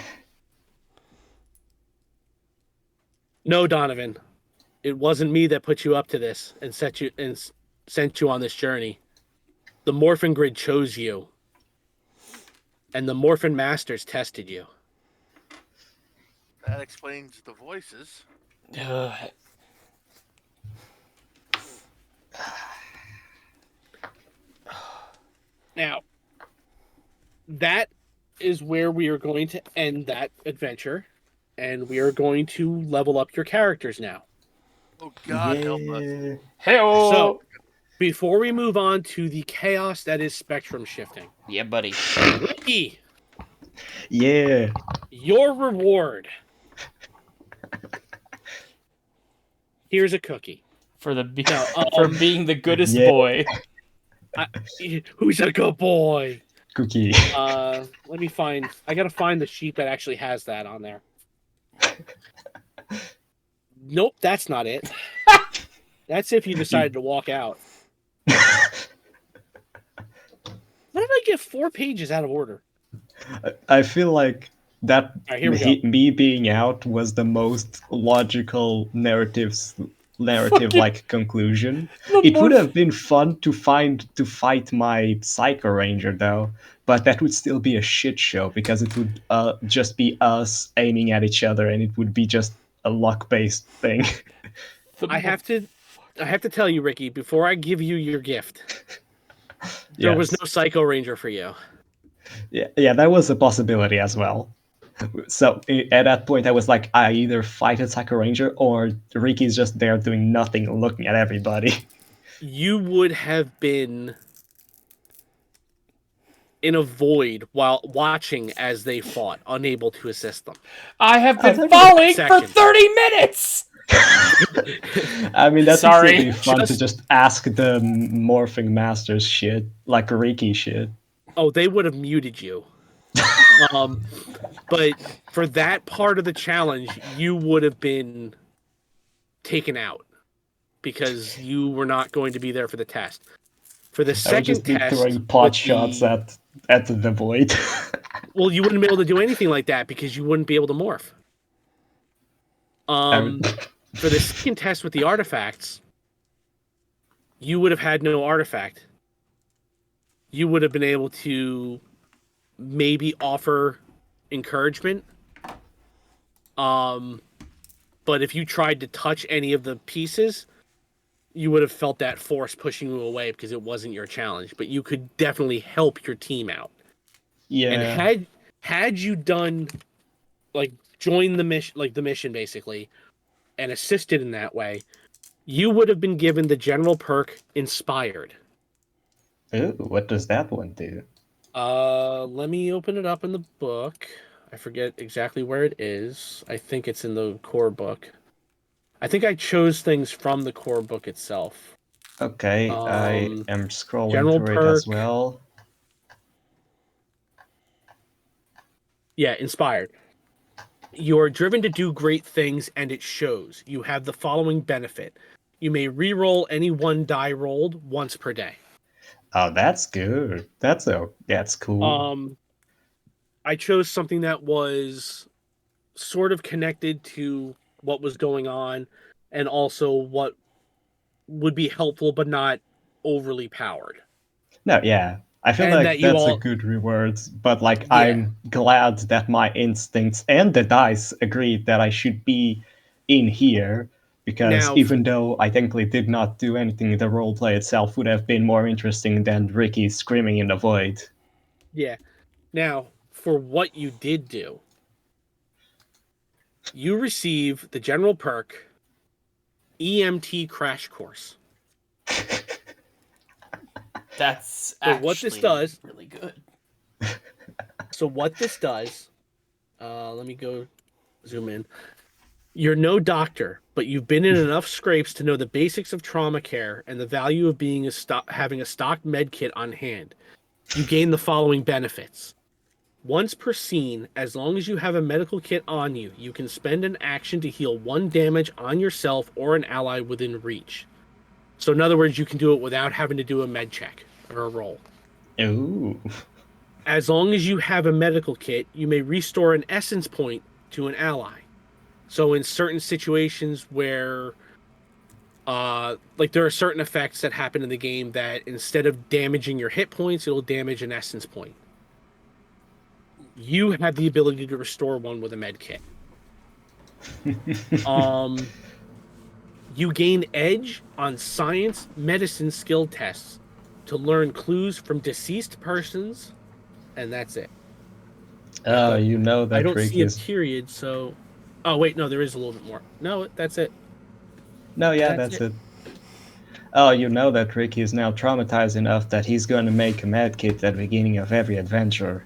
No, Donovan. It wasn't me that put you up to this and sent you on this journey. The morphing grid chose you. And the Morphin Masters tested you. That explains the voices. Now, that is where we are going to end that adventure, and we are going to level up your characters now. Oh God, help us! yeah. Hey-o! So, before we move on to the chaos that is spectrum shifting, Yeah, buddy. Ricky, Yeah. your reward. Here's a cookie. For the No, for being the goodest Yeah. boy. Who's a good boy? Cookie. Let me find. I gotta find the sheet that actually has that on there. Nope, that's not it. That's if you decided to walk out. How did I get 4 pages out of order? I feel like that Alright, here we go. me being out was the most logical narrative like conclusion. It would have been fun to fight my Psycho Ranger though, but that would still be a shit show because it would just be us aiming at each other and it would be just a luck based thing. I have to tell you, Ricky, before I give you your gift, there was Yes. no Psycho Ranger for you. Yeah, that was a possibility as well. So at that point, I was like, I either fight a Psycho Ranger or Ricky's just there doing nothing, looking at everybody. You would have been in a void while watching as they fought, unable to assist them. I have been that was falling for section. 30 minutes! I mean, that's Sorry. really fun to just ask the morphing masters shit, like Ricky shit. Oh, they would have muted you. But for that part of the challenge, you would have been taken out because you were not going to be there for the test. For the I would second just be test, throwing pot with shots the- at the void. well, you wouldn't be able to do anything like that because you wouldn't be able to morph. For the second test with the artifacts, you would have had no artifact. You would have been able to maybe offer encouragement. But if you tried to touch any of the pieces, you would have felt that force pushing you away because it wasn't your challenge. But you could definitely help your team out. Yeah. And had you done like joined the mission basically and assisted in that way, you would have been given the general perk Inspired. Ooh, what does that one do? Let me open it up in the book. I forget exactly where it is. I think it's in the core book. I think I chose things from the core book itself. Okay, I am scrolling general through it as perk. well. Yeah, Inspired. You're driven to do great things, and it shows. You have the following benefit. You may re-roll any one die rolled once per day. Oh, that's good. That's cool. I chose something that was sort of connected to what was going on and also what would be helpful but not overly powered. No, yeah. I feel And like that you that's a all- good reward, but like Yeah. I'm glad that my instincts and the dice agreed that I should be in here, because Now- even though I technically did not do anything, the roleplay itself would have been more interesting than Ricky screaming in the void. Yeah. Now, for what you did do, you receive the general perk EMT Crash Course. That's So what this does- really good. So what this does, let me go zoom in. You're no doctor, but you've been in enough scrapes to know the basics of trauma care and the value of being having a stocked med kit on hand. You gain the following benefits. Once per scene, as long as you have a medical kit on you, you can spend an action to heal 1 damage on yourself or an ally within reach. So in other words, you can do it without having to do a med check or a roll. Ooh. As long as you have a medical kit, you may restore an essence point to an ally. So in certain situations where like there are certain effects that happen in the game that instead of damaging your hit points, it'll damage an essence point. You have the ability to restore one with a med kit. You gain edge on science medicine skill tests to learn clues from deceased persons, and that's it. Oh, you know that I don't see a Ricky's... period, so... Oh, wait, no, there is a little bit more. No, that's it. No, yeah, That's that's it. Oh, you know that Ricky is now traumatized enough that he's going to make a med kit at the beginning of every adventure.